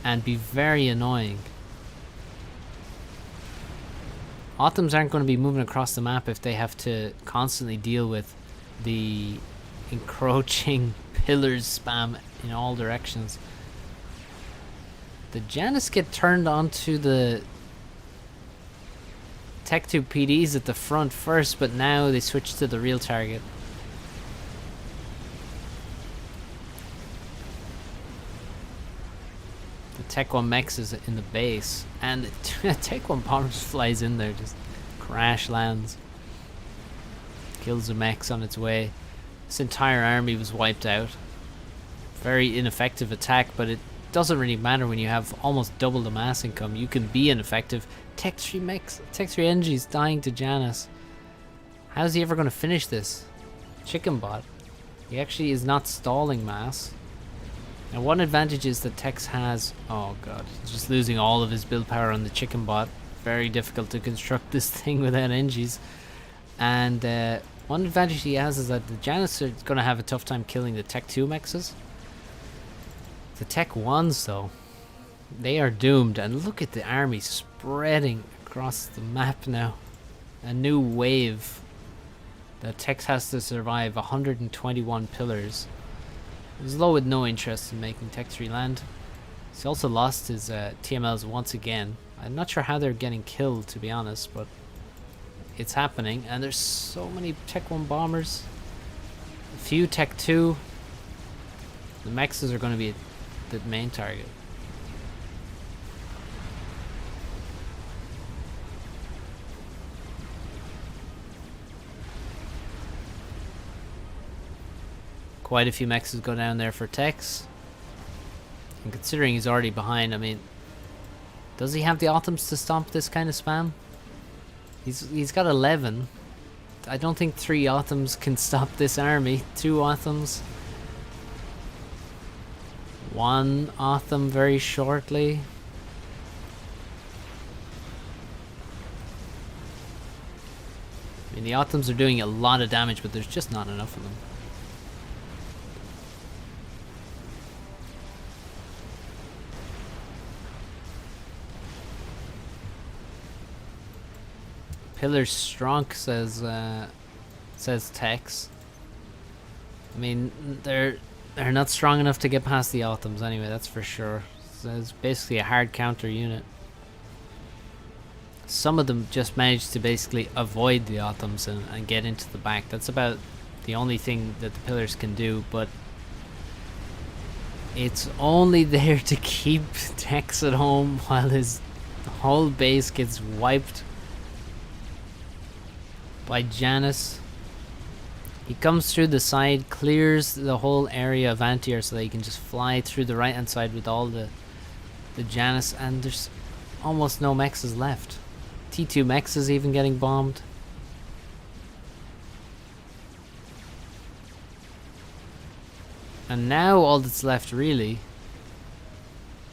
and be very annoying. Autumns aren't going to be moving across the map if they have to constantly deal with the encroaching pillars spam in all directions. The Janus get turned onto the Tech 2 PDs at the front first, but now they switch to the real target. The Tech 1 Mex is in the base, and the Tech 1 Bomber just flies in there, just crash lands. Kills the Mex on its way. This entire army was wiped out. Very ineffective attack, but it doesn't really matter when you have almost double the mass income. You can be ineffective. Tech 3 Mex, Tech 3 NG's dying to Janus. How's he ever going to finish this? Chicken bot. He actually is not stalling mass. And one advantage is that Tex has... Oh god, he's just losing all of his build power on the chicken bot. Very difficult to construct this thing without NGs. And one advantage he has is that the Janus are going to have a tough time killing the Tech 2 mexes. The Tech 1s though, they are doomed. And look at the army spreading across the map now. A new wave. The Tex has to survive 121 pillars. Zlow with no interest in making Tech 3 land. He's also lost his TMLs once again. I'm not sure how they're getting killed, to be honest, but it's happening. And there's so many Tech 1 bombers. A few Tech 2. The mexes are going to be the main target. Quite a few mexes go down there for Tex. And considering he's already behind, I mean, does he have the atoms to stomp this kind of spam? He's got 11. I don't think 3 atoms can stop this army. 2 atoms. 1 atom very shortly. I mean, the atoms are doing a lot of damage, but there's just not enough of them. Pillar's strong, says Tex. I mean, they're not strong enough to get past the atoms anyway, that's for sure. So it's basically a hard counter unit. Some of them just manage to basically avoid the atoms and get into the back. That's about the only thing that the pillars can do, but it's only there to keep Tex at home while his whole base gets wiped by Janus. He comes through the side, clears the whole area of Antier so that he can just fly through the right hand side with all the Janus, and there's almost no mexes left. T2 mex is even getting bombed. And now all that's left really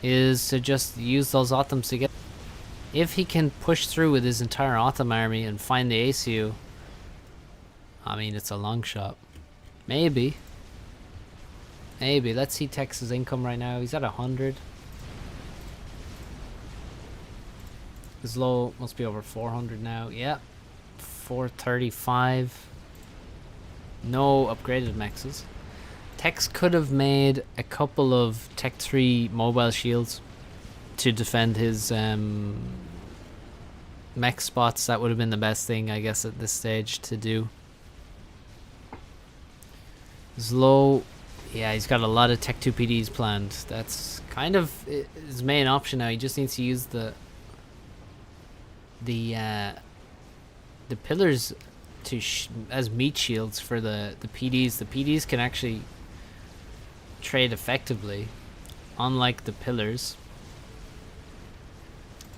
is to just use those atoms to get... If he can push through with his entire Atom army and find the ACU, I mean, it's a long shot. Maybe. Maybe. Let's see Tex's income right now. He's at 100. His low must be over 400 now. Yeah. 435. No upgraded mexes. Tex could have made a couple of Tech 3 mobile shields to defend his mech spots. That would have been the best thing, I guess, at this stage to do. Zlo, yeah, he's got a lot of Tech 2 PDs planned. That's kind of his main option now. He just needs to use the pillars to as meat shields for the PDs. The PDs can actually trade effectively, unlike the pillars.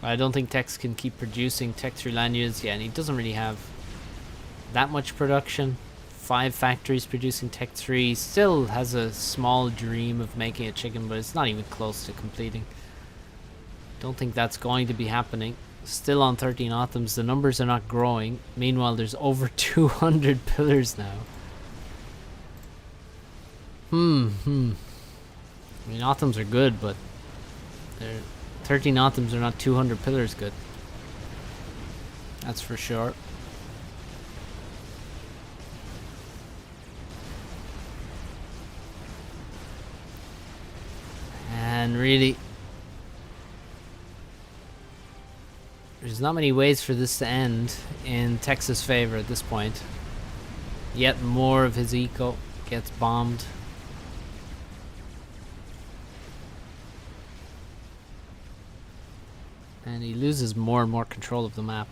I don't think Tex can keep producing Tech 3 lanyards. Yeah, and he doesn't really have that much production. 5 factories producing Tech 3. He still has a small dream of making a chicken, but it's not even close to completing. Don't think that's going to be happening. Still on 13 atoms. The numbers are not growing. Meanwhile, there's over 200 pillars now. I mean, atoms are good, but 13 atoms are not 200 pillars good. That's for sure. And really, there's not many ways for this to end in Texas' favor at this point. Yet more of his eco gets bombed. And he loses more and more control of the map.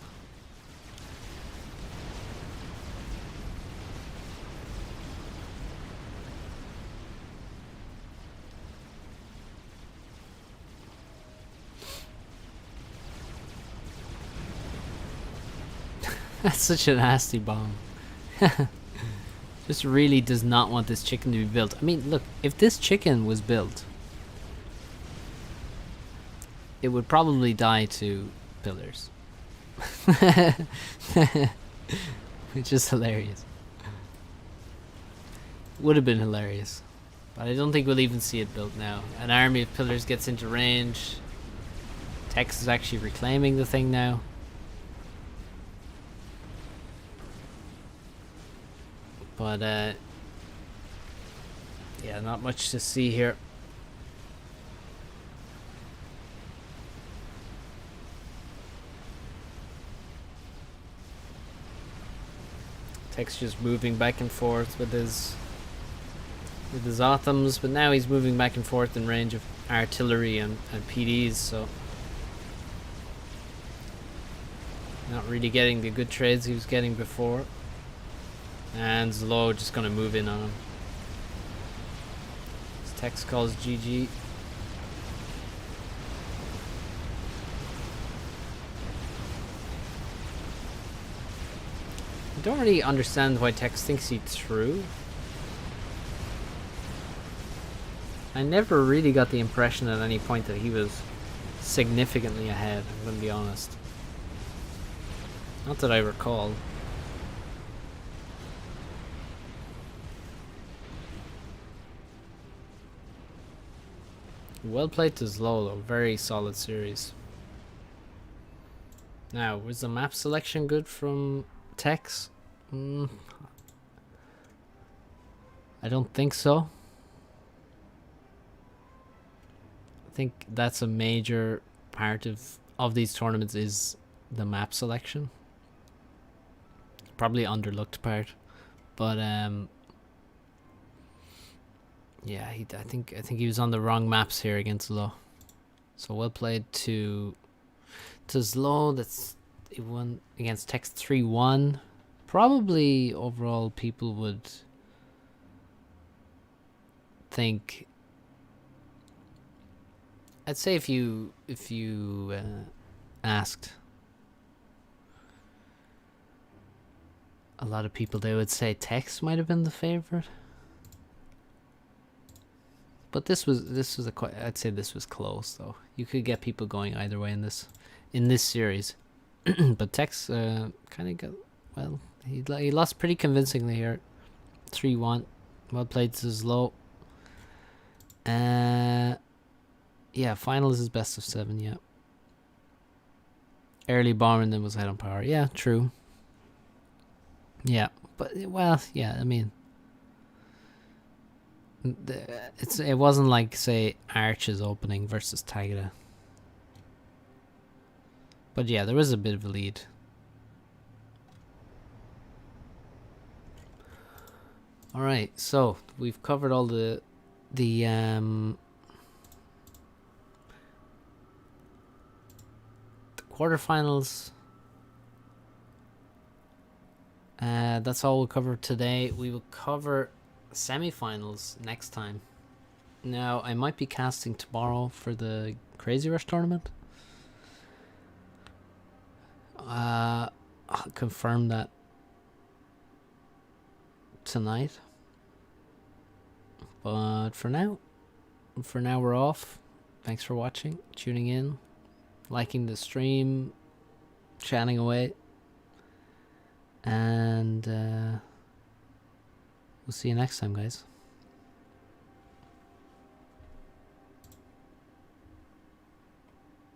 That's such a nasty bomb. Just really does not want this chicken to be built. I mean, look, if this chicken was built, it would probably die to pillars. Which is hilarious. Would have been hilarious. But I don't think we'll even see it built now. An army of pillars gets into range. Tex is actually reclaiming the thing now. But, yeah, not much to see here. Tex just moving back and forth with his atoms, but now he's moving back and forth in range of artillery and PDs, so not really getting the good trades he was getting before. And Zlo just gonna move in on him. Tex calls GG. don't really understand why Tex thinks he's through. I never really got the impression at any point that he was significantly ahead, I'm going to be honest. Not that I recall. Well played to Zlolo, very solid series. Now, was the map selection good from Tex? I don't think so. I think that's a major part of these tournaments is the map selection. Probably underlooked part, but yeah, I think he was on the wrong maps here against Zlo. So well played to Zlo. He won against Tex 3-1. Probably overall people would think. I'd say if you asked a lot of people, they would say Tex might have been the favorite. But this was I'd say this was close though. You could get people going either way in this series. But Tex kind of got, well, he lost pretty convincingly here. 3-1. Well played to Zlo. Yeah, final is his best of 7, yeah. Early bomber and then was ahead on power. Yeah, true. Yeah, but, well, yeah, I mean, it wasn't like, say, Arch's opening versus Tagada. But yeah, there was a bit of a lead. Alright, so we've covered all the quarterfinals. That's all we'll cover today. We will cover semifinals next time. Now, I might be casting tomorrow for the Crazy Rush tournament. I'll confirm that tonight. But for now we're off. Thanks for watching, tuning in, liking the stream, chatting away, and we'll see you next time, guys.